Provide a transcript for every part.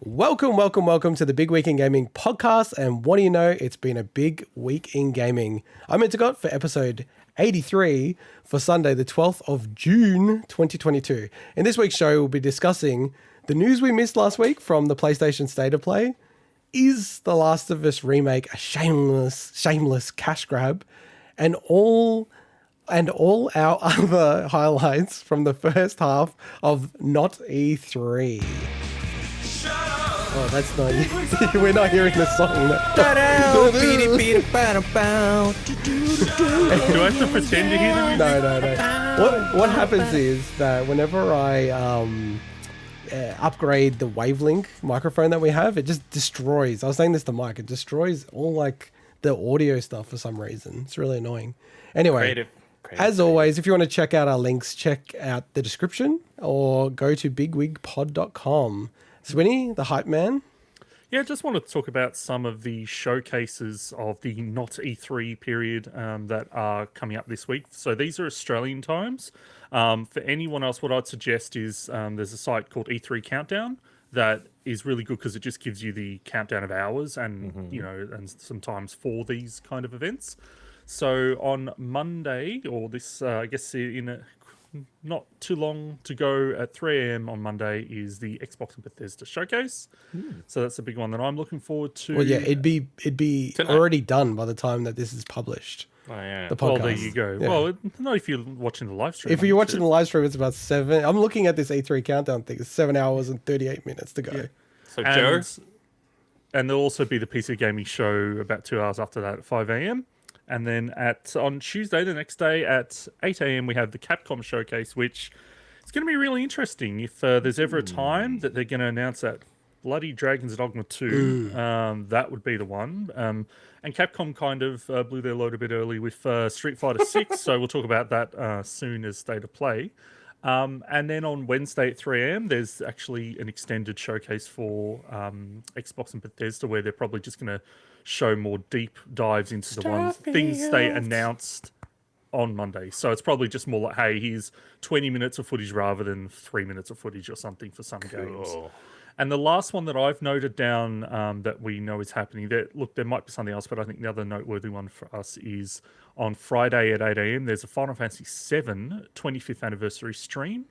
Welcome to the Big Week in Gaming podcast. And what do you know? It's been a big week in gaming. I'm integot for episode 83 for Sunday, the 12th of June, 2022. In this week's show, we'll be discussing the news we missed last week from the PlayStation State of Play. Is The Last of Us Remake a shameless cash grab? And all our other highlights from the first half of Not E3. Oh, that's not... We're not hearing the song. Do I have to pretend to hear the music? No. What happens is that whenever I upgrade the wavelength microphone that we have, it just destroys. I was saying this to Mike. It destroys all like the audio stuff for some reason. It's really annoying. Anyway, as always, if you want to check out our links, check out the description or go to bigwigpod.com. Swinny, the hype man. Yeah, just want to talk about some of the showcases of the Not E3 period that are coming up this week. So these are Australian times. For anyone else, what I'd suggest is there's a site called E3 Countdown that is really good because it just gives you the countdown of hours and and sometimes for these kind of events. So on Monday, or this I guess in not too long to go at 3 a.m. on Monday is the Xbox and Bethesda showcase. So that's a big one that I'm looking forward to. Well, yeah, it'd be already done by the time that this is published. Oh, yeah. The podcast. Well, there you go. Yeah. Well, not if you're watching the live stream. If you're watching the live stream, it's about 7. I'm looking at this E3 countdown thing. It's 7 hours and 38 minutes to go. Yeah. So Joe? And there'll also be the PC Gaming show about 2 hours after that at 5 a.m. And then on Tuesday, the next day at 8 a.m., we have the Capcom showcase, which is going to be really interesting. If there's ever a time that they're going to announce that bloody Dragon's Dogma 2, that would be the one. And Capcom kind of blew their load a bit early with Street Fighter 6, so we'll talk about that soon as State of Play. And then on Wednesday at 3 a.m., there's actually an extended showcase for Xbox and Bethesda where they're probably just going to show more deep dives into the things they announced on Monday. So it's probably just more like, hey, here's 20 minutes of footage rather than 3 minutes of footage or something for some games. And the last one that I've noted down that we know is happening, there might be something else, but I think the other noteworthy one for us is on Friday at 8 a.m., there's a Final Fantasy VII 25th anniversary stream.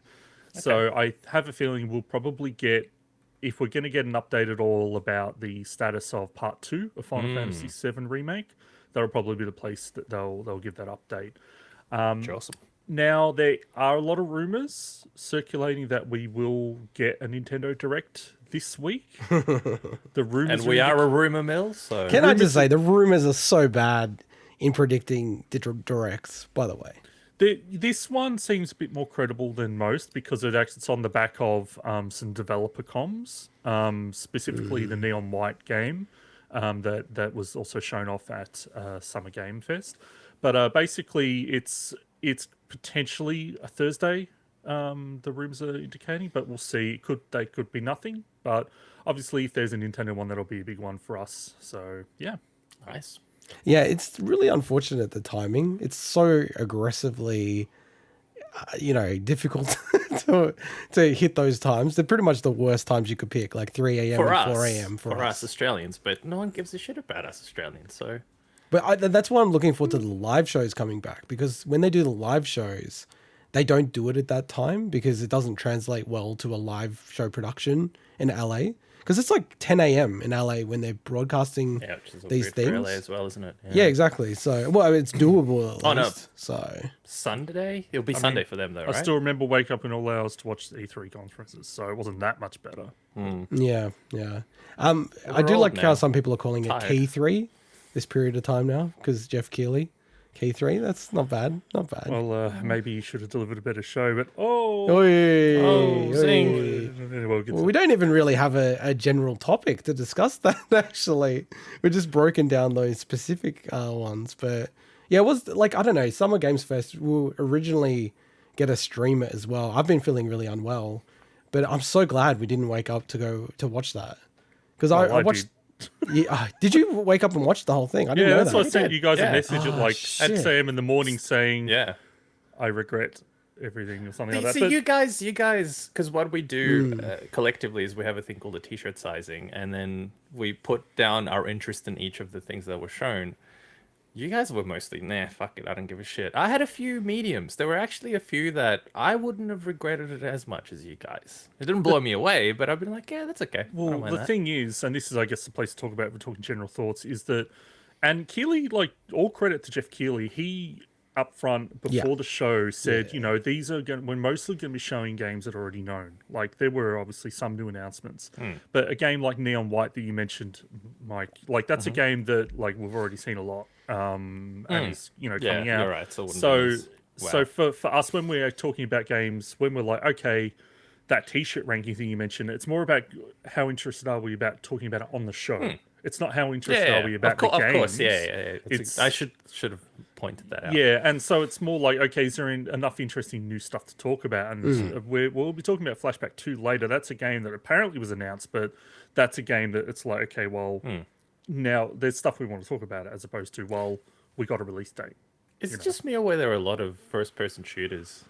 Okay. So I have a feeling we'll probably get, if we're going to get an update at all about the status of Part 2 of Final Fantasy VII Remake, that'll probably be the place that they'll give that update. Awesome. Now, there are a lot of rumors circulating that we will get a Nintendo Direct this week. The rumors, and we are a rumor mill, so... Can I just say, the rumors are so bad in predicting directs, by the way. This one seems a bit more credible than most because it's on the back of some developer comms, specifically the Neon White game that was also shown off at Summer Game Fest. But basically, it's potentially a Thursday. The rumors are indicating, but we'll see. They could be nothing, but obviously, if there's a Nintendo one, that'll be a big one for us. So yeah, nice. Yeah, it's really unfortunate, the timing. It's so aggressively, difficult to hit those times. They're pretty much the worst times you could pick, like 3 a.m. and 4 a.m. for us Australians, but no one gives a shit about us Australians, so... But that's why I'm looking forward to the live shows coming back, because when they do the live shows, they don't do it at that time because it doesn't translate well to a live show production in LA. Because it's like 10 a.m. in LA when they're broadcasting these things. For LA as well, isn't it? Yeah, exactly. So, well, it's doable at least. So Sunday? It'll be Sunday for them, though, right? I still remember wake up in all hours to watch the E3 conferences, so it wasn't that much better. Yeah. I do like how some people are calling it K3 this period of time now, because Jeff Keighley. K3, that's not bad. Well, maybe you should have delivered a better show, but zing. Well, we don't even really have a general topic to discuss that, actually. We're just broken down those specific ones. But yeah, it was like, I don't know, Summer Games Fest will originally get a streamer as well. I've been feeling really unwell, but I'm so glad we didn't wake up to go to watch that. Because I watched... Yeah, did you wake up and watch the whole thing? I didn't know that. That's what I sent you guys a message at like 6 a.m. in the morning saying, yeah, I regret everything or something See, like that. But you guys, because what we do collectively is we have a thing called a t-shirt sizing, and then we put down our interest in each of the things that were shown. You guys were mostly, nah, fuck it, I don't give a shit. I had a few mediums. There were actually a few that I wouldn't have regretted it as much as you guys. It didn't blow me away, but I've been like, yeah, that's okay. I well, don't mind the that. thing is, and this is, I guess, the place to talk about. We're talking general thoughts. Is that, and Keighley, like, all credit to Jeff Keighley. He up front before the show said, you know, these are we're mostly going to be showing games that are already known. Like, there were obviously some new announcements, but a game like Neon White that you mentioned, Mike, like that's a game that like we've already seen a lot, and is, you know, coming out. You're right. So, So for us, when we're talking about games, when we're like, okay, that T-shirt ranking thing you mentioned, it's more about how interested are we about talking about it on the show. It's not how interested are we about the games. Of course, yeah. I should have pointed that out. Yeah, and so it's more like, okay, is there enough interesting new stuff to talk about? And we'll be talking about Flashback 2 later. That's a game that apparently was announced, but that's a game that it's like, okay, well, now there's stuff we want to talk about as opposed to, well, we got a release date. Is it just me or were there a lot of first-person shooters?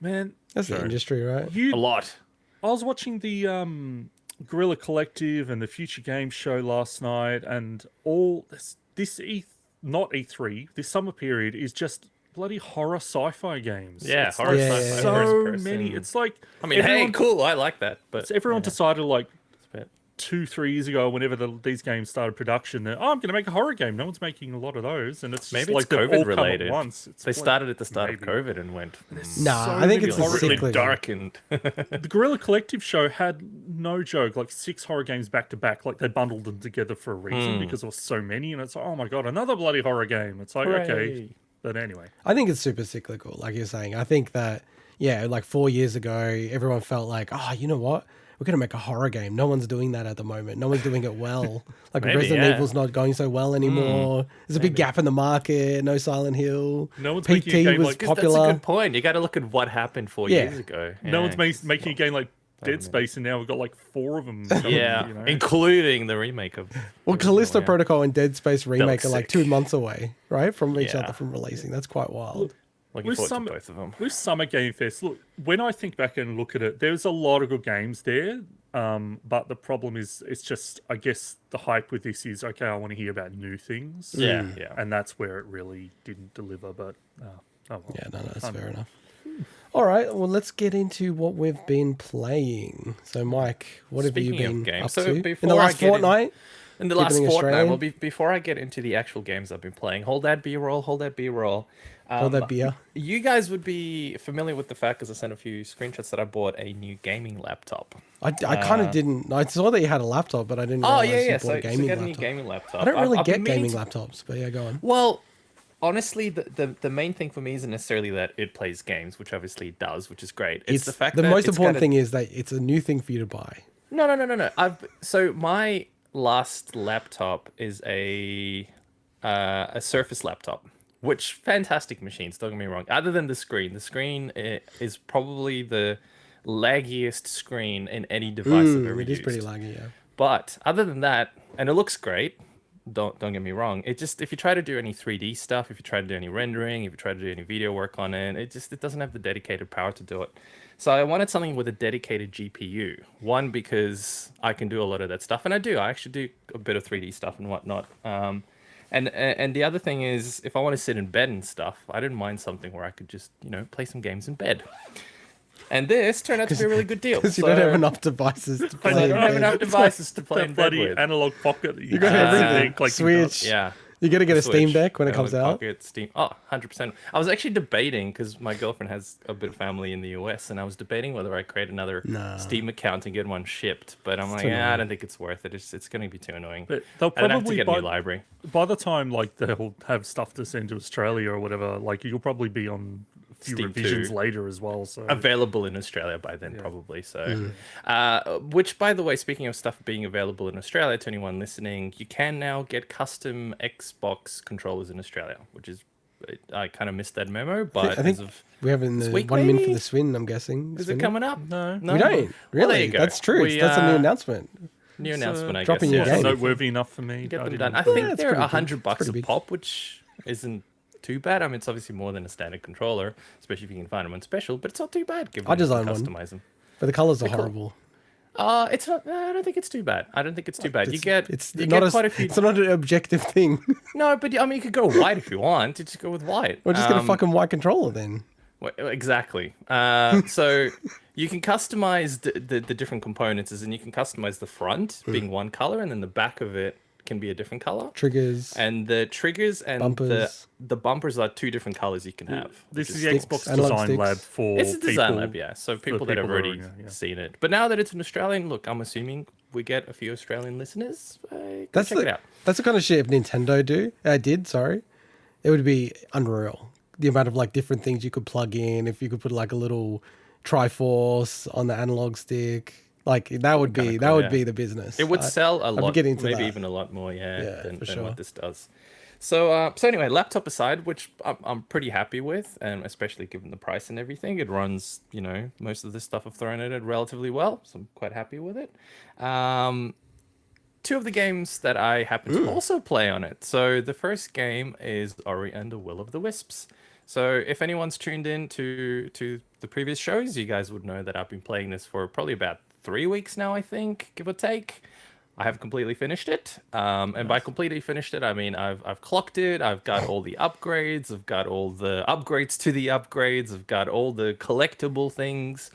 Man, That's the industry, right? A lot. I was watching the Guerrilla Collective and the Future Games show last night, and all not E3, this summer period is just bloody horror sci-fi games. Yeah, it's horror like sci-fi. so first-person. many. It's like, I mean, hey, cool, I like that. But everyone decided like it's a bit- 2-3 years ago, whenever these games started production, that I'm going to make a horror game. No one's making a lot of those, and it's Maybe just it's like they've all COVID come at related. once. They started at the start of COVID and went. Nah, so I think many it's a horror- Really cyclical. darkened. The Guerrilla Collective show had, no joke, like 6 horror games back to back. Like they bundled them together for a reason because there was so many, and it's like, oh my god, another bloody horror game. It's like, okay, Hooray. but anyway, I think it's super cyclical, like you're saying. I think that, like 4 years ago, everyone felt like, oh, you know what? We're going to make a horror game. No one's doing that at the moment. No one's doing it well. Like Maybe, Resident yeah. Evil's not going so well anymore. There's a big gap in the market. No Silent Hill. No one's making a PT game was like- 'Cause that's a popular. good point. You got to look at what happened 4 Yeah. years ago. no one's Yeah. making a game like Dead Space, and now we've got like 4 of them. coming, Yeah, you know? including the remake of. Well, original, Callisto yeah. Protocol and Dead Space remake are like sick. 2 months away, right? From each Yeah. other from releasing. That's quite wild. Looking With forward some- to both of them. With Summer Game Fest, look, when I think back and look at it, there's a lot of good games there. But the problem is, it's just, I guess the hype with this is, okay, I want to hear about new things. Yeah, Mm. yeah. And that's where it really didn't deliver. But, oh well. Yeah, no, that's Fun. fair enough. All right, well, let's get into what we've been playing. So, Mike, what have Speaking you of been games, up so to in before the I last get in- fortnight? In the last Keeping it fortnight, Australian? well, before I get into the actual games I've been playing, hold that B-roll. Hold that beer. You guys would be familiar with the fact, because I sent a few screenshots, that I bought a new gaming laptop. I kind of didn't. I saw that you had a laptop, but I didn't. Oh, realize yeah, you yeah. bought So, a gaming get a new laptop. gaming laptop. I don't really I've get been meaning gaming to- laptops, but yeah, go on. Well, honestly, the main thing for me isn't necessarily that it plays games, which obviously it does, which is great. It's the fact that most it's important got a- thing is that it's a new thing for you to buy. No. So my last laptop is a Surface laptop, which fantastic machines. Don't get me wrong. Other than the screen is probably the laggiest screen in any device I've ever It used. is pretty laggy, yeah. But other than that, and it looks great. Don't get me wrong. It just, if you try to do any 3D stuff, if you try to do any rendering, if you try to do any video work on it, it doesn't have the dedicated power to do it. So I wanted something with a dedicated GPU. One, because I can do a lot of that stuff, and I do. I actually do a bit of 3D stuff and whatnot. And the other thing is, if I want to sit in bed and stuff, I didn't mind something where I could just, play some games in bed. And this turned out to be a really good deal. Because you don't have enough devices to play. I in don't have bed. enough devices to play That in bed bloody with. analog pocket that you got can sit everything. there collecting Switch. dust. Yeah. You got to get a Steam Switch, Deck when it comes Analog out. Pocket, Steam. Oh, 100%. I was actually debating, because my girlfriend has a bit of family in the US, and I was debating whether I create another Steam account and get one shipped. But I'm like, too I annoying. don't think it's worth it. It's going to be too annoying. But they'll And I'd have to probably get a new library. by the time like they'll have stuff to send to Australia or whatever, like you'll probably be on a few Steam revisions 2. later as well. So Available in Australia by then, probably. So, which, by the way, speaking of stuff being available in Australia, to anyone listening, you can now get custom Xbox controllers in Australia, which is, I kind of missed that memo, but I think as of we have in the this week, 1 Min For maybe? The Swin, I'm guessing. is Swinny? it coming up? No. No, We don't. Well, Really? there you go. That's true. We, That's a new announcement. New announcement, I guess. dropping your yeah. game. noteworthy enough for me. Get I them didn't- done. I Yeah, think it's they're pretty big. $100 It's a pretty big. pop, which isn't too bad. I mean, it's obviously more than a standard controller, especially if you can find them on special, but it's not too bad. Given I you can designed one. customize them. But the colors are horrible. It's not. I don't think it's too bad. I don't think it's too bad. You get quite a few. It's not an objective thing. No, but I mean, you could go white if you want. You just go with white. We're just gonna fucking white controller then. Exactly. So you can customize the different components, and you can customize the front being one color, and then the back of it can be a different color. Triggers. And the triggers and bumpers. the bumpers are 2 different colors you can have. This is the sticks, Xbox analog Design sticks. Lab for It's a design people- lab, yeah. So people that have people already that are, seen it. But now that it's an Australian, look, I'm assuming we get a few Australian listeners. Go That's check it out. That's the kind of shit if Nintendo did, it would be unreal. The amount of like different things you could plug in. If you could put like a little Triforce on the analog stick, like that would be the business. It would sell a lot, getting into maybe that. even a lot more, than sure. what this does. So anyway, laptop aside, which I'm pretty happy with, and especially given the price and everything, it runs, most of the stuff I've thrown at it relatively well, so I'm quite happy with it. 2 of the games that I happen to also play on it. So the first game is Ori and the Will of the Wisps. So if anyone's tuned in to the previous shows, you guys would know that I've been playing this for probably about 3 weeks now, I think, give or take. I have completely finished it. And by completely finished it, I mean I've clocked it. I've got all the upgrades. I've got all the upgrades to the upgrades. I've got all the collectible things.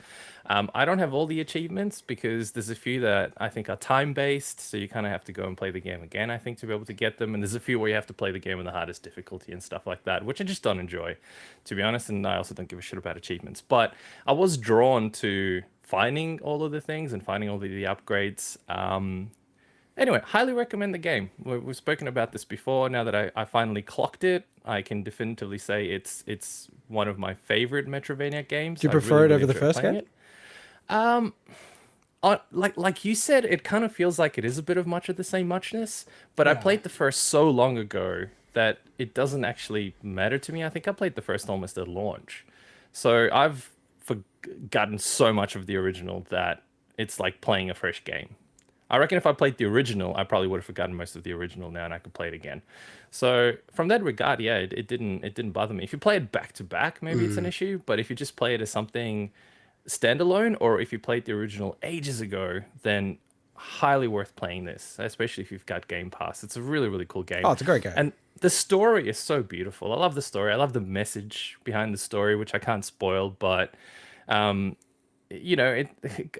I don't have all the achievements because there's a few that I think are time-based, so you kind of have to go and play the game again, I think, to be able to get them. And there's a few where you have to play the game in the hardest difficulty and stuff like that, which I just don't enjoy, to be honest, and I also don't give a shit about achievements. But I was drawn to finding all of the things and finding all the upgrades. Anyway, highly recommend the game. We've spoken about this before. Now that I finally clocked it, I can definitively say it's one of my favorite Metroidvania games. Do you prefer it over the first game? Like you said, it kind of feels like it is a bit of much of the same muchness, but I played the first so long ago that it doesn't actually matter to me. I think I played the first almost at launch. So I've forgotten so much of the original that it's like playing a fresh game. I reckon if I played the original, I probably would have forgotten most of the original now, and I could play it again. So from that regard, yeah, it didn't bother me. If you play it back to back, maybe it's an issue. But if you just play it as something standalone, or if you played the original ages ago, then highly worth playing this, especially if you've got Game Pass. It's a really, really cool game. Oh, it's a great game. And the story is so beautiful. I love the story. I love the message behind the story, which I can't spoil, but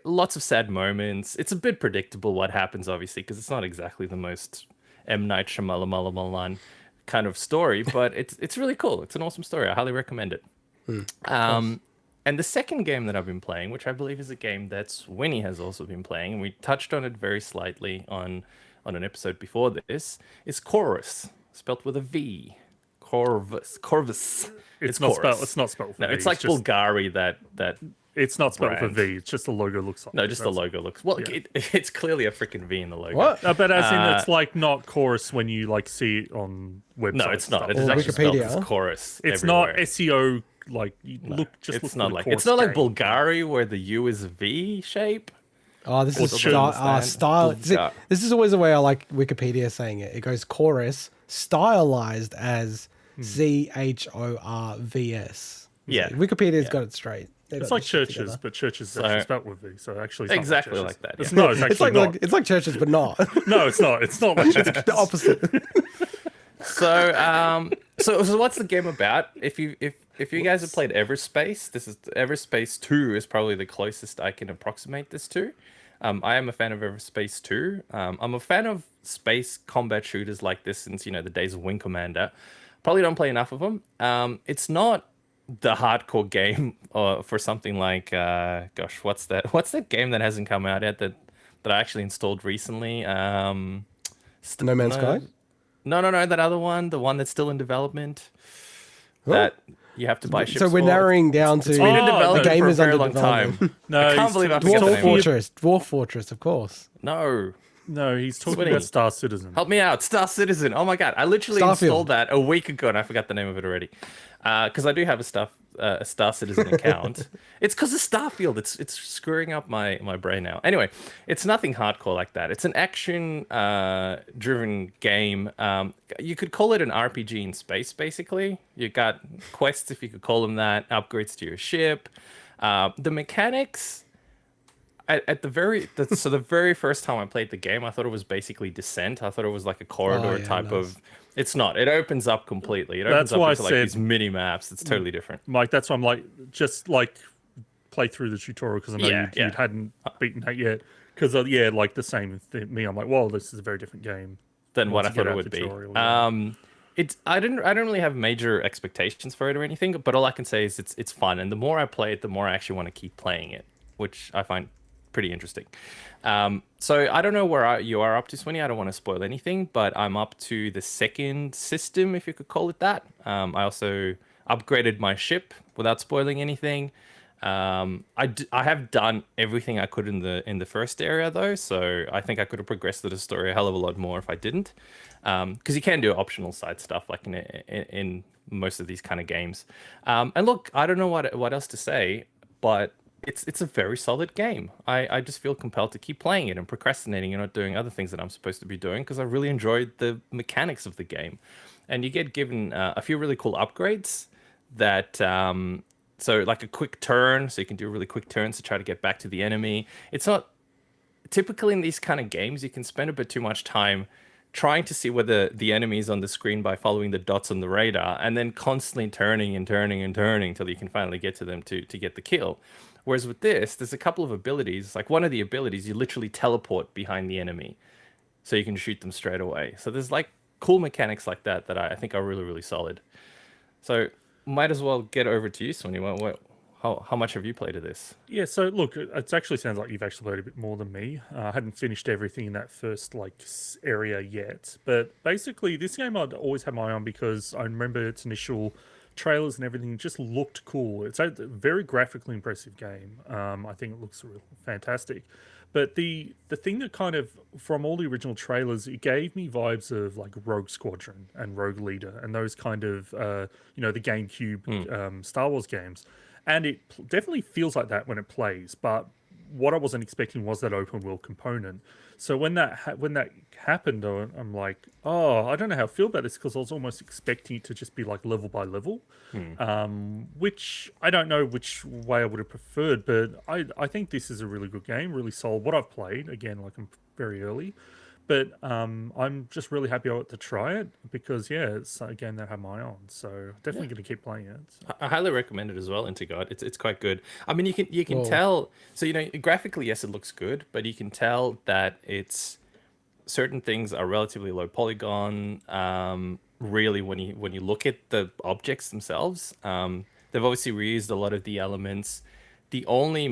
lots of sad moments. It's a bit predictable what happens, obviously, because it's not exactly the most M. Night Shyamalan kind of story, but it's really cool. It's an awesome story. I highly recommend it. And the second game that I've been playing, which I believe is a game that Swinny has also been playing, and we touched on it very slightly on an episode before this, is Chorus, spelt with a V. Corvus. It's not Chorus. spelled. It's not spelled. With No, a V. it's like just, Bulgari that It's not spelled brand. with a V. It's just the logo looks like. No, just the logo looks. Well, yeah. it's clearly a freaking V in the logo. What? But as in, it's like not chorus when you like see it on websites. No, it's not. and It is stuff. actually spelled Wikipedia. as chorus. It's everywhere. not SEO like you look. Just It's look not for the like chorus it's not like game. Bulgari where the U is a V shape. Oh, this is Also style. understand. This is always the way I like Wikipedia saying it. It goes chorus, stylized as CHORVS. Yeah. Wikipedia's got it straight. They It's got like this shit churches, together. but churches So- actually spelled with V. So actually, it's Exactly not like that, It's yeah. no, it's actually It's like, not. it's like churches, but not. No, it's not. It's not like churches. The opposite. So what's the game about? If you guys have played Everspace, Everspace 2 is probably the closest I can approximate this to. I am a fan of Everspace 2. I'm a fan of space combat shooters like this since the days of Wing Commander. Probably don't play enough of them. It's not the hardcore game for something like what's that game that hasn't come out yet that I actually installed recently? No Man's Sky? No, that other one, the one that's still in development. That you have to buy ships So we're for. narrowing down to It's been in Oh, development the game for is a very under long development. time. No, I can't he's believe I forget the Dwarf name. Fortress. Dwarf Fortress, of course. No, No, he's talking Swinny. about Star Citizen. help me out, Star Citizen. Oh my god, I literally Starfield. installed that a week ago and I forgot the name of it already. Because I do have a Star a Star Citizen account. It's because of Starfield. It's screwing up my brain now. Anyway, it's nothing hardcore like that. It's an action driven game. You could call it an RPG in space, basically. You got quests, if you could call them that, upgrades to your ship. The mechanics at the very first time I played the game, I thought it was basically Descent. I thought it was like a corridor type of. It's not. It opens up completely. It opens up into like these mini maps. It's totally different. Mike, that's why I'm like, just like play through the tutorial because I know you hadn't beaten that yet. Because like the same thing. Me, I'm like, well, this is a very different game than what I thought it would be. I don't really have major expectations for it or anything, but all I can say is it's fun, and the more I play it, the more I actually want to keep playing it, which I find pretty interesting. So I don't know where you are up to, Swinny. I don't want to spoil anything, but I'm up to the second system, if you could call it that. I also upgraded my ship without spoiling anything. I have done everything I could in the first area though, so I think I could have progressed the story a hell of a lot more if I didn't. Because you can do optional side stuff like in most of these kind of games. And look, I don't know what else to say, but it's a very solid game. I just feel compelled to keep playing it and procrastinating and not doing other things that I'm supposed to be doing because I really enjoyed the mechanics of the game. And you get given a few really cool upgrades that so like a quick turn, so you can do really quick turns to try to get back to the enemy. It's not typically in these kind of games you can spend a bit too much time trying to see whether the enemy is on the screen by following the dots on the radar and then constantly turning and turning and turning until you can finally get to them to get the kill. Whereas with this, there's a couple of abilities. Like one of the abilities, you literally teleport behind the enemy so you can shoot them straight away. So there's like cool mechanics like that I think are really, really solid. So might as well get over to you, Swinny. How much have you played of this? Yeah, so look, it actually sounds like you've actually played a bit more than me. I hadn't finished everything in that first area yet, but basically this game I'd always had my eye on because I remember its initial trailers and everything just looked cool. It's a very graphically impressive game. I think it looks really fantastic. But the thing that kind of, from all the original trailers, it gave me vibes of like Rogue Squadron and Rogue Leader and those kind of, the GameCube Star Wars games. And it definitely feels like that when it plays. But what I wasn't expecting was that open world component. So when that happened, I'm like, oh, I don't know how I feel about this because I was almost expecting it to just be like level by level, which I don't know which way I would have preferred. But I think this is a really good game, really solid. What I've played, again, like I'm very early, but I'm just really happy I got to try it because it's a game that I have my eye on. So definitely going to keep playing it. So. I highly recommend it as well, integot. It's quite good. I mean, you can tell. So graphically, yes, it looks good, but you can tell that it's certain things are relatively low polygon. Really, when you look at the objects themselves, they've obviously reused a lot of the elements. The only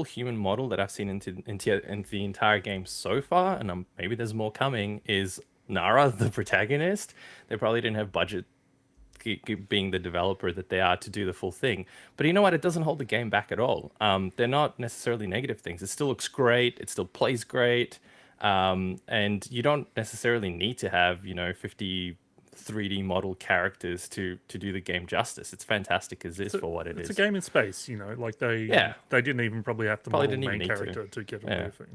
human model that I've seen into the entire game so far, and maybe there's more coming, is Nara, the protagonist. They probably didn't have budget, being the developer that they are, to do the full thing. But you know what? It doesn't hold the game back at all. They're not necessarily negative things. It still looks great. It still plays great. And you don't necessarily need to have 50 3D model characters to do the game justice. It's fantastic as is for what it is. It's a game in space, like they didn't even probably have to model the main character to get away with it,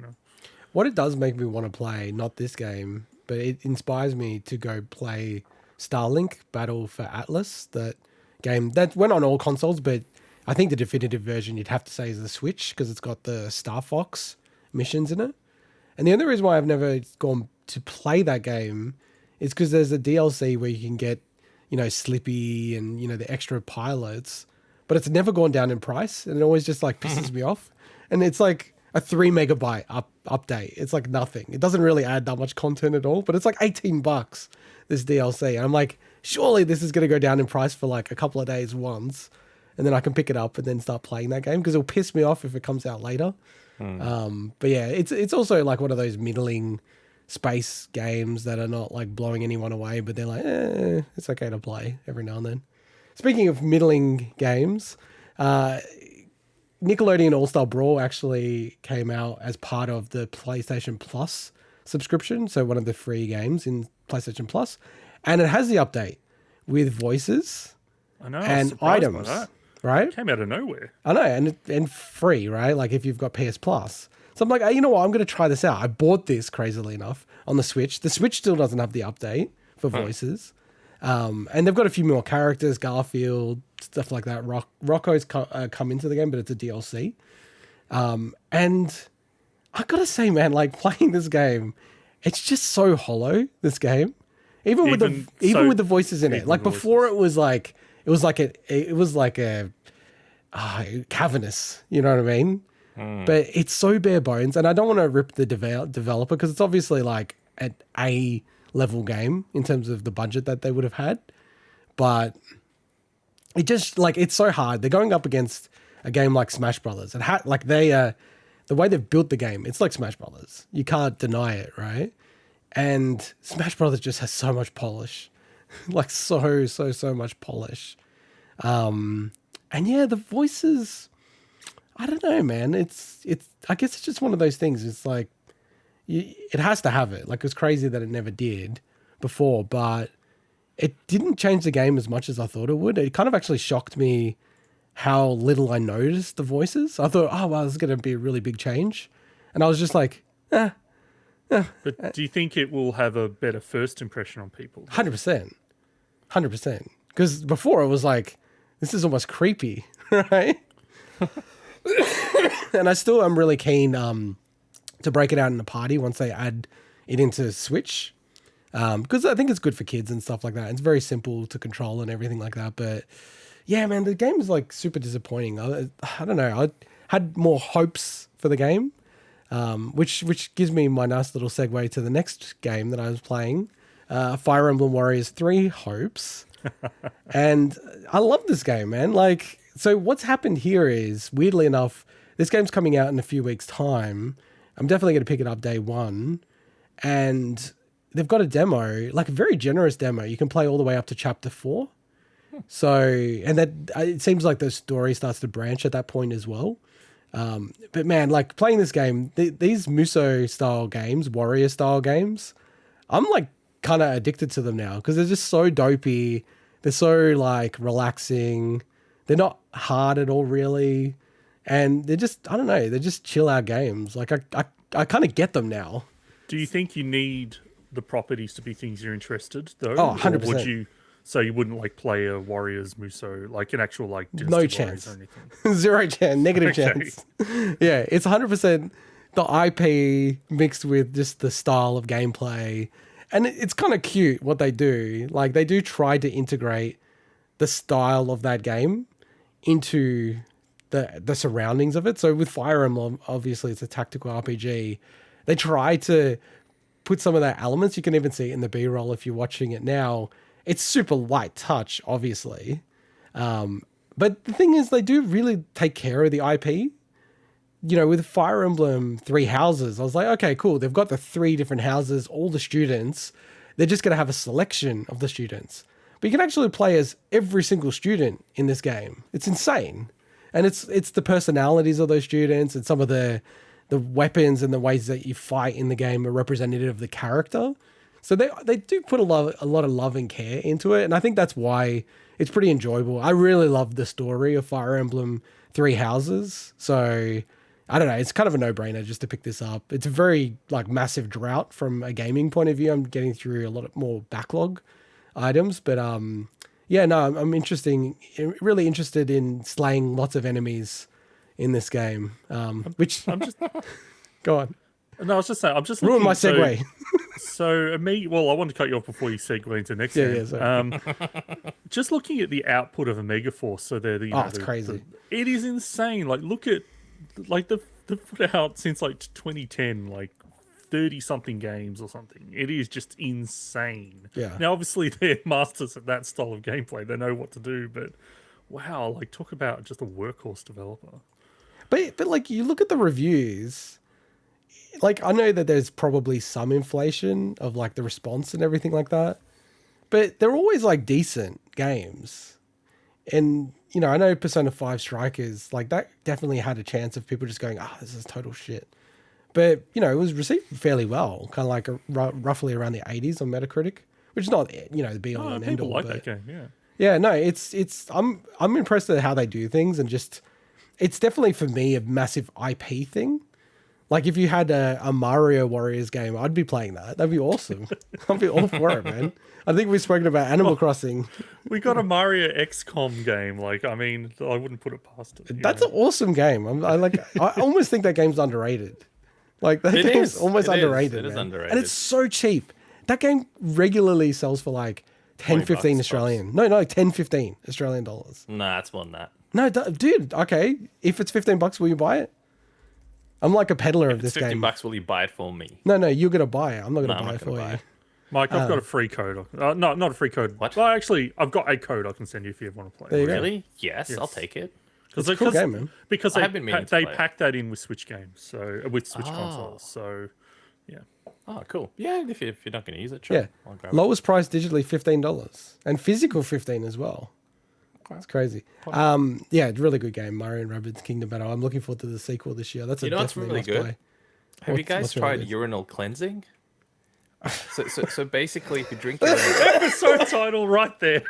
What it does make me want to play, not this game, but it inspires me to go play Starlink Battle for Atlas, that game that went on all consoles, but I think the definitive version you'd have to say is the Switch because it's got the Star Fox missions in it. And the only reason why I've never gone to play that game is because there's a DLC where you can get, Slippy and, the extra pilots, but it's never gone down in price and it always just pisses me off. And it's like a 3 megabyte update. It's like nothing. It doesn't really add that much content at all, but it's like $18, this DLC. And I'm like, surely this is going to go down in price for like a couple of days once, and then I can pick it up and then start playing that game because it'll piss me off if it comes out later. But yeah, it's also like one of those middling space games that are not like blowing anyone away, but they're like, it's okay to play every now and then. Speaking of middling games, Nickelodeon All-Star Brawl actually came out as part of the PlayStation Plus subscription, so one of the free games in PlayStation Plus, and it has the update with voices I know, and items. right? Came out of nowhere. I know, and free, right? Like if you've got PS Plus. So I'm like, hey, you know what? I'm going to try this out. I bought this, crazily enough, on the Switch. The Switch still doesn't have the update for voices. And they've got a few more characters, Garfield, stuff like that. Rocco's come into the game, but it's a DLC. And I got to say, man, like playing this game, it's just so hollow, this game. Even with the voices in it. Like before it was like a cavernous, you know what I mean? But it's so bare bones, and I don't want to rip the developer because it's obviously like an A level game in terms of the budget that they would have had. But it just like it's so hard. They're going up against a game like Smash Brothers, and the way they've built the game, it's like Smash Brothers. You can't deny it, right? And Smash Brothers just has so much polish, like so much polish. And yeah, the voices, I don't know, man. It's. I guess it's just one of those things. It's like, it has to have it. Like, it was crazy that it never did before, but it didn't change the game as much as I thought it would. It kind of actually shocked me how little I noticed the voices. I thought, oh, wow, this is going to be a really big change. And I was just like, But do you think it will have a better first impression on people? 100%. 100%. Because before it was like, this is almost creepy, right? And I'm really keen to break it out in a party once they add it into Switch. Because I think it's good for kids and stuff like that. It's very simple to control and everything like that. But yeah, man, the game is like super disappointing. I don't know. I had more hopes for the game, which gives me my nice little segue to the next game that I was playing, Fire Emblem Warriors 3 Hopes. And I love this game, man. Like, so what's happened here is, weirdly enough, this game's coming out in a few weeks' time. I'm definitely going to pick it up day one. And they've got a demo, like a very generous demo. You can play all the way up to chapter 4. So, and that it seems like the story starts to branch at that point as well. But man, like playing this game, these Muso style games, warrior style games, I'm like kind of addicted to them now because they're just so dopey. They're so like relaxing. They're not hard at all, really. And they're just, I don't know, they're just chill out games. Like I kind of get them now. Do you think you need the properties to be things you're interested though? Oh, 100%. Or would you, so you wouldn't like play a Warriors Muso, like an actual like Dynasty No Warriors chance. or anything? Zero chance. Negative Okay. chance. Yeah, it's 100% the IP mixed with just the style of gameplay. And it's kind of cute what they do. Like they do try to integrate the style of that game into the surroundings of it. So with Fire Emblem, obviously it's a tactical RPG. They try to put some of that elements. You can even see it in the B-roll if you're watching it now. It's super light touch, obviously. But the thing is, they do really take care of the IP. You know, with Fire Emblem 3 houses, I was like, okay, cool. They've got the 3 different houses, all the students. They're just going to have a selection of the students. But you can actually play as every single student in this game. It's insane. And it's the personalities of those students and some of the weapons and the ways that you fight in the game are representative of the character. So they do put a lot of love and care into it. And I think that's why it's pretty enjoyable. I really love the story of Fire Emblem 3 Houses. So I don't know. It's kind of a no-brainer just to pick this up. It's a very like massive drought from a gaming point of view. I'm getting through a lot more backlog items, but yeah, no, I'm really interested in slaying lots of enemies in this game. Which I'm just go on. No, I was just saying, I'm just Ruin looking, my segue. So me, well, I want to cut you off before you segue into next game. Yeah, sorry. Just looking at the output of a Megaforce, so they're the It's crazy. it is insane. Like, look at like they've put out since like 2010, like 30 something games or something. It is just insane. Yeah. Now, obviously, they're masters at that style of gameplay. They know what to do, but wow, like talk about just a workhorse developer. But like you look at the reviews, like I know that there's probably some inflation of like the response and everything like that, but they're always like decent games. And you know, I know Persona 5 Strikers, like that definitely had a chance of people just going, this is total shit. But, you know, it was received fairly well, kind of like roughly around the 80s on Metacritic, which is not, you know, the be all and end People all. like but that game, yeah. Yeah, no, I'm impressed at how they do things, and just it's definitely for me a massive IP thing. Like if you had a Mario Warriors game, I'd be playing that. That'd be awesome. I'd be all for it, man. I think we've spoken about Animal Crossing. We got a Mario XCOM game. Like, I mean, I wouldn't put it past it. That's an awesome game. I almost think that game's underrated. Like that game's almost underrated. It is underrated. And it's so cheap. That game regularly sells for like 10, 15 $20 Australian. No, 10, 15 Australian dollars. Nah, it's more than that. No, dude, okay. If it's $15, will you buy it? I'm like a peddler of this It's game. $15, will you buy it for me? No, you're going to buy it. I'm not going to No, buy I'm it not gonna for buy you. it. Mike, I've got a free code. No, not a free code. What? Well, actually, I've got a code I can send you if you want to play. There you go. Really? Yes, I'll take it. It's a cool game, man. Because I they, have been meaning to they play it. pack that in with Switch games, so with Switch consoles. So, yeah. Oh, cool. Yeah, if you're not going to use it, sure. Yeah. I'll grab it. Lowest price digitally $15 and physical 15 as well. It's crazy. Yeah, it's a really good game. Mario and Rabbids Kingdom Battle. I'm looking forward to the sequel this year. That's You know what's definitely really good? must-play. Have you guys what's really tried good? urinal cleansing? So basically, if you drink urine, Episode title right there.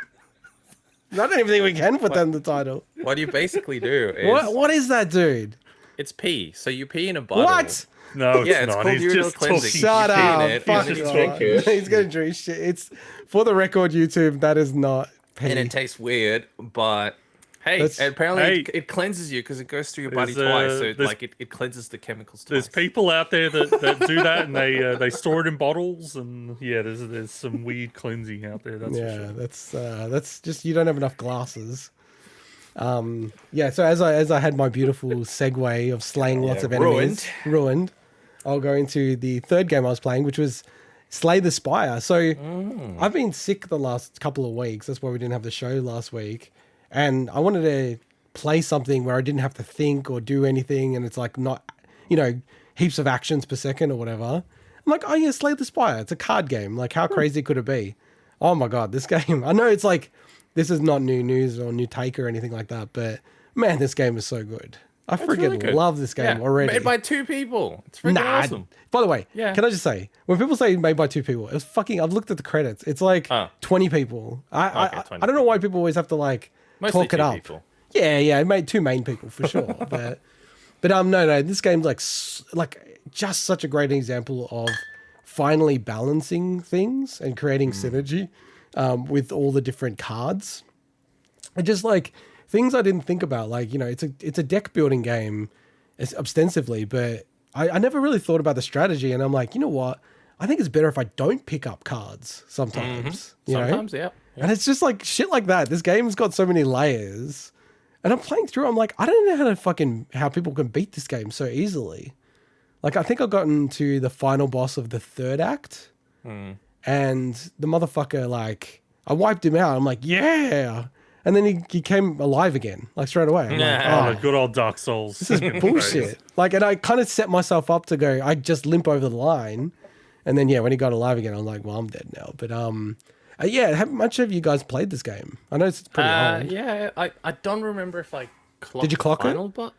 I don't even think we can put that in the title. what you basically do is What is that, dude? it's pee. So you pee in a bottle. What? No, it's Yeah, it's not. called He's urinal just cleansing. talking. Shut You pee in up. it, Fuck and then you off. drink it. He's going to drink shit. It's for the record, YouTube, that is not pee. And it tastes weird, but hey, That's- apparently Hey. it cleanses you because it goes through your body There's, twice. So there's- it cleanses the chemicals There's twice. people out there that do that, and they store it in bottles, and yeah, there's some weird cleansing out there. That's for Yeah, sure. that's just you don't have enough glasses. Yeah, so as I had my beautiful segue of slaying lots of enemies ruined, I'll go into the third game I was playing, which was Slay the Spire. So I've been sick the last couple of weeks. That's why we didn't have the show last week, and I wanted to play something where I didn't have to think or do anything, and it's like not, heaps of actions per second or whatever. I'm like, oh yeah, Slay the Spire. It's a card game. Like, how crazy could it be? Oh my god, this game! I know it's like this is not new news or new take or anything like that, but man, this game is so good. I freaking really good. love this game already. Made by 2 people. It's freaking awesome. By the way, Yeah. can I just say, when people say made by 2 people, it's fucking. I've looked at the credits. It's like 20 people. I 20 don't know why people always have to like Mostly talk it 2 up. people. Yeah, it made 2 main people for sure. but no, this game's like just such a great example of finally balancing things and creating synergy with all the different cards. And just like things I didn't think about, like, it's a deck building game ostensibly, but I never really thought about the strategy. And I'm like, you know what? I think it's better if I don't pick up cards sometimes. You know? Sometimes, yeah. And it's just like shit like that. This game's got so many layers. And I'm playing through, I'm like, I don't know how people can beat this game so easily. Like, I think I've gotten to the final boss of the 3rd act. And the motherfucker, like, I wiped him out. I'm like, yeah. And then he came alive again, like straight away. I'm Oh, like, the good old Dark Souls. this is bullshit. Like, and I kind of set myself up to go, I just limp over the line. And then, yeah, when he got alive again, I'm like, well, I'm dead now. But, yeah, how much have you guys played this game? I know it's pretty old. Yeah, I don't remember if I clocked Did you clock the it? final, but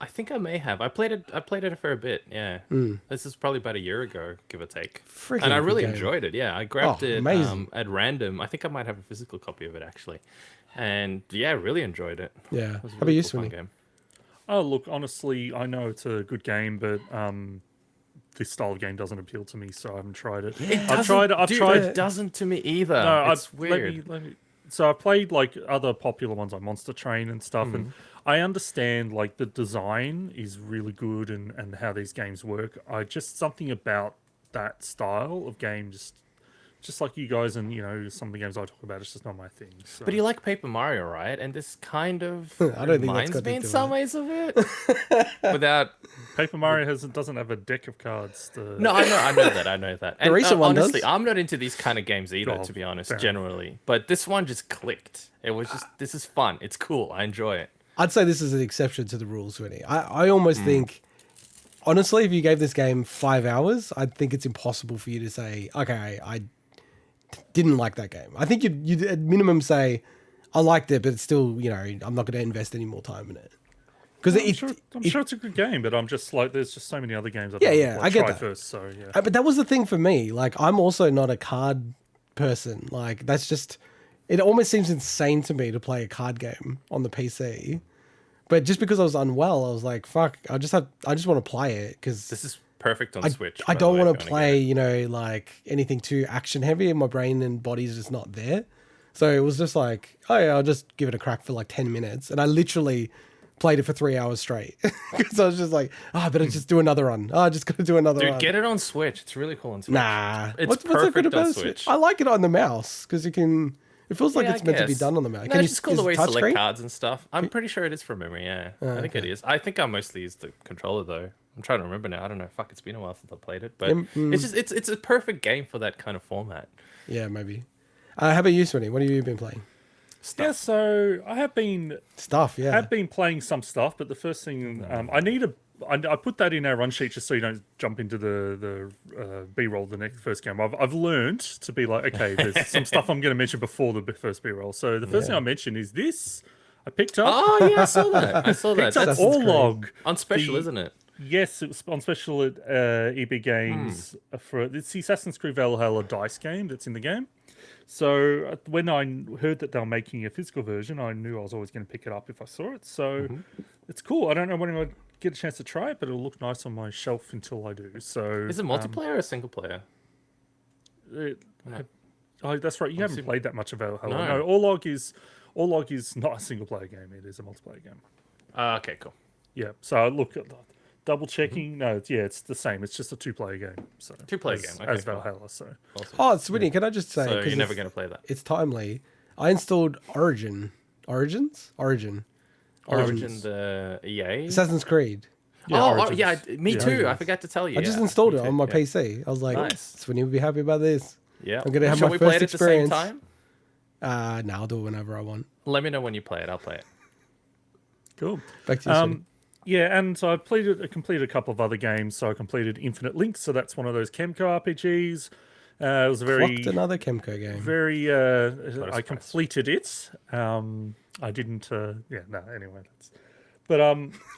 I think I may have. I played it for a bit, yeah. This is probably about a year ago, give or take. Freaking and I good really game. enjoyed it, yeah. I grabbed it amazing. at random. I think I might have a physical copy of it, actually. And, yeah, really enjoyed it. Yeah. It was a How about really you, cool, fun Swinny? game. Oh, look, honestly, I know it's a good game, but this style of game doesn't appeal to me, so I haven't tried it. I've tried. It doesn't to me either. No, It's weird. Let me, so I played like other popular ones like Monster Train and stuff, and I understand like the design is really good and how these games work. I just something about that style of game just like you guys and some of the games I talk about, it's just not my thing. So. But you like Paper Mario, right? And this kind of I don't think that's reminds got me in anything to some do ways of it. Without Paper Mario doesn't have a deck of cards. No, I know that. And, recent one honestly, does. I'm not into these kind of games either, Oh, to be honest, fair. generally. But this one just clicked. It was just, this is fun. It's cool. I enjoy it. I'd say this is an exception to the rules, Swinny. I almost think, honestly, if you gave this game 5 hours, I think it's impossible for you to say, okay, I didn't like that game. I think you'd at minimum say, I liked it, but it's still, I'm not going to invest any more time in it. Because I'm sure it's a good game, but I'm just like, there's just so many other games I'd I get try that. first. So yeah, But that was the thing for me. Like, I'm also not a card person. Like, that's just it almost seems insane to me to play a card game on the PC. But just because I was unwell, I was like, fuck, I just want to play it because This is perfect on Switch. I by the don't way, want if to you wanna get play, it. you know, like anything too action heavy, and my brain and body's just not there. So it was just like, oh yeah, I'll just give it a crack for like 10 minutes. And I literally played it for 3 hours straight. Because I was just like, oh, I better just do another run. Oh, I just got to do another Dude, run. get it on Switch. It's really cool on Switch. Nah. It's What's so good perfect about on it? Switch. I like it on the mouse because you can, it feels like Yeah, it's I meant to be guess. done on the mouse. No, Can it's just cool the way you touch select screen? cards and stuff. I'm pretty sure it is from memory, yeah. I think it is. I think I mostly use the controller though. I'm trying to remember now. I don't know. Fuck, it's been a while since I played it. But it's just it's a perfect game for that kind of format. Yeah, maybe. How about you, Swinny? What have you been playing? Yeah, so I have been Stuff, playing some stuff, but the first thing I put that in our run sheet just so you don't jump into the B-roll the next first game. I've learned to be like, okay, there's some stuff I'm going to mention before the first B-roll. So the first thing I mentioned is this. I picked up. Oh yeah, I saw that. I saw that. Picked up That's Orlog. on special, isn't it? Yes, it was on special at EB Games for it's the Assassin's Creed Valhalla dice game that's in the game. So when I heard that they were making a physical version, I knew I was always going to pick it up if I saw it. So it's cool. I don't know when I get a chance to try it, but it'll look nice on my shelf until I do. So Is it multiplayer or single player? Oh, that's right. You haven't played that much of Valhalla. No. No, Orlog is not a single player game. It is a multiplayer game. Okay, cool. Yeah. So look, double checking. No, it's the same. It's just a two-player game. So Two-player as- game. Okay, as cool. Valhalla. So Awesome. Oh, Swinny, can I just say? So 'cause you're never it's- going to play that. It's timely. I installed Origin. Origin. Origin, the EA. Assassin's Creed. Origins. Me too. I Origins. forgot to tell you. I just yeah. installed Me it too, on my yeah. PC. I was like, Nice. Swinny would be happy about this. Yeah. I'm gonna have Shall my we first play it at the same experience. time? No, I'll do it whenever I want. Let me know when you play it. I'll play it. cool. Back to you, Swinny. Yeah, and so I completed a couple of other games. So I completed Infinite Links. So that's one of those Chemco RPGs. It was a very, Clocked another Chemco game. very. a I surprise. completed it. I didn't. Anyway, but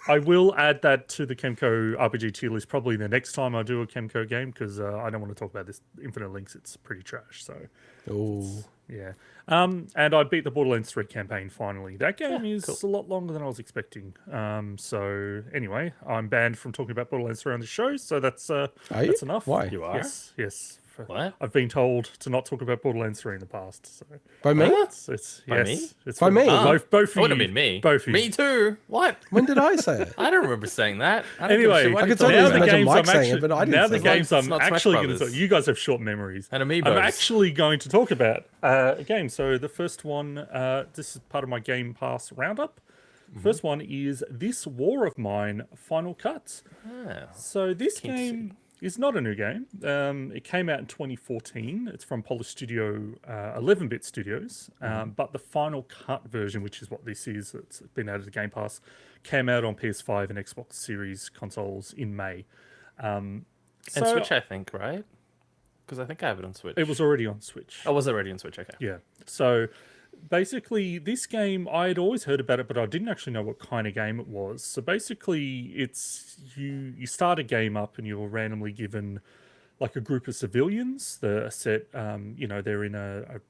I will add that to the Chemco RPG tier list probably the next time I do a Chemco game because I don't want to talk about this Infinite Links. It's pretty trash. So Oh, yeah. And I beat the Borderlands 3 campaign finally. That game is a lot longer than I was expecting. So anyway, I'm banned from talking about Borderlands 3 on the show, so that's that's enough. Why? You are? Yes. What? I've been told to not talk about Borderlands 3 in the past. So by me? it's By yes. me? It's By me? Both It would of have you. been me. Both of you. Me too. What? When did I say it? I don't remember saying that. I don't Anyway, give a shit what I you could totally now thought the about. imagine games Mike I'm saying actually it, but I didn't now say the it. games It's I'm not Smash actually going to Brothers. talk. You guys have short memories. And Amiibos. I'm actually going to talk about a game. So the first one, this is part of my Game Pass roundup. First one is This War of Mine Final Cut. Ah, So this Keen to game is not a new game. It came out in 2014. It's from Polish studio 11-bit Studios. But the Final Cut version, which is what this is, it's been added to Game Pass, came out on PS5 and Xbox Series consoles in May. and So Switch, I think, right? Because I think I have it on Switch. it was already on Switch. Oh, was it already on Switch? Okay. Yeah. So basically, this game, I had always heard about it, but I didn't actually know what kind of game it was. So basically, it's you start a game up and you're randomly given like a group of civilians that are set. They're in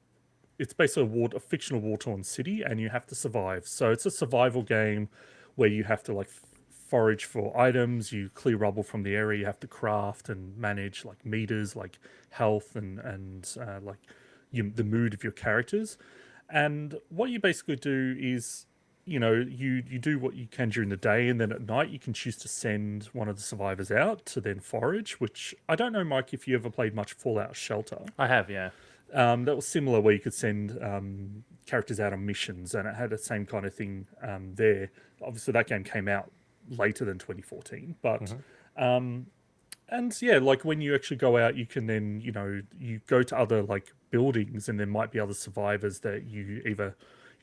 it's basically a fictional war-torn city, and you have to survive. So it's a survival game where you have to like forage for items, you clear rubble from the area, you have to craft and manage like meters, like health and the mood of your characters. And what you basically do is, you do what you can during the day, and then at night you can choose to send one of the survivors out to then forage, which I don't know, Mike, if you ever played much Fallout Shelter. I have, yeah. That was similar where you could send characters out on missions, and it had the same kind of thing there. Obviously, that game came out later than 2014, but and yeah, like when you actually go out, you can then you go to other like buildings, and there might be other survivors that you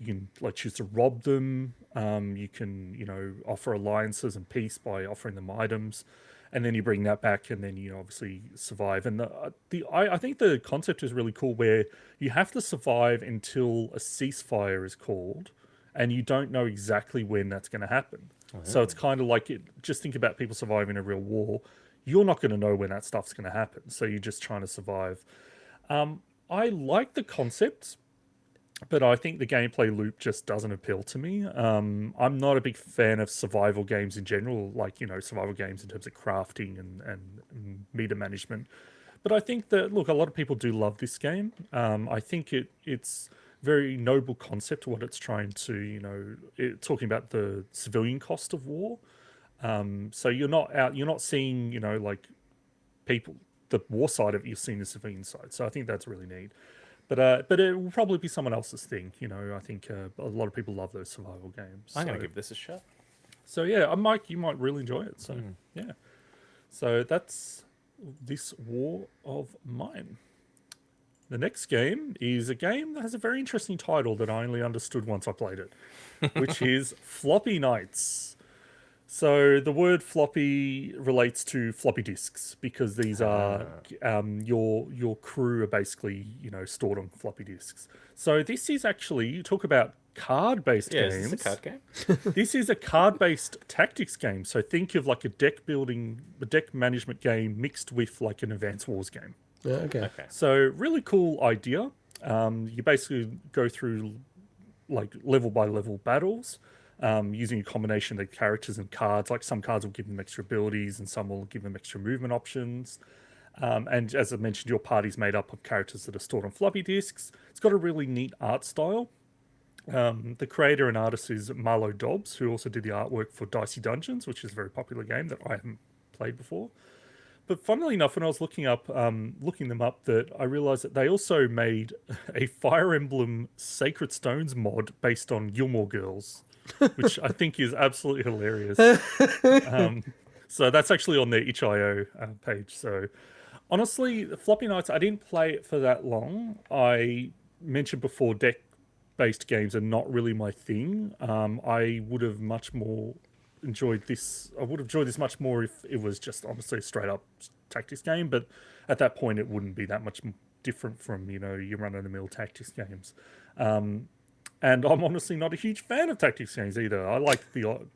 can like choose to rob them. You can offer alliances and peace by offering them items. And then you bring that back, and then you obviously survive. And I think the concept is really cool, where you have to survive until a ceasefire is called, and you don't know exactly when that's going to happen. So it's kind of like just think about people surviving a real war. You're not going to know when that stuff's going to happen, so you're just trying to survive. I like the concept. but I think the gameplay loop just doesn't appeal to me. I'm not a big fan of survival games in general, like, survival games in terms of crafting and meter management. But I think that, look, a lot of people do love this game. I think it's very noble concept what it's trying to, talking about the civilian cost of war. So you're not seeing, like people, the war side of it, you're seeing the civilian side. So I think that's really neat. But it will probably be someone else's thing. I think a lot of people love those survival games. I'm gonna give this a shot. So yeah, Mike, you might really enjoy it. So yeah, so that's this war of mine. The next game is a game that has a very interesting title that I only understood once I played it, which is Floppy Nights. So the word floppy relates to floppy disks because these are your crew are basically stored on floppy disks. So this is actually, you talk about card-based games. Is this a card game? This is a card-based tactics game. So think of like a deck management game mixed with like an Advance Wars game. Yeah, okay. So really cool idea. You basically go through like level by level battles. Using a combination of characters and cards. Like some cards will give them extra abilities and some will give them extra movement options. And as I mentioned, your party's made up of characters that are stored on floppy disks. It's got a really neat art style. The creator and artist is Marlo Dobbs, who also did the artwork for Dicey Dungeons, which is a very popular game that I haven't played before. But funnily enough, when I was looking them up, that I realized that they also made a Fire Emblem Sacred Stones mod based on Gilmore Girls, which I think is absolutely hilarious. So that's actually on their itch.io page. So honestly, Floppy Nights, I didn't play it for that long. I mentioned before, deck-based games are not really my thing. I would have much more enjoyed this. I would have enjoyed this much more if it was just honestly a straight-up tactics game. But at that point, it wouldn't be that much different from your run-of-the-mill tactics games. And I'm honestly not a huge fan of tactics games either. I like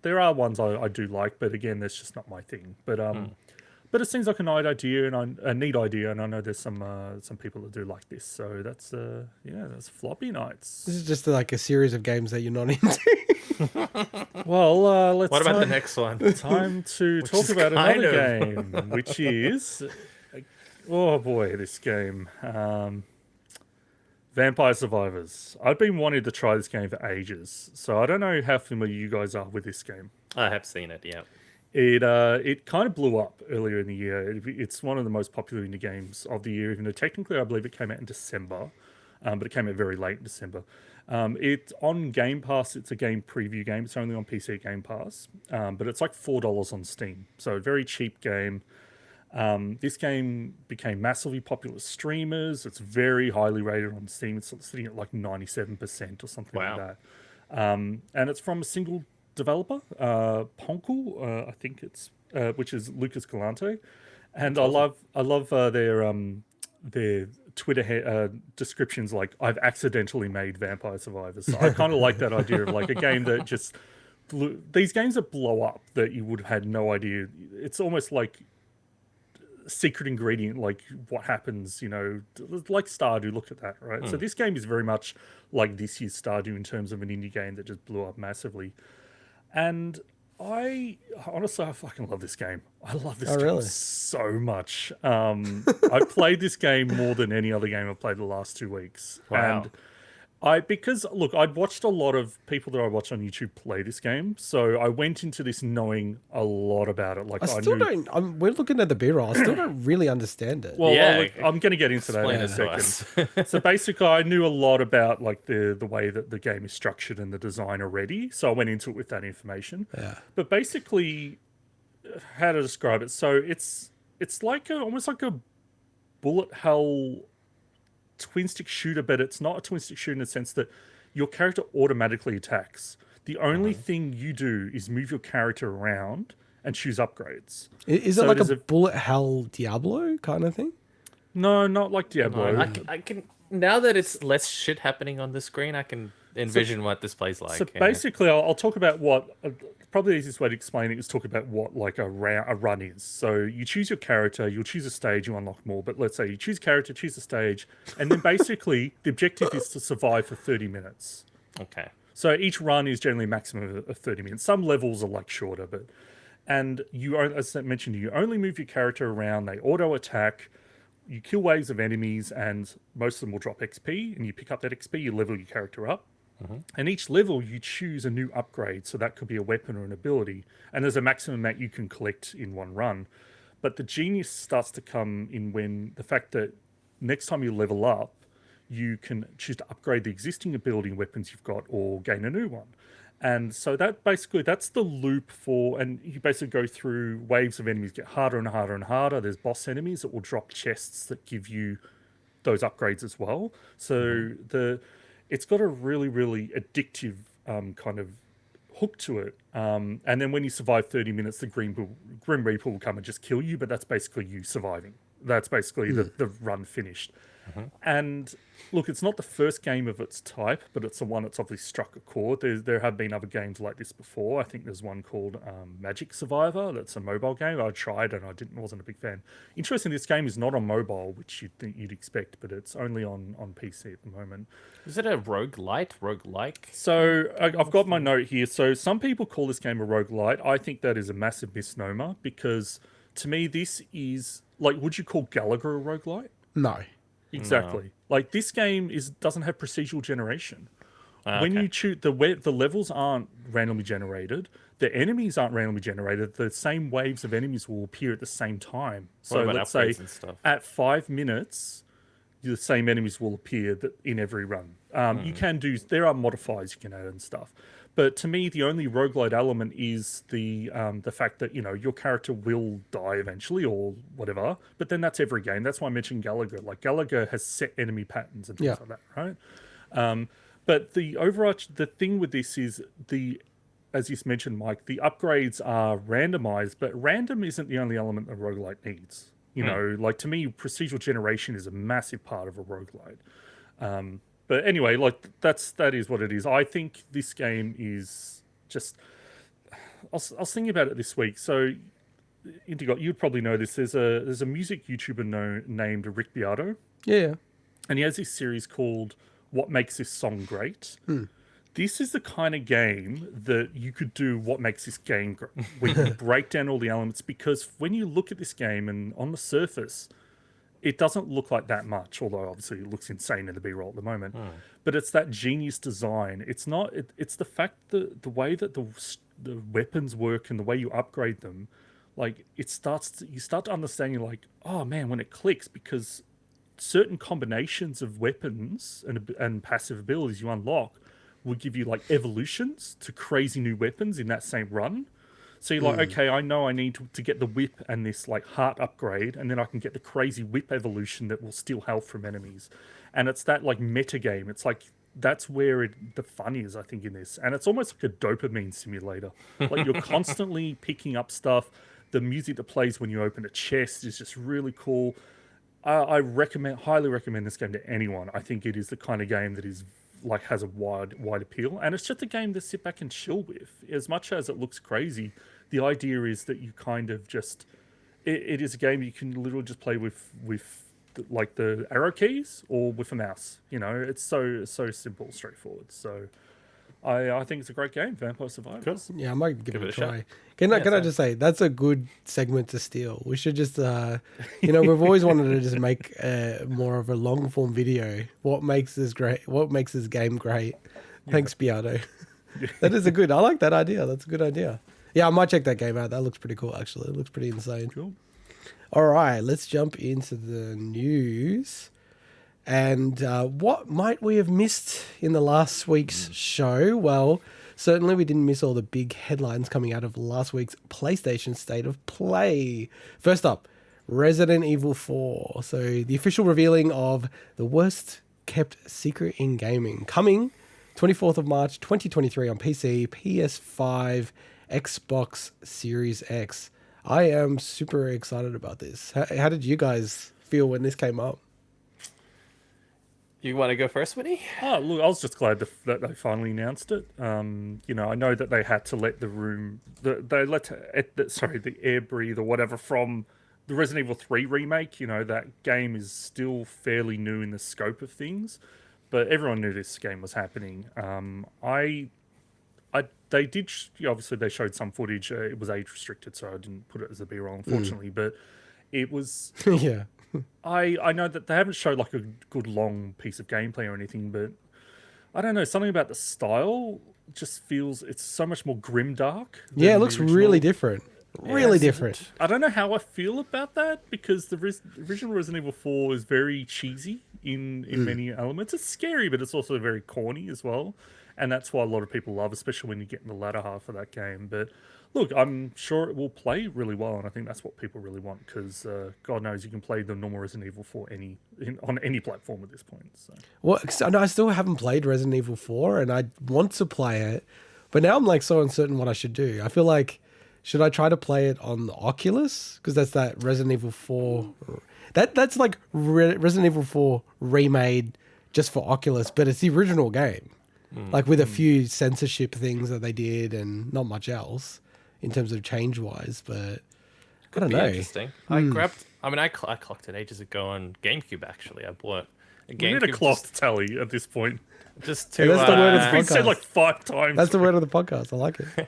there are ones I do like, but again, that's just not my thing. But it seems like a neat idea, and I know there's some people that do like this. So that's that's Floppy Nights. This is just like a series of games that you're not into. Well, let's. What about the next one? Time to talk about another game, which is, oh boy, this game. Vampire Survivors. I've been wanting to try this game for ages, so I don't know how familiar you guys are with this game. I have seen it, yeah. It kind of blew up earlier in the year. It's one of the most popular indie games of the year, even though technically I believe it came out in December, but it came out very late in December. It's on Game Pass. It's a game preview game. It's only on PC Game Pass, but it's like $4 on Steam, so a very cheap game. This game became massively popular with streamers. It's very highly rated on Steam. It's sitting at like 97% or something like that. And it's from a single developer, Ponkel, I think it's, which is Lucas Galante. And I love their Twitter descriptions like, I've accidentally made Vampire Survivors. So I kind of like that idea of like a game that just, these games that blow up that you would have had no idea. It's almost like secret ingredient, like what happens, like Stardew. Look at that, right? So this game is very much like this year's Stardew in terms of an indie game that just blew up massively. And I fucking love this game. I love this game so much. I've played this game more than any other game I've played the last 2 weeks. Wow. And because look, I'd watched a lot of people that I watch on YouTube play this game, so I went into this knowing a lot about it. Like We're looking at the B-roll. I still don't really understand it. Well, I'm going to get into that in a second. So basically, I knew a lot about like the way that the game is structured and the design already, so I went into it with that information. Yeah. But basically, how to describe it? So it's like almost like a bullet hell twin stick shooter, but it's not a twin stick shooter in the sense that your character automatically attacks. The only thing you do is move your character around and choose upgrades. Is it like a bullet hell Diablo kind of thing? No, not like Diablo. I can now that it's less shit happening on the screen, I can envision what this plays like. So basically, I'll talk about what probably the easiest way to explain it is talk about what like a run is. So you choose your character, you'll choose a stage, you unlock more. But let's say you choose character, choose a stage, and then basically the objective is to survive for 30 minutes. Okay. So each run is generally a maximum of 30 minutes. Some levels are like shorter, but as I mentioned, you only move your character around. They auto attack. You kill waves of enemies, and most of them will drop XP. And you pick up that XP, you level your character up. And each level, you choose a new upgrade. So that could be a weapon or an ability. And there's a maximum amount you can collect in one run. But the genius starts to come in when the fact that next time you level up, you can choose to upgrade the existing ability and weapons you've got or gain a new one. And so that's the loop for, and you basically go through waves of enemies, get harder and harder and harder. There's boss enemies that will drop chests that give you those upgrades as well. So it's got a really, really addictive kind of hook to it. And then when you survive 30 minutes, the Grim Reaper will come and just kill you, but that's basically you surviving. That's basically the run finished. And look, it's not the first game of its type, but it's the one that's obviously struck a chord. There have been other games like this before. I think there's one called Magic Survivor. That's a mobile game. I tried and wasn't a big fan. Interesting, this game is not on mobile, which you'd expect, but it's only on PC at the moment. Is it a roguelike? So I've got my note here. So some people call this game a roguelite. I think that is a massive misnomer because to me, this is like, would you call Gallagher a roguelite? No. Exactly. No. Like this game doesn't have procedural generation. When you choose the levels aren't randomly generated, the enemies aren't randomly generated. The same waves of enemies will appear at the same time. So let's say at 5 minutes, the same enemies will appear in every run. There are modifiers you can add and stuff. But to me, the only roguelite element is the fact that, your character will die eventually or whatever. But then that's every game. That's why I mentioned Gallagher. Like Gallagher has set enemy patterns and things like that, right? But the thing with this is as you mentioned, Mike, the upgrades are randomized, but random isn't the only element a roguelite needs. Like to me, procedural generation is a massive part of a roguelite. But anyway, like that is what it is. I think this game is just. I was thinking about it this week. So, Integot, you'd probably know this. There's a music YouTuber named Rick Beato. Yeah. And he has this series called "What Makes This Song Great." This is the kind of game that you could do what makes this game great, where you break down all the elements. Because when you look at this game and on the surface, it doesn't look like that much, although obviously it looks insane in the B-roll at the moment. But it's that genius design. It's not. It's the fact that the way that the weapons work and the way you upgrade them, like you start to understand. You're like, oh man, when it clicks, because certain combinations of weapons and passive abilities you unlock will give you like evolutions to crazy new weapons in that same run. So you're like, okay, I know I need to get the whip and this like heart upgrade, and then I can get the crazy whip evolution that will steal health from enemies. And it's that like meta game. It's like that's where the fun is, I think, in this. And it's almost like a dopamine simulator. Like you're constantly picking up stuff. The music that plays when you open a chest is just really cool. I highly recommend this game to anyone. I think it is the kind of game that is like has a wide appeal, and it's just a game to sit back and chill with. As much as it looks crazy, the idea is that you kind of just it is a game you can literally just play with like the arrow keys or with a mouse. It's so simple, straightforward. So I think it's a great game, Vampire Survivors. Yeah, I might give it a try. Can I just say that's a good segment to steal? We should just we've always wanted to just make more of a long form video. What makes this great? What makes this game great? Thanks, Beato. That is I like that idea. That's a good idea. Yeah, I might check that game out. That looks pretty cool, actually. It looks pretty insane. Cool. All right, let's jump into the news. And what might we have missed in the last week's show? Well, certainly we didn't miss all the big headlines coming out of last week's PlayStation State of Play. First up, Resident Evil 4. So the official revealing of the worst kept secret in gaming. Coming 24th of March 2023 on PC, PS5, Xbox Series X. I am super excited about this. How did you guys feel when this came up? You want to go first, Winnie? Oh, look, I was just glad that they finally announced it. You know, I know that they had to let the room, the air breathe or whatever from the Resident Evil 3 remake. You know, that game is still fairly new in the scope of things, but everyone knew this game was happening. They did, obviously they showed some footage. It was age restricted, so I didn't put it as a B-roll, unfortunately, but it was... Yeah. I know that they haven't showed like a good long piece of gameplay or anything, but I don't know, something about the style just feels it's so much more grimdark. Yeah, it looks really different. Really different. I don't know how I feel about that because the original Resident Evil 4 is very cheesy in many elements. It's scary, but it's also very corny as well. And that's why a lot of people love, especially when you get in the latter half of that game. But look, I'm sure it will play really well, and I think that's what people really want because God knows you can play the normal Resident Evil 4 on any platform at this point. So. Well, I still haven't played Resident Evil 4, and I want to play it, but now I'm like so uncertain what I should do. I feel like, should I try to play it on the Oculus? Because that's that Resident Evil 4. That's like Resident Evil 4 remade just for Oculus, but it's the original game. Like with a few censorship things that they did and not much else in terms of change wise, but I don't know. Interesting. I clocked it ages ago on GameCube actually. I bought a GameCube. We need a clock tally at this point. Just to, that's the word of the It's been said podcast. like 5 times. That's the word of the podcast. I like it.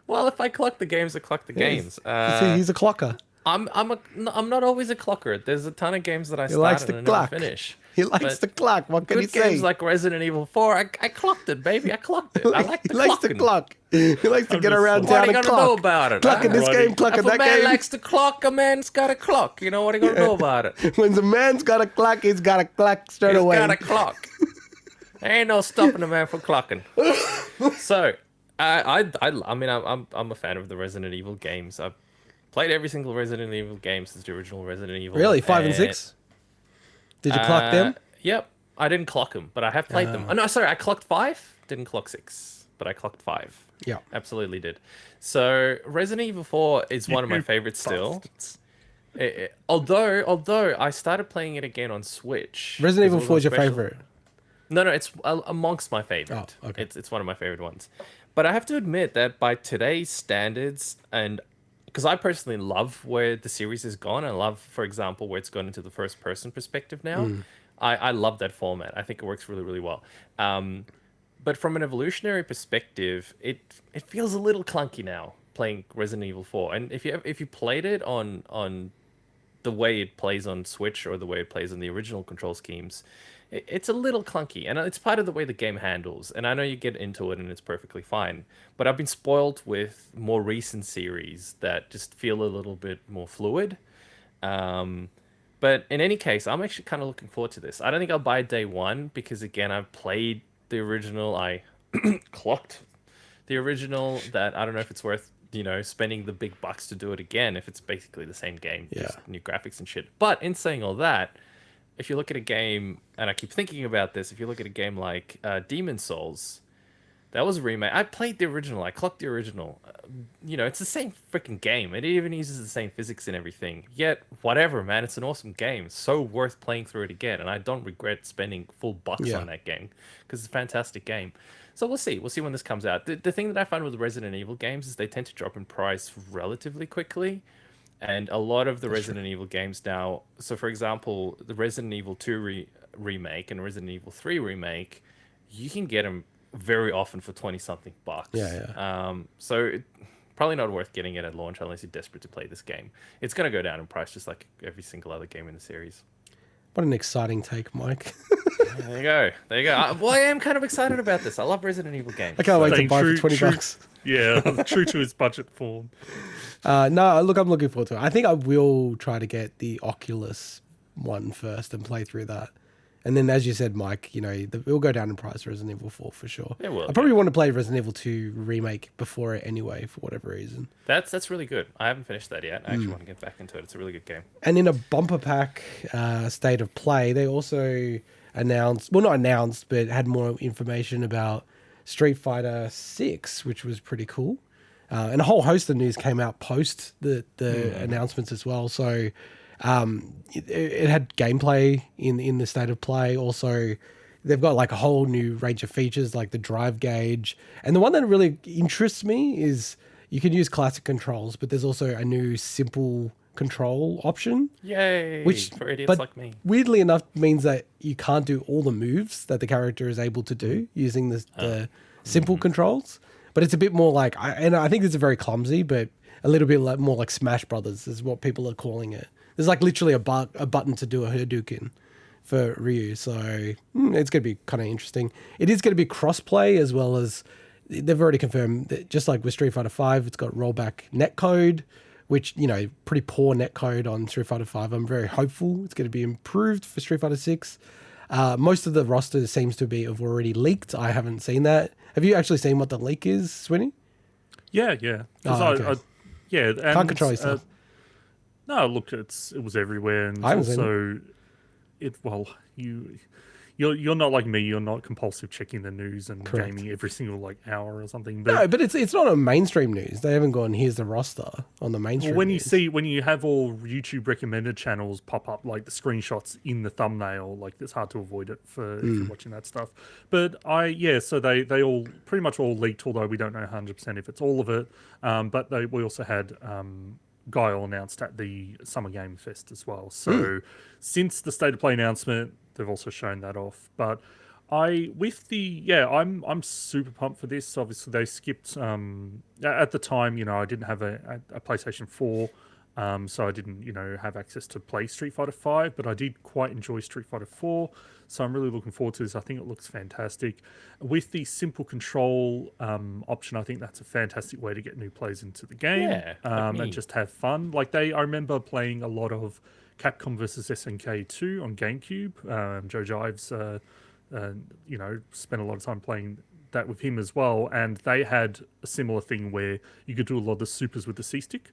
well, if I clock the games, I clock the games. See, he's a clocker. I'm not always a clocker. There's a ton of games that I likes start to and clock. never finish. He likes to clock. What can he Good say? games like Resident Evil 4, I clocked it, baby. I clocked it. I like the he likes to clocking. clock. He likes to get around What town are you and gonna know clock. about it? Clock in this game, clock in If a that man game. likes to clock, a man's got a clock. You know what are you gonna know about it? When the man's got a clock, he's got a clock straight He's away. got a clock. There ain't no stopping a man from clocking. So, I'm a fan of the Resident Evil games. I've played every single Resident Evil game since the original Resident Evil. Really? 5 and 6? Did you clock them? Yep. I didn't clock them, but I have played them. Oh, no, sorry. I clocked 5. Didn't clock 6, but I clocked 5. Yeah. Absolutely did. So Resident Evil 4 is one of my favorites still. Although I started playing it again on Switch. Resident Evil because it 4 was is your on special. favorite. No, it's amongst my favorite. Oh, okay. It's one of my favorite ones. But I have to admit that by today's standards, and because I personally love where the series has gone, I love, for example, where it's gone into the first person perspective now. I love that format. I think it works really, really well. But from an evolutionary perspective, it feels a little clunky now playing Resident Evil 4. And if you played it on the way it plays on Switch or the way it plays on the original control schemes, it's a little clunky, and it's part of the way the game handles. And I know you get into it and it's perfectly fine, but I've been spoiled with more recent series that just feel a little bit more fluid. But in any case, I'm actually kind of looking forward to this. I don't think I'll buy day one because, again, I've played the original. I clocked the original. That I don't know if it's worth, spending the big bucks to do it again if it's basically the same game, just new graphics and shit. But in saying all that, if you look at a game, and I keep thinking about this, if you look at a game like Demon Souls, that was a remake. I played the original. I clocked the original. It's the same freaking game. It even uses the same physics and everything. Yet, whatever, man. It's an awesome game. It's so worth playing through it again. And I don't regret spending full bucks on that game because it's a fantastic game. So we'll see. We'll see when this comes out. The thing that I find with Resident Evil games is they tend to drop in price relatively quickly. And a lot of the Resident Evil games now... So, for example, the Resident Evil 2 remake and Resident Evil 3 remake, you can get them very often for 20-something bucks. So probably not worth getting it at launch unless you're desperate to play this game. It's going to go down in price just like every single other game in the series. What an exciting take, Mike. There you go. Well, I am kind of excited about this. I love Resident Evil games. I can't wait to Staying buy true- for 20 true- bucks. Yeah, true to his budget form. No, look, I'm looking forward to it. I think I will try to get the Oculus one first and play through that. And then, as you said, Mike, it will go down in price, Resident Evil 4 for sure. It will. I probably want to play Resident Evil 2 Remake before it anyway, for whatever reason. That's really good. I haven't finished that yet. I actually want to get back into it. It's a really good game. And in a bumper pack state of play, they also announced, well, not announced, but had more information about Street Fighter 6, which was pretty cool. And a whole host of news came out post the announcements as well. So it had gameplay in the state of play. Also, they've got like a whole new range of features like the drive gauge. And the one that really interests me is you can use classic controls, but there's also a new simple control option, Yay! which For idiots but like me. weirdly enough means that you can't do all the moves that the character is able to do using the simple controls. But it's a bit more like, and I think it's very clumsy, but a little bit like, more like Smash Brothers is what people are calling it. There's like literally a button to do a Hadouken for Ryu, so it's going to be kind of interesting. It is going to be cross-play as well as they've already confirmed that just like with Street Fighter 5, it's got rollback netcode, which, you know, pretty poor netcode on Street Fighter 5. I'm very hopeful it's going to be improved for Street Fighter 6. Most of the roster seems to have already leaked. I haven't seen that. Have you actually seen what the leak is, Swinny? Yeah. 'Cause Okay. yeah, and Can't control yourself. no, look, it was everywhere, and I haven't seen also you're not like me. You're not compulsive checking the news and Correct. gaming every single like hour or something. But No, but it's not on mainstream news. They haven't gone, here's the roster on the mainstream when news. when you have all YouTube recommended channels pop up like the screenshots in the thumbnail, like it's hard to avoid it for if you're watching that stuff. But so they all pretty much all leaked, although we don't know 100% if it's all of it. But we also had Guile announced at the Summer Game Fest as well. So since the State of Play announcement, they've also shown that off. But I'm super pumped for this. Obviously, they skipped at the time. You know, I didn't have a PlayStation 4, so I didn't have access to play Street Fighter 5. But I did quite enjoy Street Fighter 4, so I'm really looking forward to this. I think it looks fantastic with the simple control option. I think that's a fantastic way to get new players into the game, Yeah, like me. and just have fun. Like I remember playing a lot of Capcom versus SNK 2 on GameCube. Joe Jives. Spent a lot of time playing that with him as well. And they had a similar thing where you could do a lot of the supers with the C stick.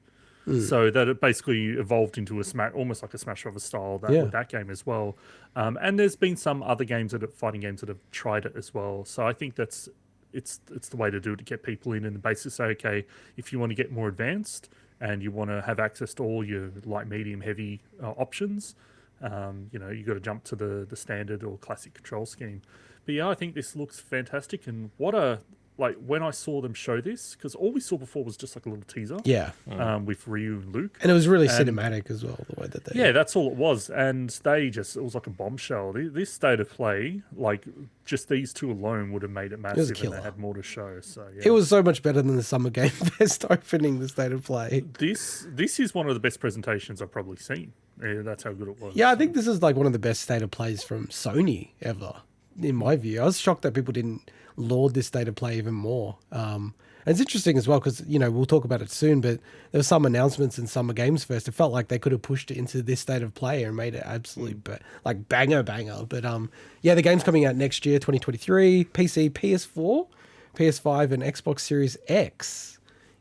So that it basically evolved into almost like a Smash Brothers style with that game as well. And there's been some other fighting games that have tried it as well. So I think it's the way to do it, to get people in and basically say, okay, if you want to get more advanced and you want to have access to all your light, medium, heavy options, you got to jump to the standard or classic control scheme. But yeah, I think this looks fantastic. And when I saw them show this, because all we saw before was just like a little teaser. Yeah. With Ryu and Luke. And it was really cinematic as well, the way that they... Yeah, that's all it was. And it was like a bombshell. This State of Play, like just these two alone would have made it massive, and they had more to show. So yeah. It was so much better than the Summer Game Fest opening the State of Play. This is one of the best presentations I've probably seen. Yeah, that's how good it was. Yeah, I think this is like one of the best State of Plays from Sony ever, in my view. I was shocked that people didn't laud this State of Play even more. And it's interesting as well because, we'll talk about it soon, but there were some announcements in Summer Games Fest. It felt like they could have pushed it into this State of Play and made it absolutely banger. But the game's coming out next year, 2023, PC, PS4, PS5, and Xbox Series X.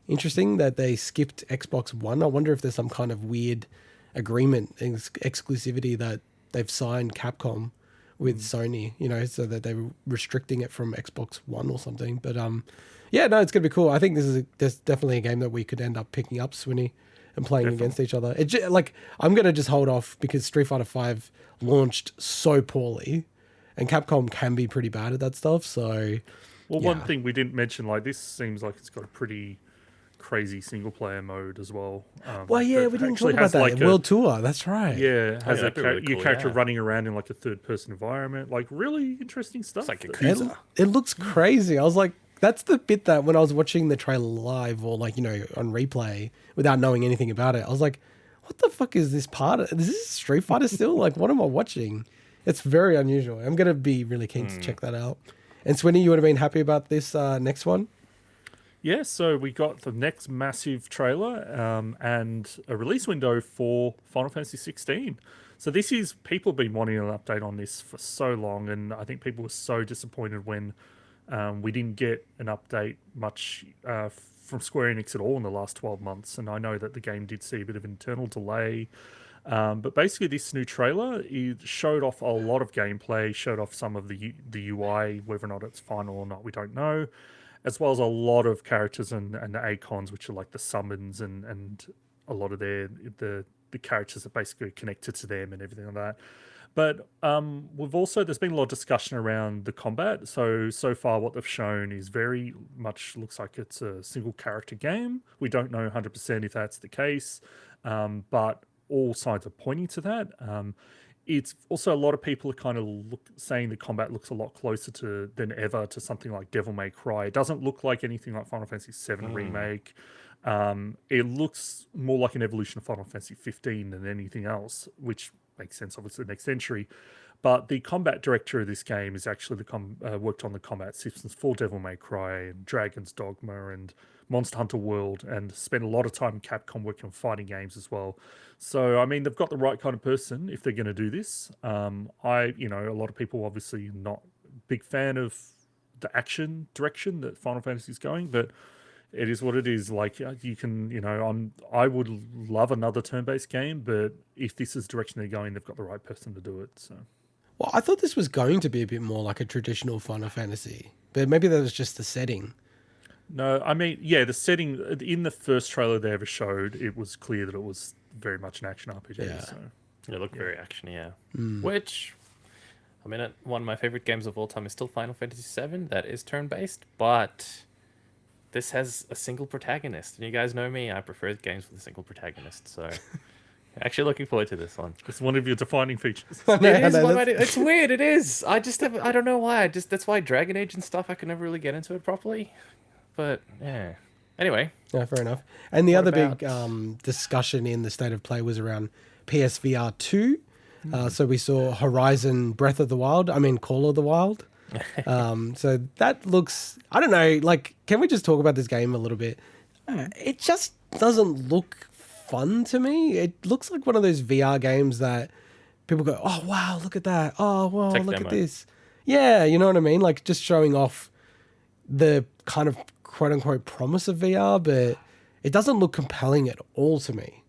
Interesting that they skipped Xbox One. I wonder if there's some kind of weird agreement, exclusivity that they've signed Capcom with Sony, so that they were restricting it from Xbox One or something. But it's gonna be cool. I think there's definitely a game that we could end up picking up, Swinny, and playing against each other. I'm gonna just hold off because Street Fighter 5 launched so poorly, and Capcom can be pretty bad at that stuff. So, one thing we didn't mention, like this seems like it's got a pretty crazy single player mode as well. We didn't talk about that. World Tour, that's right. Yeah, has that'd be really your cool, character running around in like a third person environment, like really interesting stuff. It's like a It looks crazy. I was like, that's the bit that when I was watching the trailer live or on replay without knowing anything about it, I was like, what the fuck is this part of? Is this Street Fighter still? Like, what am I watching? It's very unusual. I'm going to be really keen to check that out. And Swinny, you would have been happy about this next one? Yeah, so we got the next massive trailer and a release window for Final Fantasy 16. So people have been wanting an update on this for so long, and I think people were so disappointed when we didn't get an update much from Square Enix at all in the last 12 months. And I know that the game did see a bit of internal delay. But basically, this new trailer showed off a lot of gameplay, showed off some of the UI, whether or not it's final or not, we don't know, as well as a lot of characters and the icons, which are like the summons and a lot of the characters are basically connected to them and everything like that. But there's been a lot of discussion around the combat. So far what they've shown is very much looks like it's a single character game. We don't know 100% if that's the case, but all signs are pointing to that. It's also a lot of people are kind of saying the combat looks a lot closer than ever to something like Devil May Cry. It doesn't look like anything like Final Fantasy VII Remake. It looks more like an evolution of Final Fantasy 15 than anything else, which makes sense, obviously, the next entry. But the combat director of this game is actually worked on the combat systems for Devil May Cry and Dragon's Dogma and Monster Hunter World, and spent a lot of time in Capcom working on fighting games as well. So, I mean, they've got the right kind of person if they're going to do this. A lot of people obviously not a big fan of the action direction that Final Fantasy is going, but it is what it is. Like, you can, I would love another turn-based game, but if this is the direction they're going, they've got the right person to do it. So, Well, I thought this was going to be a bit more like a traditional Final Fantasy, but maybe that was just the setting. no, I mean, yeah, the setting in the first trailer they ever showed, it was clear that it was very much an action RPG. Yeah. So, It looked very actiony, yeah. Which, I mean, one of my favorite games of all time is still Final Fantasy VII. That is turn-based, but this has a single protagonist. And you guys know me, I prefer games with a single protagonist. So, actually looking forward to this one. it's one of your defining features. It's weird. It is. I don't know why. That's why Dragon Age and stuff. I could never really get into it properly. But yeah. Anyway. Yeah, fair enough. And the other about- big discussion in the State of Play was around PSVR 2. So we saw Horizon Call of the Wild. So that looks, I don't know, like, can we just talk about this game a little bit? It just doesn't look fun to me. It looks like one of those VR games that people go, oh, wow, look at that. Oh, wow, Tech look demo. at this. Yeah, you know what I mean? Like, just showing off the kind of quote-unquote promise of VR, but it doesn't look compelling at all to me.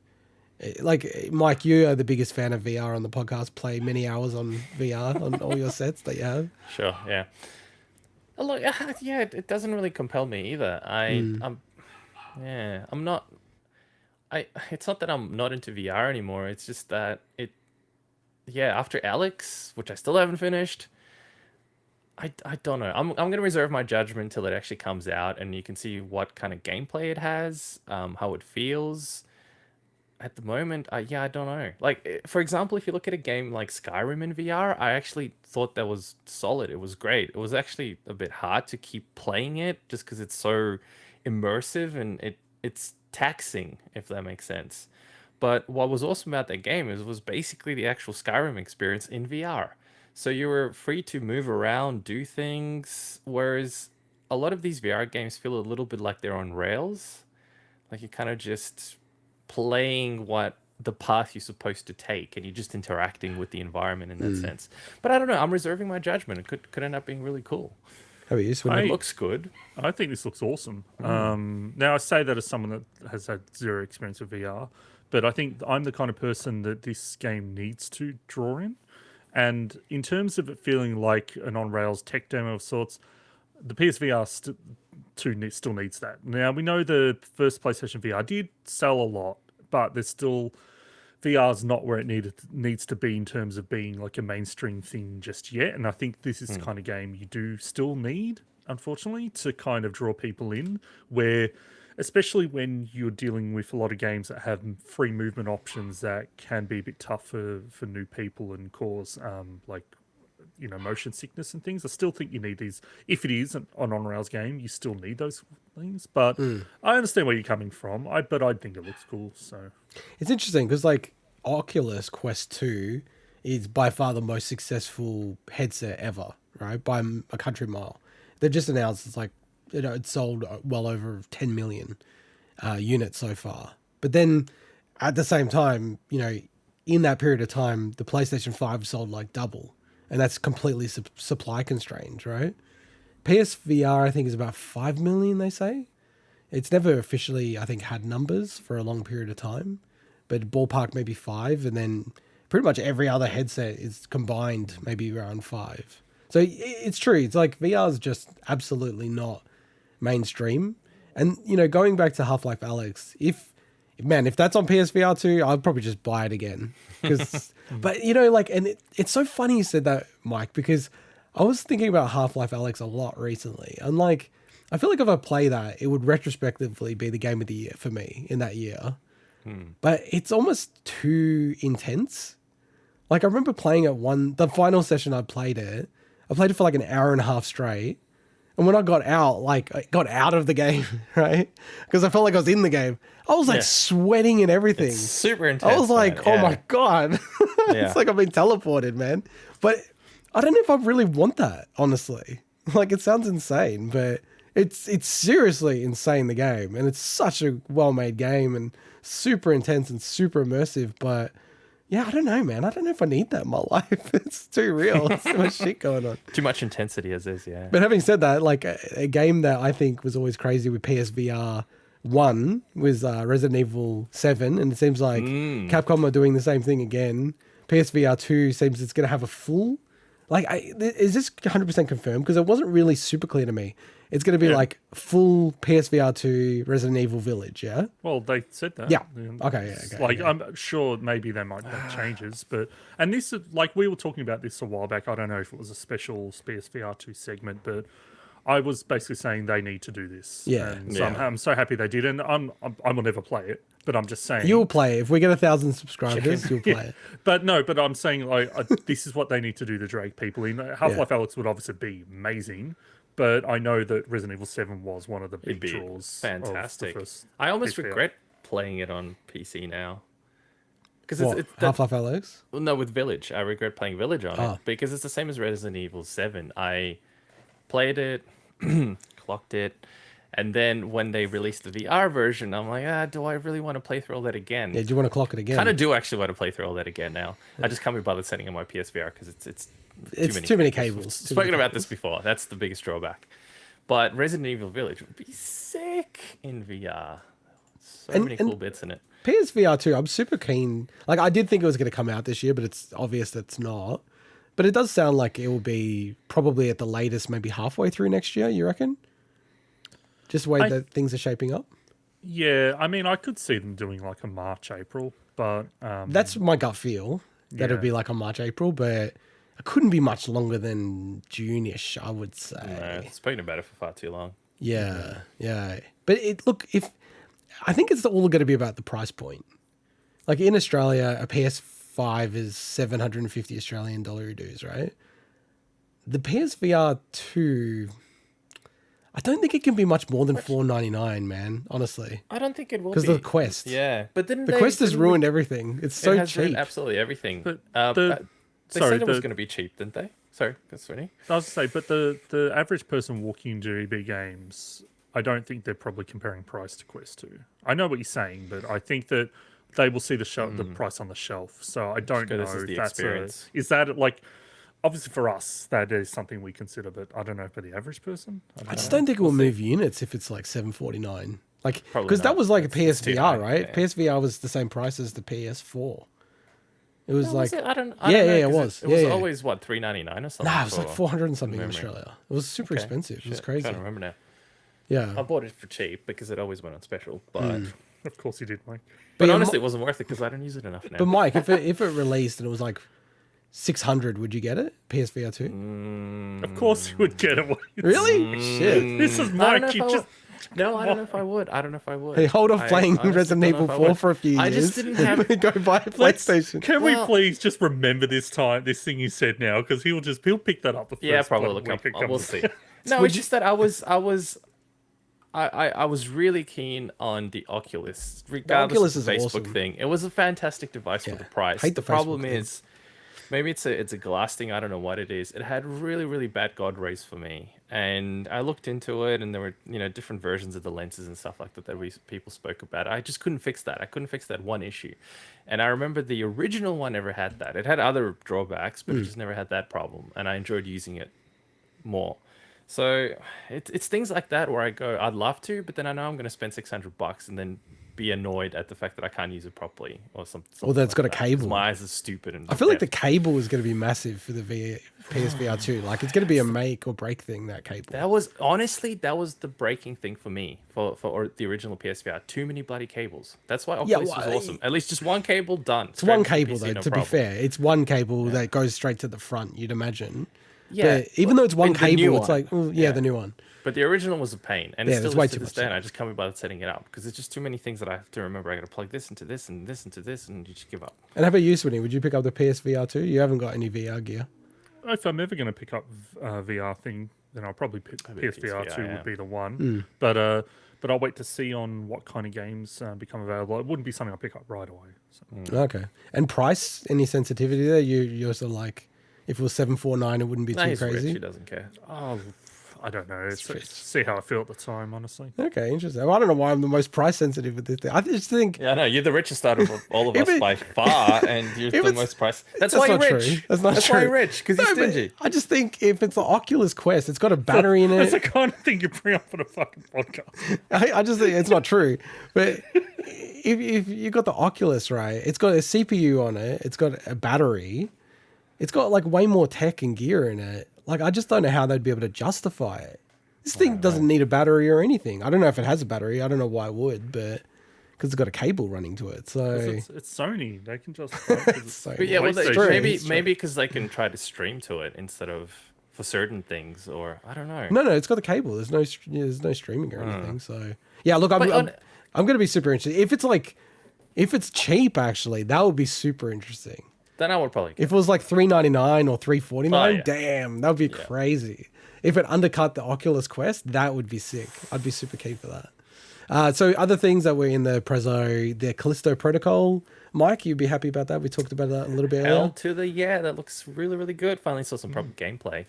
Like, Mike, you are the biggest fan of VR on the podcast. Play many hours on VR on all your sets that you have. Sure, yeah. Look, yeah, it doesn't really compel me either. I'm not. It's not that I'm not into VR anymore. It's just that after Alex, which I still haven't finished, I don't know. I'm gonna reserve my judgment till it actually comes out and you can see what kind of gameplay it has, how it feels. At the moment, I don't know. Like, for example, if you look at a game like Skyrim in VR, I actually thought that was solid. It was great. It was actually a bit hard to keep playing it just because it's so immersive and it's taxing, if that makes sense. But what was awesome about that game was basically the actual Skyrim experience in VR. So you were free to move around, do things, whereas a lot of these VR games feel a little bit like they're on rails. Like you're kind of just playing what the path you're supposed to take and you're just interacting with the environment in that sense. But I don't know, I'm reserving my judgment. It could end up being really cool. How are you, Swinny? It looks good. I think this looks awesome. Now, I say that as someone that has had zero experience with VR, but I think I'm the kind of person that this game needs to draw in. And in terms of it feeling like an on-rails tech demo of sorts, the PSVR 2 still needs that. Now, we know the first PlayStation VR did sell a lot, but there's still... VR's not where it needs to be in terms of being like a mainstream thing just yet. And I think this is the kind of game you do still need, unfortunately, to kind of draw people in, where, especially when you're dealing with a lot of games that have free movement options that can be a bit tough for new people and cause motion sickness and things. I still think you need these. If it is an on-rails game, you still need those things. But I understand where you're coming from. But I think it looks cool. So It's interesting because like Oculus Quest 2 is by far the most successful headset ever, right? By a country mile. They've just announced it's sold well over 10 million units so far. But then at the same time, in that period of time, the PlayStation 5 sold like double. And that's completely supply constrained, right? PSVR, I think, is about 5 million, they say. It's never officially, I think, had numbers for a long period of time. But ballpark maybe 5. And then pretty much every other headset is combined maybe around 5. So it's true. It's like VR is just absolutely not mainstream. And, going back to Half-Life Alyx, if man, if that's on PSVR 2, I'll probably just buy it again. But like, and it's so funny you said that, Mike, because I was thinking about Half-Life Alyx a lot recently. And like, I feel like if I play that, it would retrospectively be the game of the year for me in that year. But it's almost too intense. Like, I remember playing it the final session I played it for like an hour and a half straight. And when I got out, like, I got out of the game, right? Because I felt like I was in the game. I was like sweating and everything. It's super intense. I was like, oh my God. It's like I've been teleported, man. But I don't know if I really want that, honestly. Like, it sounds insane, but it's seriously insane, the game. And it's such a well-made game and super intense and super immersive. But yeah, I don't know, man. I don't know if I need that in my life. It's too real. There's too much shit going on. Too much intensity as is, yeah. But having said that, like a game that I think was always crazy with PSVR 1 was Resident Evil 7. And it seems like Capcom are doing the same thing again. PSVR 2 seems it's going to have a full... Like, is this 100% confirmed? Because it wasn't really super clear to me. It's going to be like full PSVR 2 Resident Evil Village, yeah? Well, they said that. Yeah. Okay, yeah. Okay, Like, yeah. I'm sure maybe they might make changes, but... And this is, like, we were talking about this a while back. I don't know if it was a special PSVR 2 segment, but I was basically saying they need to do this. Yeah. And so I'm so happy they did, and I will never play it, but I'm just saying... You'll play it. If we get 1,000 subscribers, you'll play it. But I'm saying, like, this is what they need to do to drag people in. Half-Life Alyx would obviously be amazing, but I know that Resident Evil 7 was one of the big draws. Fantastic. Of the first I almost PSVR. regret playing it on PC now. Because it's Half-Life Alyx? well, no, with Village. I regret playing Village on it because it's the same as Resident Evil 7. I played it, clocked it, and then when they released the VR version, I'm like, do I really want to play through all that again? Yeah, do you want to clock it again? Kind of do actually want to play through all that again now. I just can't be bothered setting on my PSVR because it's too many cables. Spoken about this before. That's the biggest drawback. But Resident Evil Village would be sick in VR. So many cool bits in it. PSVR 2, I'm super keen. Like, I did think it was going to come out this year, but it's obvious that it's not. But it does sound like it will be probably at the latest, maybe halfway through next year, you reckon? Just the way that things are shaping up? Yeah, I mean, I could see them doing like a March, April, but... That's my gut feel, that it'd be like a March, April, but it couldn't be much longer than June-ish, I would say. No, spoken about it for far too long. Yeah. But I think it's all going to be about the price point. Like in Australia, a PS5 is 750 Australian dollar dues, right? The PSVR 2, I don't think it can be much more than $4.99, man, honestly. I don't think it will be. Because the Quest. Yeah, but then the Quest has ruined everything. It's so it has cheap. ruined absolutely everything. But they said it was going to be cheap, didn't they? Sorry, that's funny. I was to say, but the average person walking into EB Games, I don't think they're probably comparing price to Quest 2. I know what you're saying, but I think that they will see the price on the shelf. So I don't know if that's is that like, obviously for us, that is something we consider, but I don't know for the average person. I just don't think it will move units if it's like $749. Like, Probably because that not. was like a It's too PSVR, high, right? yeah. PSVR was the same price as the PS4. It was like, I don't yeah, know, it 'cause was. It was Yeah. always what, $3.99 or something. Nah, it was like for 400 and something in memory. Australia. It was super Okay, expensive. It was shit, crazy. I can't remember now. Yeah. I bought it for cheap because it always went on special, but Of course you did, Mike. but yeah, honestly, it wasn't worth it because I don't use it enough now. But Mike, if it released and it was like 600, would you get it? PSVR 2? Of course you would get it. Really? Shit. This is I don't Mike. know if You I just... No, I don't know if I would. I don't know if I would. Hey, hold off I playing honestly Resident don't know Evil if I 4 would. for a few years. I just didn't have. Go buy a PlayStation. Can Well- we please just remember this thing you said now? Because he'll pick that up the first Yeah, probably look week up. it comes We'll see. out. No, it's just that I was really keen on the Oculus, regardless Oculus of the is Facebook awesome. thing. It was a fantastic device for the price. hate The the problem Facebook thing. is, maybe it's a glass thing. I don't know what it is. It had really, really bad God rays for me, and I looked into it, and there were different versions of the lenses and stuff like that people spoke about. I just couldn't fix that. I couldn't fix that one issue, and I remember the original one never had that. It had other drawbacks, but it just never had that problem, and I enjoyed using it more. So it's things like that where I go, I'd love to, but then I know I'm going to spend $600, and then be annoyed at the fact that I can't use it properly or something. Or that it's got a 'cause cable. My eyes are stupid. And I feel like the cable is going to be massive for the PSVR 2. Like it's going to be a make or break thing, that cable. That was honestly the breaking thing for me for the original PSVR. Too many bloody cables. That's why Oculus was awesome. At least just one cable done. It's one cable though, to be fair. It's one cable that goes straight to the front, you'd imagine. Yeah. But even though it's one cable, it's one. like, the new one. But the original was a pain, and Yeah, it still there's way is to too this much day. to And I just can't be bothered setting it up because there's just too many things that I have to remember. I got to plug this into this and this into this, and you just give up. And how about you, Swinny? Would you pick up the PSVR 2? You haven't got any VR gear. If I'm ever going to pick up VR thing, then I'll probably pick PSVR 2 would be the one. But I'll wait to see on what kind of games become available. It wouldn't be something I'll pick up right away. So. Okay. And price? Any sensitivity there? You're sort of like, if it was 749, it wouldn't be too He's crazy. rich, he doesn't care. Oh, I don't know. See how I feel at the time, honestly. Okay, interesting. Well, I don't know why I'm the most price sensitive with this thing. I just think Yeah, no, you're the richest out of all of us by far, and you're the most price. That's why you're not rich. true. That's not That's true. why you're rich, because you're but stingy. I just think if it's the Oculus Quest, it's got a battery in That's it. the kind of thing you bring up on a fucking podcast. I just think it's not true. But if you got the Oculus, right, it's got a CPU on it, it's got a battery, it's got like way more tech and gear in it. Like, I just don't know how they'd be able to justify it. This thing doesn't need a battery or anything. I don't know if it has a battery. I don't know why it would, but because it's got a cable running to it. So It's Sony. They can just. So, But yeah, well, It's true, maybe because they can try to stream to it instead of for certain things, or I don't know. no, it's got the cable. There's no streaming or anything. So yeah, look, I'm going to be super interested. If it's cheap, actually, that would be super interesting. Then I would probably. If it was like $399 or $349, yeah. damn, that would be crazy. If it undercut the Oculus Quest, that would be sick. I'd be super keen for that. So other things that were in the Prezzo, the Callisto Protocol. Mike, you'd be happy about that? We talked about that a little bit earlier. That looks really, really good. Finally saw some proper gameplay,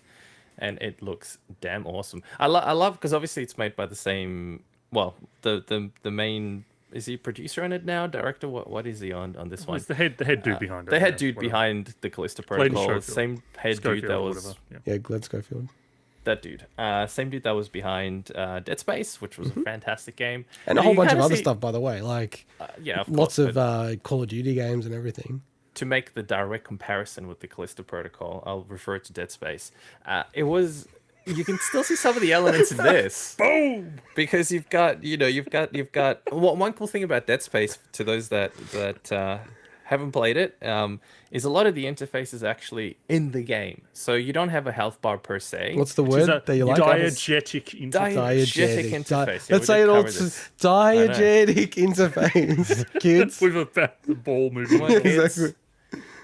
and it looks damn awesome. I love because obviously it's made by the same. Well, the main. Is he producer on it now? Director? What is he on this one? It's the head dude behind it. The head dude behind the Callisto Protocol. Same head Schofield dude that or was whatever. Yeah, Glenn Schofield. that dude. Same dude that was behind Dead Space, which was a fantastic game, And a whole bunch of other stuff, by the way. Like yeah, of lots course, of Call of Duty games and everything. to make the direct comparison with the Callisto Protocol, I'll refer to Dead Space. It was. You can still see some of the elements in this. Boom! Because you've got well, one cool thing about Dead Space, to those that haven't played it, is a lot of the interface is actually in the game, so you don't have a health bar per se. What's the word that you like? Diegetic interface. Diegetic interface. Yeah, Let's say it all. Diegetic interface, kids. With the ball moving. Exactly.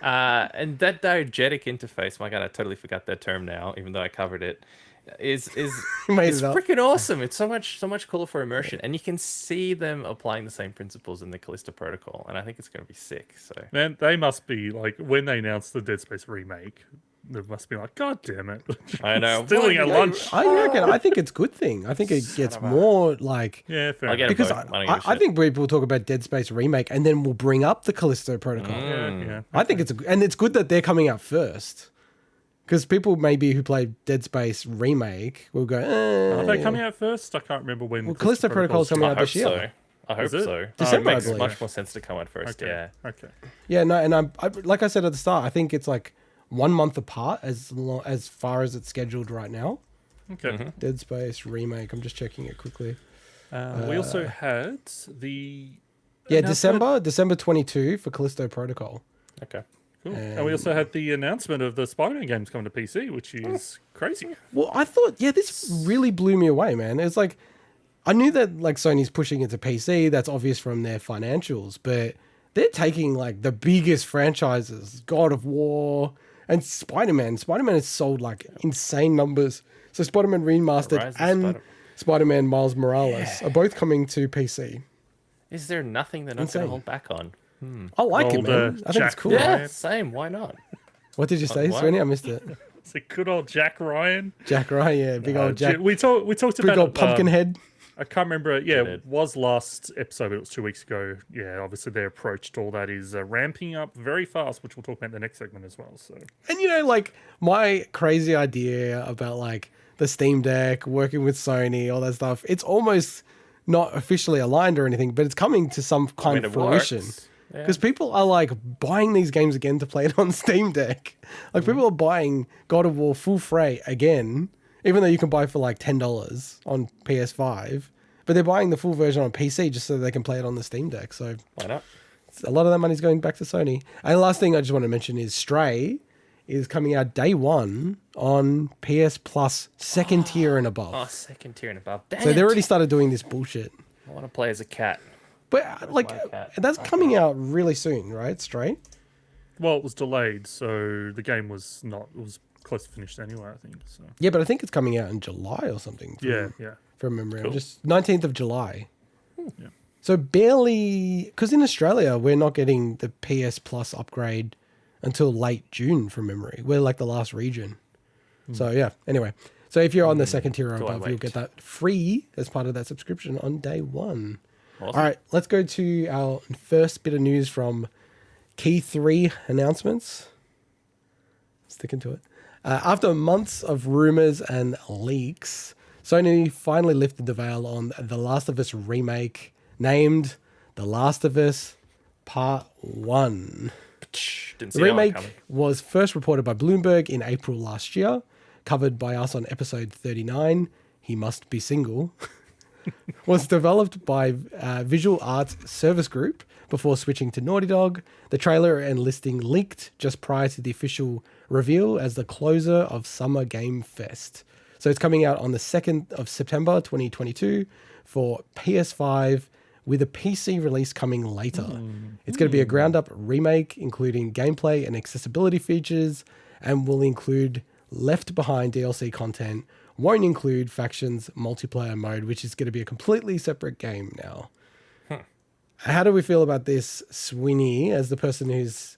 And that diegetic interface, my god, I totally forgot that term now, even though I covered it. Is Made it's it up. freaking awesome. It's so much cooler for immersion, and you can see them applying the same principles in the Callisto Protocol, and I think it's going to be sick. So Man, they must be like when they announced the Dead Space remake. They must be like, God damn it! I know. Stealing our lunch. I think it's a good thing. I think it gets more like Yeah, fair I'll get enough. it because both. I don't give a I shit. think people talk about Dead Space remake and then we'll bring up the Callisto Protocol. Yeah. I think it's good that they're coming out first. Because people maybe who played Dead Space remake will go, Are they coming out first? I can't remember when. Well, Callisto Protocol's coming I out hope this year. so. I hope Is it? so. December, It I makes believe. much more sense to come out first. Okay. Yeah. Okay. Yeah, no, and I like I said at the start, I think it's like 1 month apart as far as it's scheduled right now. Okay. Dead Space remake. I'm just checking it quickly. We also had the Yeah, announcement- December 22 for Callisto Protocol. Okay. Cool. And we also had the announcement of the Spider-Man games coming to PC, which is crazy. Well, I thought, this really blew me away, man. It's like, I knew that like Sony's pushing into PC. That's obvious from their financials, but they're taking like the biggest franchises, God of War and Spider-Man. Spider-Man has sold like insane numbers. So Spider-Man Remastered Rise of and Spider-Man Miles Morales are both coming to PC. Is there nothing they're not Insane. going to hold back on? I like it, Old, man. I think it's Jack cool. Ryan. Yeah, same. Why not? What did you say, What? Swinny? I missed it. It's a good old Jack Ryan. Jack Ryan, yeah, big old Jack, We talked big about old pumpkin it, head. I can't remember. Yeah, Did. it was last episode, but it was 2 weeks ago. Yeah, obviously their approach to all that is ramping up very fast, which we'll talk about in the next segment as well. So And like my crazy idea about like the Steam Deck, working with Sony, all that stuff, it's almost not officially aligned or anything, but it's coming to some kind of fruition. Yeah. Because people are like buying these games again to play it on Steam Deck. Like people are buying God of War full freight again, even though you can buy for like $10 on PS5. But they're buying the full version on PC just so they can play it on the Steam Deck. So Why not? a lot of that money's going back to Sony. And the last thing I just want to mention is Stray is coming out day one on PS Plus second tier and above. Oh, second tier and above. Dang So they it. already started doing this bullshit. I want to play as a cat. But like my cat? that's coming out really soon, right? Stray? Well, it was delayed, so the game was close to finished anyway, I think. So Yeah, but I think it's coming out in July or something. yeah. From memory. Cool. Just 19th of July. Yeah. So barely, because in Australia, we're not getting the PS Plus upgrade until late June from memory. We're like the last region. So yeah, anyway. So if you're on the second tier or Do I above, you'll wait? get that free as part of that subscription on day one. Awesome. All right, let's go to our first bit of news from Key 3 announcements. Sticking to it. After months of rumors and leaks, Sony finally lifted the veil on The Last of Us remake, named The Last of Us Part 1. Didn't The see that one remake coming. was first reported by Bloomberg in April last year, covered by us on episode 39, He Must Be Single, was developed by Visual Arts Service Group before switching to Naughty Dog. The trailer and listing leaked just prior to the official reveal as the closer of Summer Game Fest. So it's coming out on the 2nd of September 2022 for PS5 with a PC release coming later. It's going to be a ground-up remake, including gameplay and accessibility features, and will include Left Behind DLC content, won't include Factions multiplayer mode, which is going to be a completely separate game now. How do we feel about this, Swinny, as the person who's,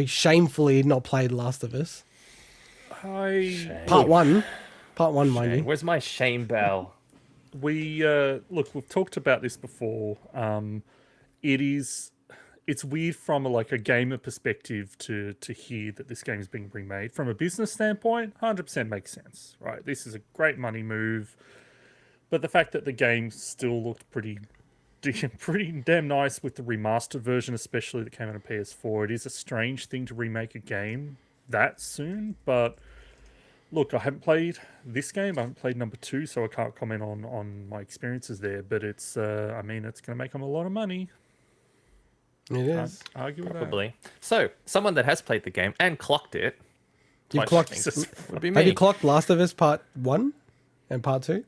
shamefully not played Last of Us? Part one, mind Shame. you. Where's my shame bell? We've talked about this before. It's weird from a gamer perspective to hear that this game is being remade. From a business standpoint, 100% makes sense, right? This is a great money move, but the fact that the game still looked pretty damn nice with the remastered version, especially that came out on PS4, it is a strange thing to remake a game that soon. But look, I haven't played this game. I haven't played number 2, so I can't comment on my experiences there. But it's going to make them a lot of money. It is. Can't argue with that. Probably. So, someone that has played the game and clocked it. You've twice, clocked. I think, would be me. Have you clocked Last of Us Part 1 and Part 2?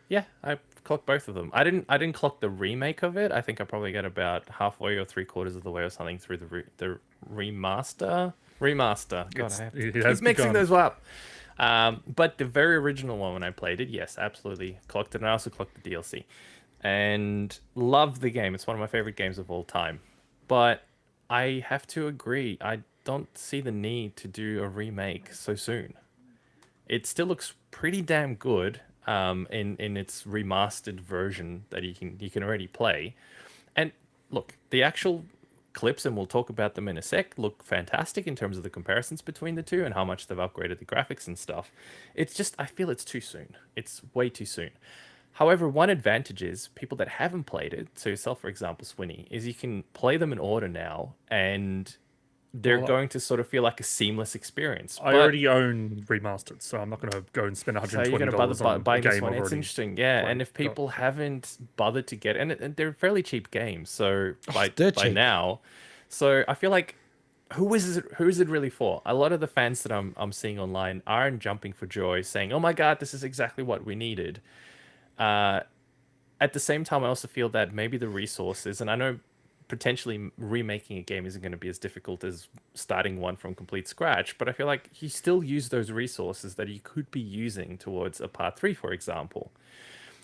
Yeah, I clocked both of them. I didn't clock the remake of it. I think I probably got about halfway or 3/4 of the way or something through the remaster. God, I have to It keep has mixing begun. those up. But the very original one when I played it, yes, absolutely clocked it. And I also clocked the DLC, and loved the game. It's one of my favorite games of all time. But I have to agree, I don't see the need to do a remake so soon. It still looks pretty damn good in its remastered version that you can already play. And look, the actual clips, and we'll talk about them in a sec, look fantastic in terms of the comparisons between the two and how much they've upgraded the graphics and stuff. It's just, I feel it's too soon. It's way too soon. However, one advantage is people that haven't played it, so yourself, for example, Swinny, is you can play them in order now, and they're going to sort of feel like a seamless experience. I already own remastered, so I'm not going to go and spend $120 So you're going to on a this game one. I've It's already interesting, yeah. played. And if people haven't bothered to get, and they're fairly cheap games, so by cheap. now, so I feel like who is it really for? A lot of the fans that I'm seeing online aren't jumping for joy, saying, "Oh my god, this is exactly what we needed." At the same time, I also feel that maybe the resources, and I know potentially remaking a game isn't going to be as difficult as starting one from complete scratch, but I feel like you still use those resources that you could be using towards a part 3, for example.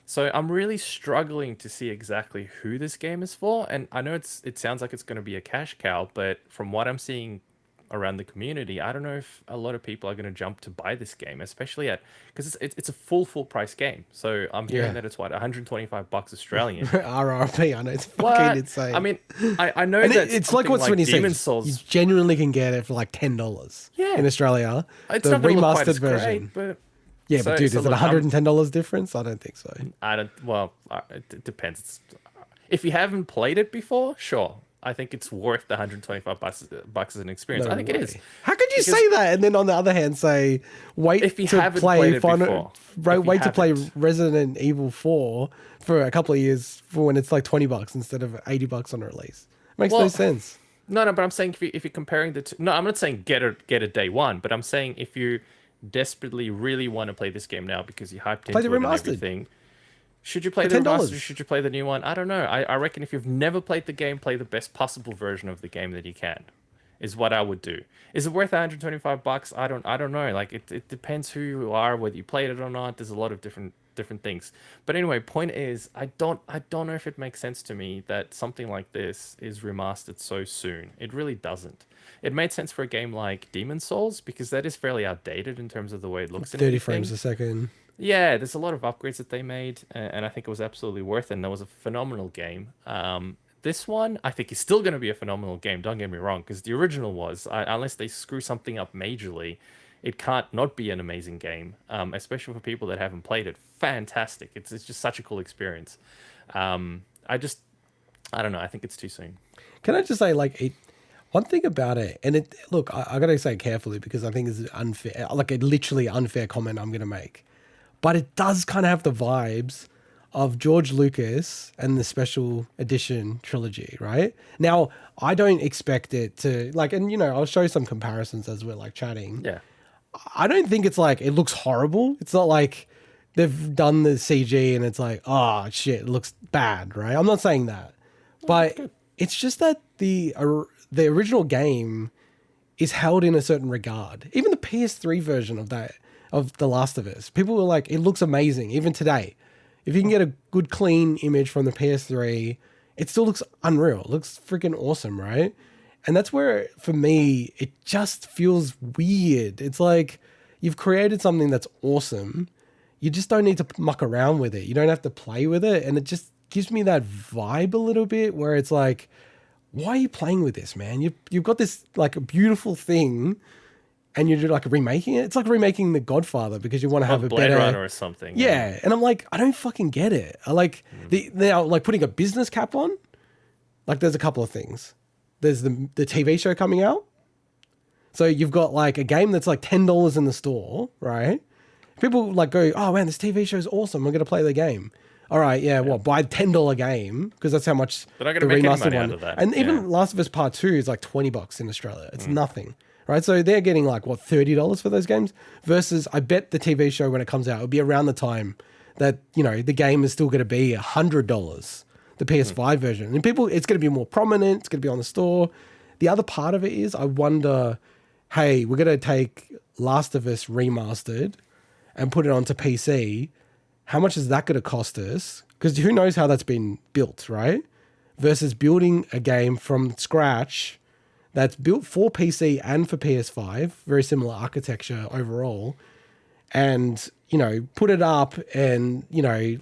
So I'm really struggling to see exactly who this game is for, and I know it sounds like it's going to be a cash cow, but from what I'm seeing around the community, I don't know if a lot of people are going to jump to buy this game, especially because it's a full price game. So I'm hearing that it's $125 Australian. RRP, I know it's What? fucking insane. I mean, I know and that it's like what Swinny Demon says. Souls. You genuinely can get it for like $10 Yeah. in Australia. It's the not going to look quite remastered as version. great, but Yeah, but dude, is it $110 difference? I don't think so. I don't. Well, it depends. If you haven't played it before, sure. I think it's worth the $125 as an experience. No I think way. it is. How could you say that and then on the other hand say wait If you to haven't play played it Final, before. wait to play haven't. Resident Evil 4 for a couple of years for when it's like $20 instead of $80 on release? Makes no sense. No, but I'm saying if you're comparing the two, no, I'm not saying get it day one, but I'm saying if you desperately really want to play this game now because you hyped Play into the it and remastered. everything, should you play For the $10. remastered or should you play the new one? I don't know. I reckon if you've never played the game, play the best possible version of the game that you can, is what I would do. Is it worth $125? I don't know. Like it depends who you are, whether you played it or not. There's a lot of different things. But anyway, point is, I don't know if it makes sense to me that something like this is remastered so soon. It really doesn't. It made sense for a game like Demon's Souls because that is fairly outdated in terms of the way it looks. 30 frames a second. Yeah, there's a lot of upgrades that they made, and I think it was absolutely worth it. And that was a phenomenal game. This one, I think, is still going to be a phenomenal game. Don't get me wrong, because the original was, unless they screw something up majorly, it can't not be an amazing game, especially for people that haven't played it. Fantastic. It's just such a cool experience. I don't know. I think it's too soon. Can I just say, like, one thing about it, and look, I got to say carefully because I think it's unfair, like a literally unfair comment I'm going to make. But it does kind of have the vibes of George Lucas and the special edition trilogy, right? Now, I don't expect it to, like, and, I'll show some comparisons as we're, like, chatting. Yeah. I don't think it's like, it looks horrible. It's not like they've done the CG and it's like, oh, shit, it looks bad, right? I'm not saying that. But it's just that the original game is held in a certain regard. Even the PS3 version of The Last of Us, people were like, it looks amazing, even today. If you can get a good, clean image from the PS3, it still looks unreal. It looks freaking awesome, right? And that's where, for me, it just feels weird. It's like you've created something that's awesome. You just don't need to muck around with it. You don't have to play with it. And it just gives me that vibe a little bit where it's like, why are you playing with this, man? You've got this like a beautiful thing and you're like remaking it. It's like remaking The Godfather because you want to have a Blade better Runner or something. Yeah. And I'm like, I don't fucking get it. I like now like putting a business cap on. Like there's a couple of things. There's the TV show coming out. So you've got like a game that's like $10 in the store, right? People like go, oh man, this TV show is awesome. I'm going to play the game. All right, yeah. Well, buy a $10 game because that's how much They're not the going to make any remastered money one. out of that. And even Last of Us Part 2 is like $20 in Australia. It's nothing, right? So they're getting like what, $30 for those games versus I bet the TV show when it comes out it'll be around the time that the game is still going to be $100, the PS5 version, and people it's going to be more prominent. It's going to be on the store. The other part of it is I wonder, hey, we're going to take Last of Us remastered and put it onto PC. How much is that going to cost us? Because who knows how that's been built, right? Versus building a game from scratch that's built for PC and for PS5, very similar architecture overall, and, put it up and,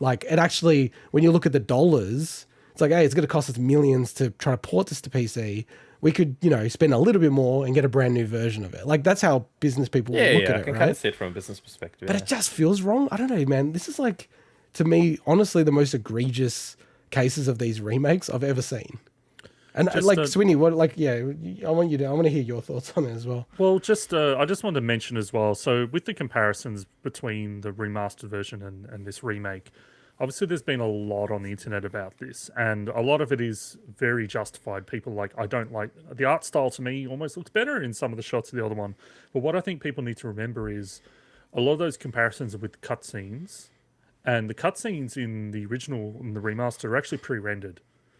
like it actually, when you look at the dollars, it's like, hey, it's going to cost us millions to try to port this to PC. We could, spend a little bit more and get a brand new version of it. Like that's how business people look at it, I can right? kind of see it from a business perspective. But it just feels wrong. I don't know, man. This is like, to me, honestly, the most egregious cases of these remakes I've ever seen. And like Swinny, I want to hear your thoughts on it as well. Well, I just wanted to mention as well. So with the comparisons between the remastered version and this remake, obviously there's been a lot on the internet about this, and a lot of it is very justified. People I don't like the art style. To me, almost looks better in some of the shots of the other one. But what I think people need to remember is a lot of those comparisons are with cutscenes, and the cutscenes in the original and the remaster are actually pre-rendered.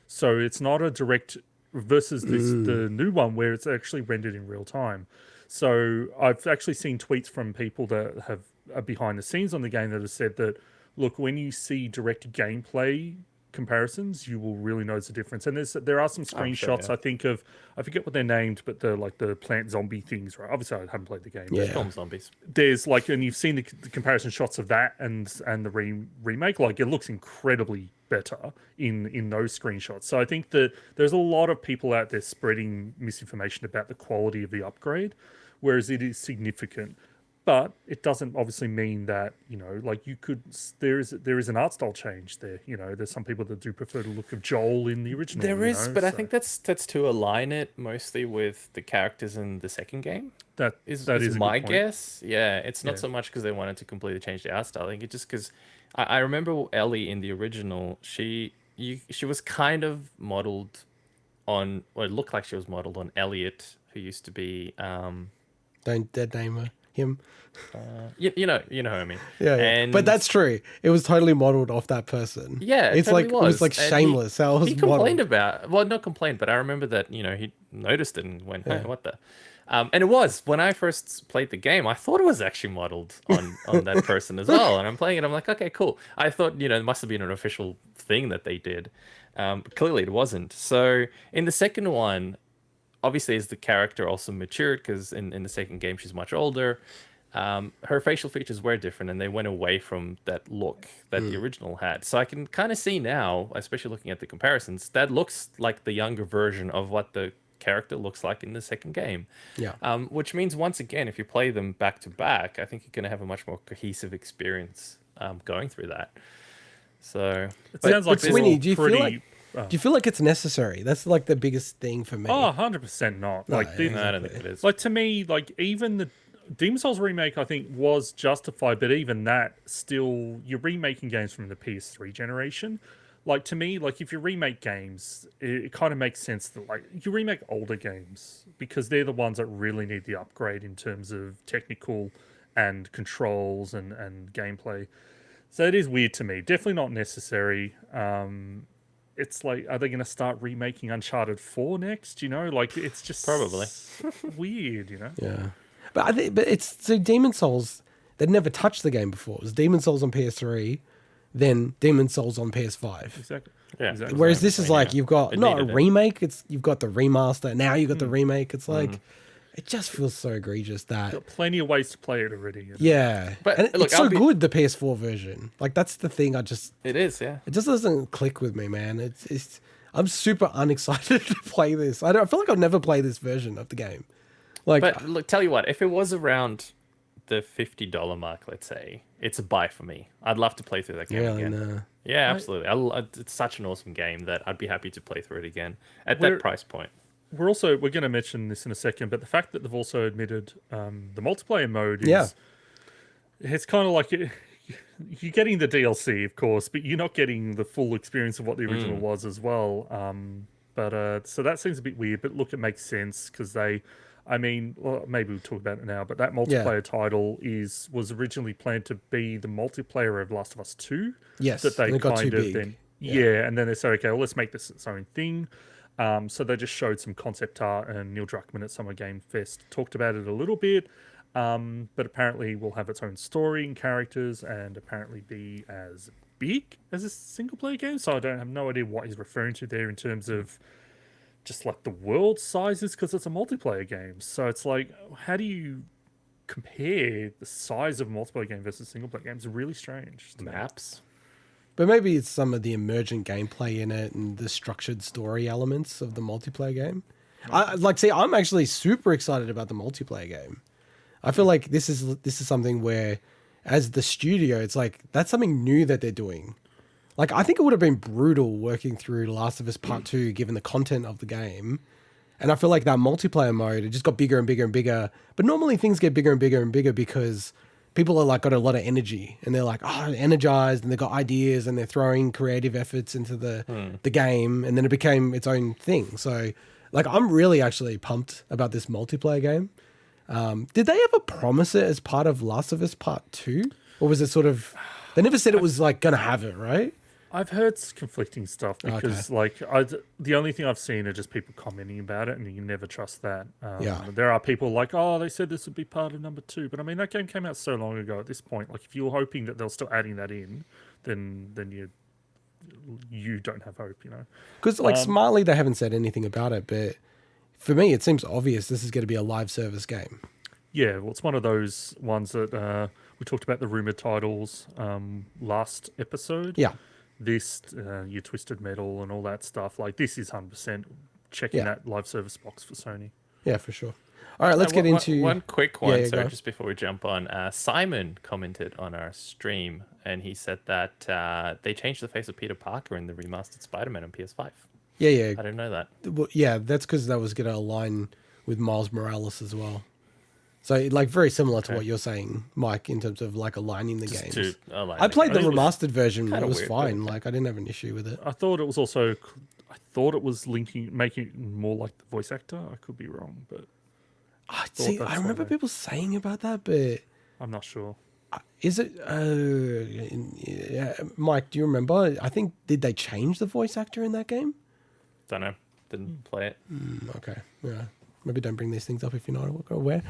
So it's not a direct versus the new one where it's actually rendered in real time. So I've actually seen tweets from people that are behind the scenes on the game that have said that, look, when you see direct gameplay comparisons, you will really notice the difference. And there are some screenshots, I think of, I forget what they're named, but they're like the plant zombie things, right? Obviously, I haven't played the game. Yeah. Film zombies. There's and you've seen the comparison shots of that and the remake. Like, it looks incredibly better in those screenshots. So I think that there's a lot of people out there spreading misinformation about the quality of the upgrade, whereas it is significant. But it doesn't obviously mean that, like there is an art style change there. There's some people that do prefer the look of Joel in the original. There is, but I so think that's to align it mostly with the characters in the second game. that Is that is is a my good point. guess. Yeah, it's not Yeah. so much because they wanted to completely change the art style. I think it's just because I remember Ellie in the original. She was kind of modeled on, or it looked like she was modeled on Elliot, who used to be Don't dead name him. you know who I mean. Yeah, yeah. And But that's true. It was totally modeled off that person. yeah, it It's totally like it was like And shameless. How it was he complained modeled. about, well, not complained, but I remember that he noticed it and went, hey, Yeah. what the. And it was when I first played the game. I thought it was actually modeled on that person as well. And I'm playing it. I'm like, okay, cool. I thought it must have been an official thing that they did. But clearly, it wasn't. So in the second one, obviously, as the character also matured, because in the second game she's much older. Her facial features were different, and they went away from that look that the original had. So I can kind of see now, especially looking at the comparisons, that looks like the younger version of what the character looks like in the second game. Yeah. Which means, once again, if you play them back to back, I think you're going to have a much more cohesive experience going through that. So It sounds like they're Swinny, all do you pretty. feel like it's necessary? That's like the biggest thing for me. Oh, 100% not. No, Like, yeah, no, I don't think it is. like to me, like even the Demon Souls remake, I think was justified, but even that, still, you're remaking games from the PS3 generation. Like to me, like if you remake games, it kind of makes sense that like you remake older games because they're the ones that really need the upgrade in terms of technical and controls and gameplay. So it is weird to me. Definitely not necessary. It's like, are they going to start remaking Uncharted 4 next? Like it's just Probably. weird. Yeah. But it's so Demon Souls. They'd never touched the game before. It was Demon Souls on PS3, then Demon Souls on PS5. Exactly. Yeah. Exactly. Whereas this is like you've got It not a needed it. remake. You've got the remaster. Now you've got the remake. It's like it just feels so egregious that Got plenty of ways to play it already. yeah. But and look, it's so I'll be- good the PS4 version. Like that's the thing. It is, yeah. It just doesn't click with me, man. It's I'm super unexcited to play this. I feel like I'll never play this version of the game. Like But look, tell you what, if it was around the $50 mark, let's say, it's a buy for me. I'd love to play through that game really, again. no. Yeah, absolutely. It's such an awesome game that I'd be happy to play through it again at We're- that price point. We're going to mention this in a second, but the fact that they've also admitted the multiplayer mode is Yeah. it's kind of like you're getting the DLC, of course, but you're not getting the full experience of what the original was as well. So that seems a bit weird, but look, it makes sense because well, maybe we'll talk about it now, but that multiplayer title was originally planned to be the multiplayer of Last of Us 2. Yes, That they and it got kind too of big. then and then they said, okay, well, let's make this its own thing. So they just showed some concept art, and Neil Druckmann at Summer Game Fest talked about it a little bit. But apparently will have its own story and characters, and apparently be as big as a single player game. So I have no idea what he's referring to there in terms of just like the world sizes, because it's a multiplayer game. So it's like, how do you compare the size of a multiplayer game versus a single player game? It's really strange to me. Maps. But maybe it's some of the emergent gameplay in it and the structured story elements of the multiplayer game. I'm actually super excited about the multiplayer game. I feel like this is something where, as the studio, it's like that's something new that they're doing. Like I think it would have been brutal working through Last of Us Part 2 given the content of the game. And I feel like that multiplayer mode, it just got bigger and bigger and bigger. But normally things get bigger and bigger and bigger because people are like got a lot of energy and they're like, energized, and they've got ideas and they're throwing creative efforts into the game, and then it became its own thing. So like I'm really actually pumped about this multiplayer game. Did they ever promise it as part of Last of Us Part 2? Or was it sort of, they never said it was like gonna have it, right? I've heard conflicting stuff because, the only thing I've seen are just people commenting about it, and you can never trust that. There are people like, oh, they said this would be part of number 2, but I mean that game came out so long ago. At this point, like if you're hoping that they're still adding that in, then you don't have hope, Because like smartly, they haven't said anything about it, but for me, it seems obvious this is going to be a live service game. Yeah, well, it's one of those ones that we talked about the rumored titles last episode. Yeah. This, your Twisted Metal and all that stuff. Like this is 100% checking that live service box for Sony. Yeah, for sure. All right, let's get into one quick one. yeah, Sorry, go. just before we jump on, Simon commented on our stream, and he said that they changed the face of Peter Parker in the remastered Spider-Man on PS5. Yeah, yeah, I didn't know that. well, yeah. That's because that was going to align with Miles Morales as well. So, like, very similar to Okay. what you're saying, Mike, in terms of like aligning the Just games. to align I played the games. remastered version; it kinda was weird, but fine. okay. Like, I didn't have an issue with it. I thought it was also. I thought it was making it more like the voice actor. I could be wrong, but See, that's I why remember they- people saying about that, but I'm not sure. is it? Yeah, Mike, do you remember? I think did they change the voice actor in that game? Don't know. Didn't play it. Okay, yeah. Maybe don't bring these things up if you're not aware.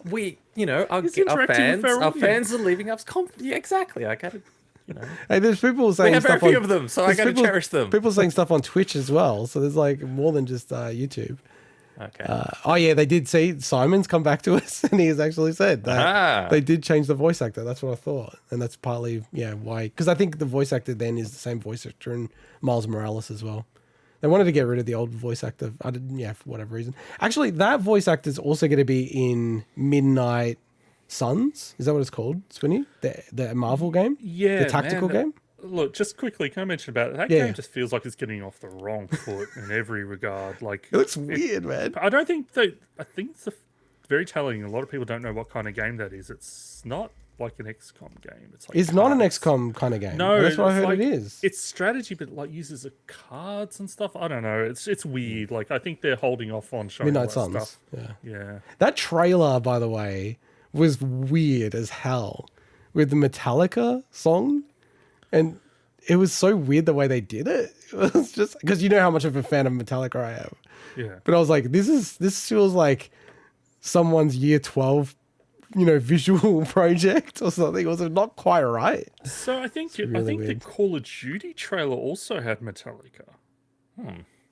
We, you know, our interacting with our fans are leaving us. Yeah, exactly. I got to, you know. Hey, there's people saying We have very stuff few on, of them, so I there's got to people- cherish them. People saying stuff on Twitch as well, so there's like more than just YouTube. Okay. Oh yeah, they did see Simon's come back to us, and he has actually said that Ah. they did change the voice actor. That's what I thought, and that's partly why. Because I think the voice actor then is the same voice actor in Miles Morales as well. They wanted to get rid of the old voice actor. I didn't, for whatever reason. Actually, that voice actor is also going to be in Midnight Suns. Is that what it's called, Swinny? The Marvel game? Yeah, The tactical man, game? Look, just quickly, can I mention about it? That Yeah. game just feels like it's getting off the wrong foot in every regard. Like It looks weird, man. I don't think they. I think it's very telling. A lot of people don't know what kind of game that is. It's not like an XCOM game. It's like It's not an cards. XCOM kind of game. No, That's what I it's heard like- it is. It's strategy, but like uses the cards and stuff. I don't know. It's weird. Like I think they're holding off on showing Midnight all that Suns. stuff. Yeah. Yeah. That trailer, by the way, was weird as hell with the Metallica song. And it was so weird the way they did it. It was just because you know how much of a fan of Metallica I am. Yeah. But I was like, this feels like someone's year 12, visual project or something. It was not quite right. So I think really the weird. Call of Duty trailer also had Metallica.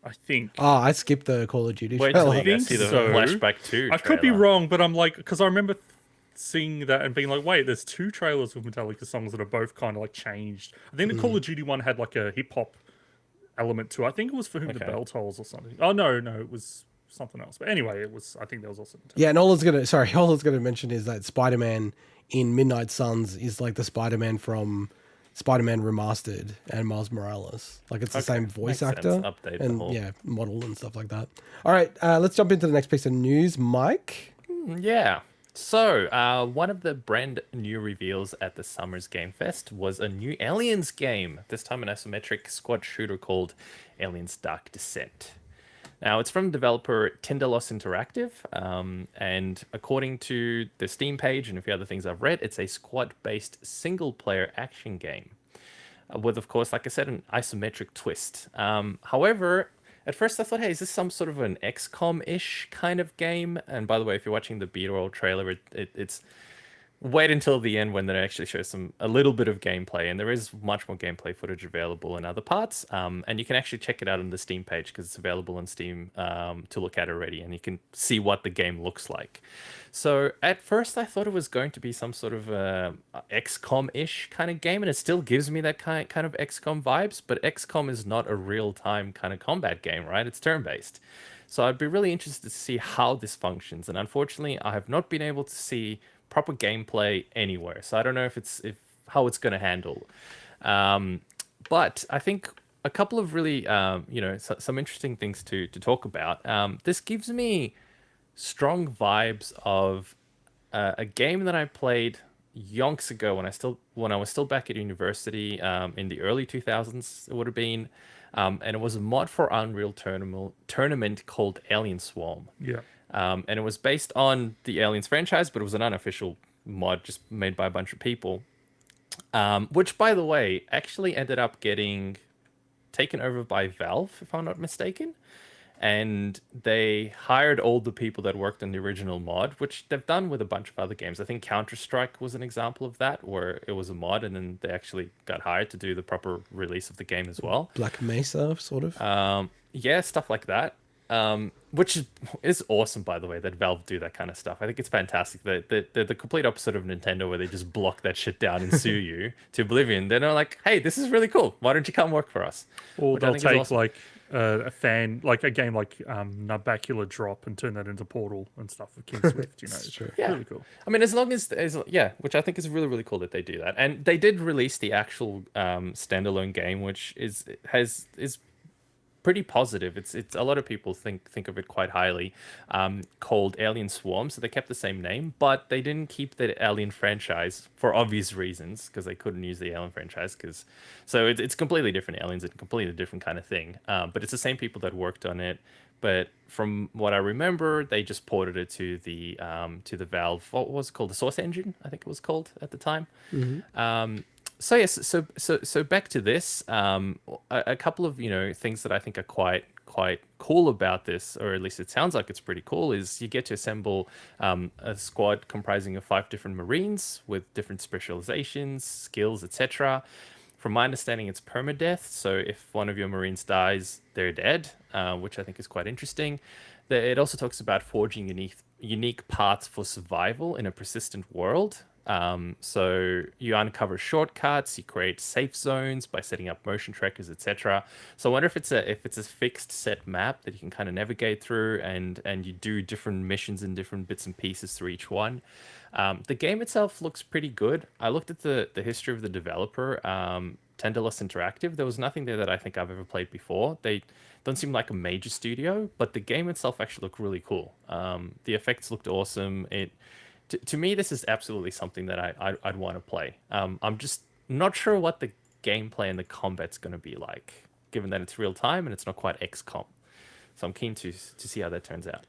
I think. I skipped the Call of Duty Wait till trailer. you guys see the so. Flashback 2 I could be trailer. wrong, but I'm like, because I remember seeing that and being like, wait, there's two trailers with Metallica songs that are both kind of like changed. I think the Call of Duty one had like a hip hop element to it. I think it was For Whom the Okay. Bell Tolls or something. Oh, no, it was something else. But anyway, I think there was also Metallica. Yeah, and all it's gonna mention is that Spider-Man in Midnight Suns is like the Spider-Man from Spider-Man Remastered and Miles Morales. Like it's the same voice Makes actor sense. Update the and whole- model and stuff like that. All right, let's jump into the next piece of news, Mike. Yeah. So, one of the brand new reveals at the Summer's Game Fest was a new Aliens game, this time an isometric squad shooter called Aliens Dark Descent. Now, it's from developer Tinderloss Interactive, and according to the Steam page and a few other things I've read, it's a squad-based single-player action game with, of course, like I said, an isometric twist. However, at first I thought, hey, is this some sort of an XCOM-ish kind of game? And by the way, if you're watching the B-roll trailer, it's wait until the end when they actually show a little bit of gameplay, and there is much more gameplay footage available in other parts. And you can actually check it out on the Steam page because it's available on Steam to look at already, and you can see what the game looks like. So at first I thought it was going to be some sort of XCOM-ish kind of game, and it still gives me that kind of XCOM vibes, but XCOM is not a real-time kind of combat game, right? It's turn-based. So I'd be really interested to see how this functions, and unfortunately I have not been able to see proper gameplay anywhere, so I don't know if how it's going to handle. But I think a couple of really some interesting things to talk about. This gives me strong vibes of a game that I played yonks ago when I was still back at university in the early 2000s. It would have been, and it was a mod for Unreal Tournament called Alien Swarm. Yeah. And it was based on the Aliens franchise, but it was an unofficial mod just made by a bunch of people. Which, by the way, actually ended up getting taken over by Valve, if I'm not mistaken. And they hired all the people that worked on the original mod, which they've done with a bunch of other games. I think Counter-Strike was an example of that, where it was a mod and then they actually got hired to do the proper release of the game as well. Black Mesa, sort of. Yeah, stuff like that. Which is awesome, by the way, that Valve do that kind of stuff. I think it's fantastic. They're the complete opposite of Nintendo, where they just block that shit down and sue you to oblivion. They're not like, hey, this is really cool. Why don't you come work for us? Or Which I they'll think is take awesome. like a game like Nubacula Drop and turn that into Portal and stuff with King Swift. You know, it's true. Yeah. really cool. I mean, as long as yeah, which I think is really really cool that they do that. And they did release the actual standalone game, which is pretty positive. It's a lot of people think of it quite highly. Called Alien Swarm, so they kept the same name, but they didn't keep the Alien franchise for obvious reasons because they couldn't use the Alien franchise so it's completely different aliens and completely different kind of thing. But it's the same people that worked on it. But from what I remember, they just ported it to the Valve. What was it called? The Source Engine, I think it was called at the time. So yes, so back to this. A couple of things that I think are quite cool about this, or at least it sounds like it's pretty cool, is you get to assemble a squad comprising of 5 different Marines with different specializations, skills, etc. From my understanding, it's permadeath. So if one of your Marines dies, they're dead, which I think is quite interesting. It also talks about forging unique parts for survival in a persistent world. So you uncover shortcuts, you create safe zones by setting up motion trackers, etc. So I wonder if it's a fixed set map that you can kind of navigate through, and you do different missions and different bits and pieces through each one. The game itself looks pretty good. I looked at the history of the developer, Tenderless Interactive. There was nothing there that I think I've ever played before. They don't seem like a major studio, but the game itself actually looked really cool. The effects looked awesome. To me, this is absolutely something that I'd want to play. I'm just not sure what the gameplay and the combat's going to be like, given that it's real time and it's not quite XCOM. So I'm keen to see how that turns out.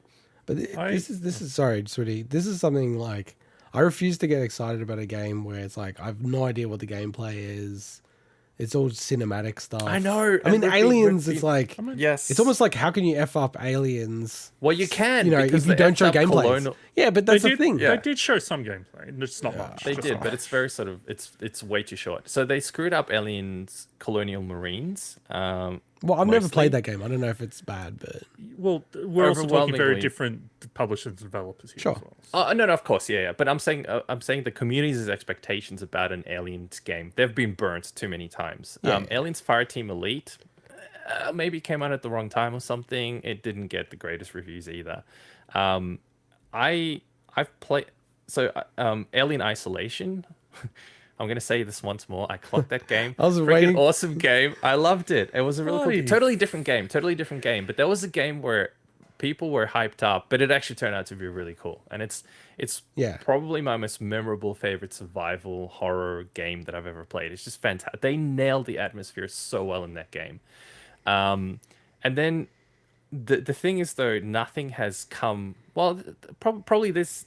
But this is sorry, Switty. This is something like I refuse to get excited about a game where it's like I have no idea what the gameplay is. It's all cinematic stuff. I know. I mean, and Aliens. It's like yes, it's almost like how can you f up Aliens? well, you can, You know, because if you the don't show effed up gameplay. Yeah, but that's the thing. They did show some gameplay, and it's not much. They just did, not but much. it's very sort of it's way too short. So they screwed up Aliens Colonial Marines. Well, I've never Mostly. played that game. I don't know if it's bad, but Well, we're also talking very Overwhelmingly. different publishers and developers here Sure. as well. No, of course, yeah. But I'm saying the community's expectations about an Aliens game, they've been burnt too many times. Yeah. Aliens Fireteam Elite maybe came out at the wrong time or something. It didn't get the greatest reviews either. I've played Alien Isolation. I'm gonna say this once more. I clocked that game. I was Freaking waiting- awesome game. I loved it. It was a really cool, Bloody- totally different game. Totally different game. But there was a game where people were hyped up, but it actually turned out to be really cool. And it's Yeah. probably my most memorable favorite survival horror game that I've ever played. It's just fantastic. They nailed the atmosphere so well in that game. And then the thing is, though, nothing has come. Well, probably this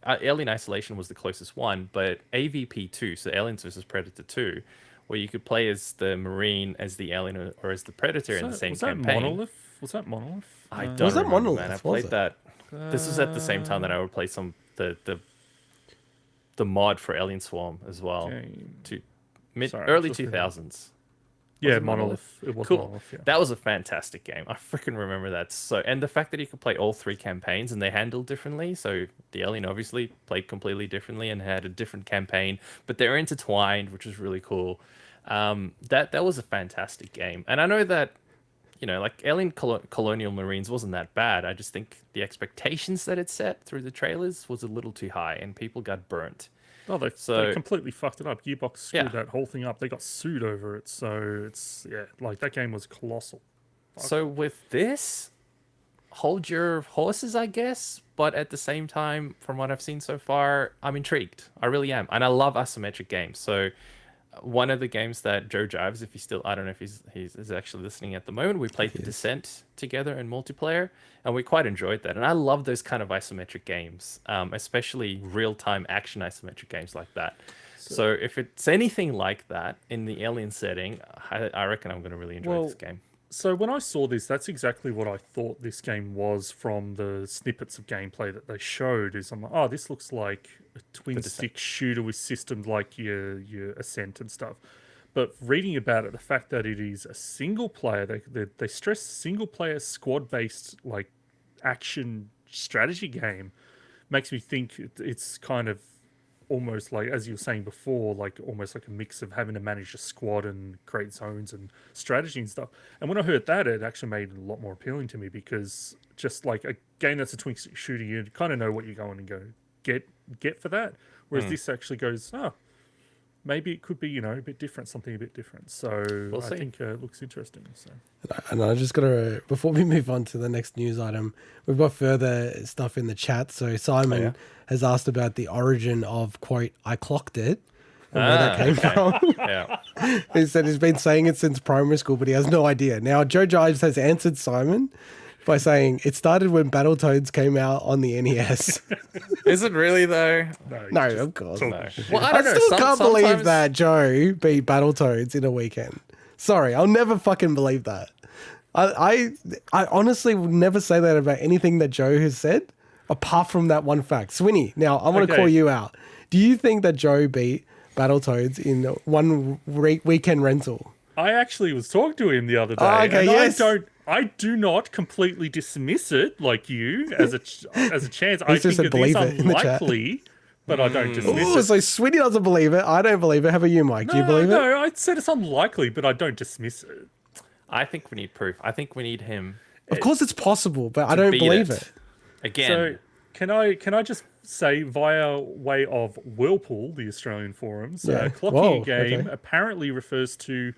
Alien Isolation was the closest one, but AVP 2, so Aliens vs Predator 2, where you could play as the Marine, as the alien, or as the Predator in the same Was campaign. that Monolith? Was that Monolith? I don't Was that remember, Monolith, man. I was played it? that. This was at the same time that I would play the mod for Alien Swarm as well. Game. Sorry, Early just thinking. 2000s. Yeah, it Monolith. It was Cool. Monolith. Yeah. That was a fantastic game. I freaking remember that. And the fact that you could play all 3 campaigns and they handled differently. So the Alien obviously played completely differently and had a different campaign, but they're intertwined, which is really cool. That was a fantastic game. And I know that, like Alien Colonial Marines wasn't that bad. I just think the expectations that it set through the trailers was a little too high and people got burnt. Oh, they completely fucked it up. Gearbox screwed that whole thing up. They got sued over it. So it's like that game was colossal. So with this, hold your horses, I guess. But at the same time, from what I've seen so far, I'm intrigued. I really am, and I love isometric games. So one of the games that Joe Jives, if he's still, I don't know if he's actually listening at the moment, we played The Descent together in multiplayer, and we quite enjoyed that. And I love those kind of isometric games, especially real-time action isometric games like that. So if it's anything like that in the Alien setting, I reckon I'm going to really enjoy this game. So when I saw this, that's exactly what I thought this game was from the snippets of gameplay that they showed. Is I'm like, oh, this looks like a twin stick shooter with systems like your Ascent and stuff. But reading about it, the fact that it is a single player, they stress single player squad based like action strategy game, makes me think it's kind of almost like, as you were saying before, like almost like a mix of having to manage a squad and create zones and strategy and stuff. And when I heard that, it actually made it a lot more appealing to me, because just like a game that's a twin stick shooter, you kind of know what you're going to go get for that. Whereas this actually goes, maybe it could be, you know, a bit different, something a bit different. So We'll I see. think it looks interesting. So And I just got to, before we move on to the next news item, we've got further stuff in the chat. So Simon has asked about the origin of, quote, I clocked it, and where that came from. Yeah. He said he's been saying it since primary school, but he has no idea. Now, Joe Jives has answered Simon by saying it started when Battletoads came out on the NES. Is it really though? No, of course talking not. shit. Well, I I don't know. still can't believe sometimes- that Joe beat Battletoads in a weekend. Sorry, I'll never fucking believe that. I honestly would never say that about anything that Joe has said, apart from that one fact. Swinny, now I want to call you out. Do you think that Joe beat Battletoads in one weekend rental? I actually was talking to him the other day. Oh, okay, and yes. I do not completely dismiss it like you as a chance. I He's just think said it is believe it in the chat. unlikely, but I don't dismiss Oh, it. so Swinny doesn't believe it. I don't believe it. How about you, Mike? Do you believe it? No, I said it's unlikely, but I don't dismiss it. I think we need proof. I think we need him Of course it's possible, but I don't beat believe it. again. So can I just say, via way of Whirlpool, the Australian forums, Yeah. clocking Whoa, a game okay. apparently refers to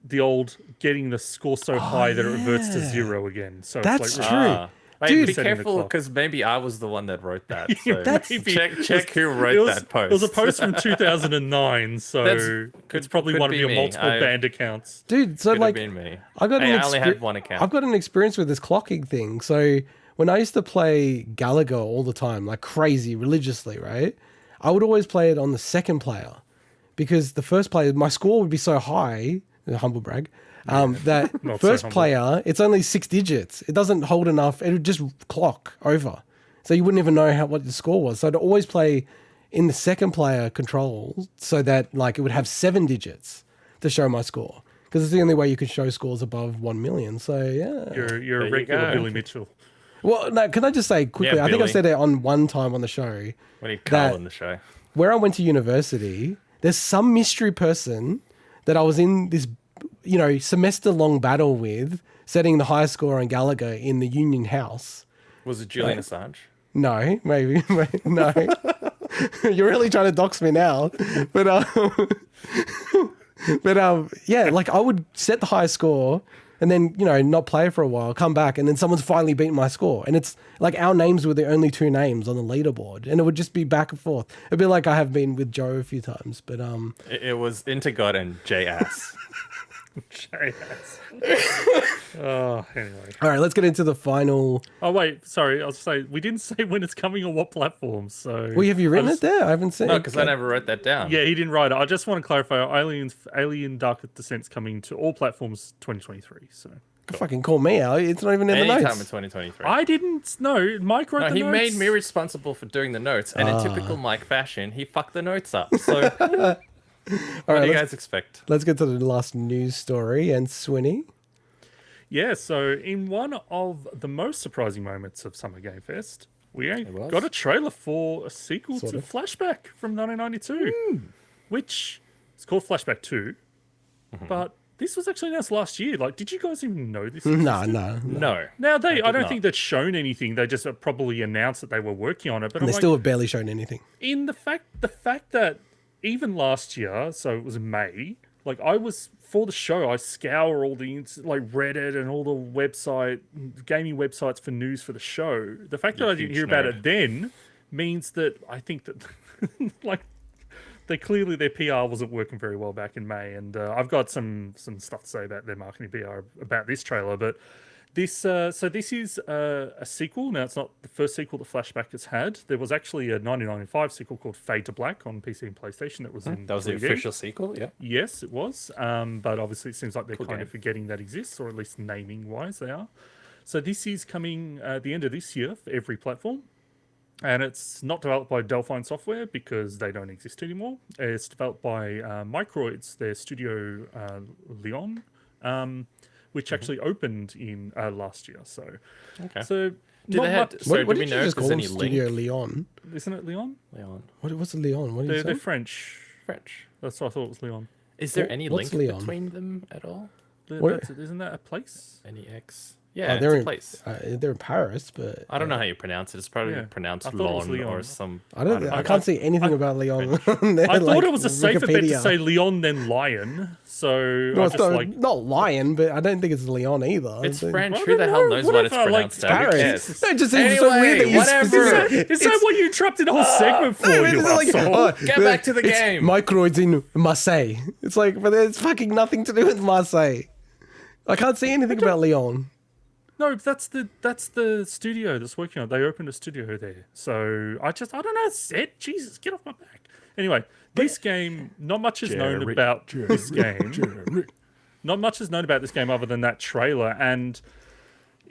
the old getting the score so high that it reverts to zero again. So That's it's like true. Wait, Dude, be setting the careful clock. because maybe I was the one that wrote that. So maybe. check who wrote that post. It was a post from 2009, so it's probably could one of be your me. multiple I- band accounts. Dude, so Could like have been me. I got Hey, an I only had one account. I've got an experience with this clocking thing. So when I used to play Galaga all the time, like crazy, religiously, right? I would always play it on the second player because the first player, my score would be so high, humble brag, that Not so first humble. player, it's only 6 digits. It doesn't hold enough. It would just clock over. So you wouldn't even know what the score was. So I'd always play in the second player control so that like it would have 7 digits to show my score. Because it's the only way you could show scores above 1 million. So yeah. You're There a you regular go. Billy Mitchell. Well, no, can I just say quickly? Yeah, I think I've Billy. said it on one time on the show. We need Carl that- on the show. Where I went to university, there's some mystery person that I was in this, semester long battle with, setting the highest score on Galaga in the Union House. Was it Julian Assange? No, maybe no. You're really trying to dox me now, but yeah, like I would set the highest score and then not play for a while, come back, and then someone's finally beaten my score, and it's like our names were the only 2 names on the leaderboard, and it would just be back and forth. It'd be like I have been with Joe a few times, but It was integot and JS. Oh, anyway. all right, let's get into the final. Oh wait, sorry. I was saying we didn't say when it's coming on what platforms. So Have you written it there? I haven't seen. No, because I never wrote that down. Yeah, he didn't write it. I just want to clarify: Alien Dark Descent's coming to all platforms 2023. So Fucking call me out. It's not even in the Anytime notes. in 2023. I didn't know. Mike wrote No, the he notes. made me responsible for doing the notes, and in typical Mike fashion, he fucked the notes up. So, All what right, do you let's, guys expect? let's get to the last news story and Swinny. Yeah, so in one of the most surprising moments of Summer Game Fest, we was. got a trailer for a sequel Sort to of. Flashback from 1992, which is called Flashback 2. But this was actually announced last year. Like, did you guys even know this? No. No. Now, I don't not. think they've shown anything. They just probably announced that they were working on it. But And I'm they like, still have barely shown anything. in the fact that even last year, so it was in May, like I was for the show, I scour all the like Reddit and all the gaming websites for news for the show. The fact that I didn't huge hear about nerd. it then means that I think that like their PR wasn't working very well back in May, and I've got some stuff to say about their marketing PR about this trailer, but. This is a sequel. Now, it's not the first sequel that Flashback has had. There was actually a 1995 sequel called Fade to Black on PC and PlayStation that was in That was the 3D. official sequel, yeah. Yes, it was. But obviously, it seems like they're Cool kind game. of forgetting that exists, or at least naming wise they are. So this is coming at the end of this year for every platform. And it's not developed by Delphine Software because they don't exist anymore. It's developed by Microids, their studio Leon, which actually opened in last year. So, Okay. so Do not they have? much, Sorry, What do we did you know if just call there's them? any Studio link? Leon. isn't it Leon? Leon. What's the Leon? What do you They're say? French. French. That's what I thought it was Leon. Is there any What's link Leon? between them at all? What- Isn't that a place? NEX. Oh, Yeah, it's they're a in place. they're in Paris, but I don't know how you pronounce it. It's probably Yeah, pronounced I thought it was Lon or Leon. some. I can't see anything about Leon. on their, I thought like, it was a safer bet to Wikipedia. say Leon than Lion. So No, I it's just not, not Lion, but I don't think it's Leon either. It's I think- French. I Who the don't hell know, knows what it's whatever, like, pronounced as? Who Paris. cares? No, it just seems so Anyway, weird that you whatever. specifically- Is that what you interrupted the whole segment for, No, you it's like, asshole? oh, Get back to the it's game. Microids in Marseille. It's like, but there's fucking nothing to do with Marseille. I can't see anything about Leon. No, that's the studio that's working on it. They opened a studio there. So I don't know, Sid. Jesus, get off my back. Anyway, this game, not much is known about this game. Not much is known about this game other than that trailer. And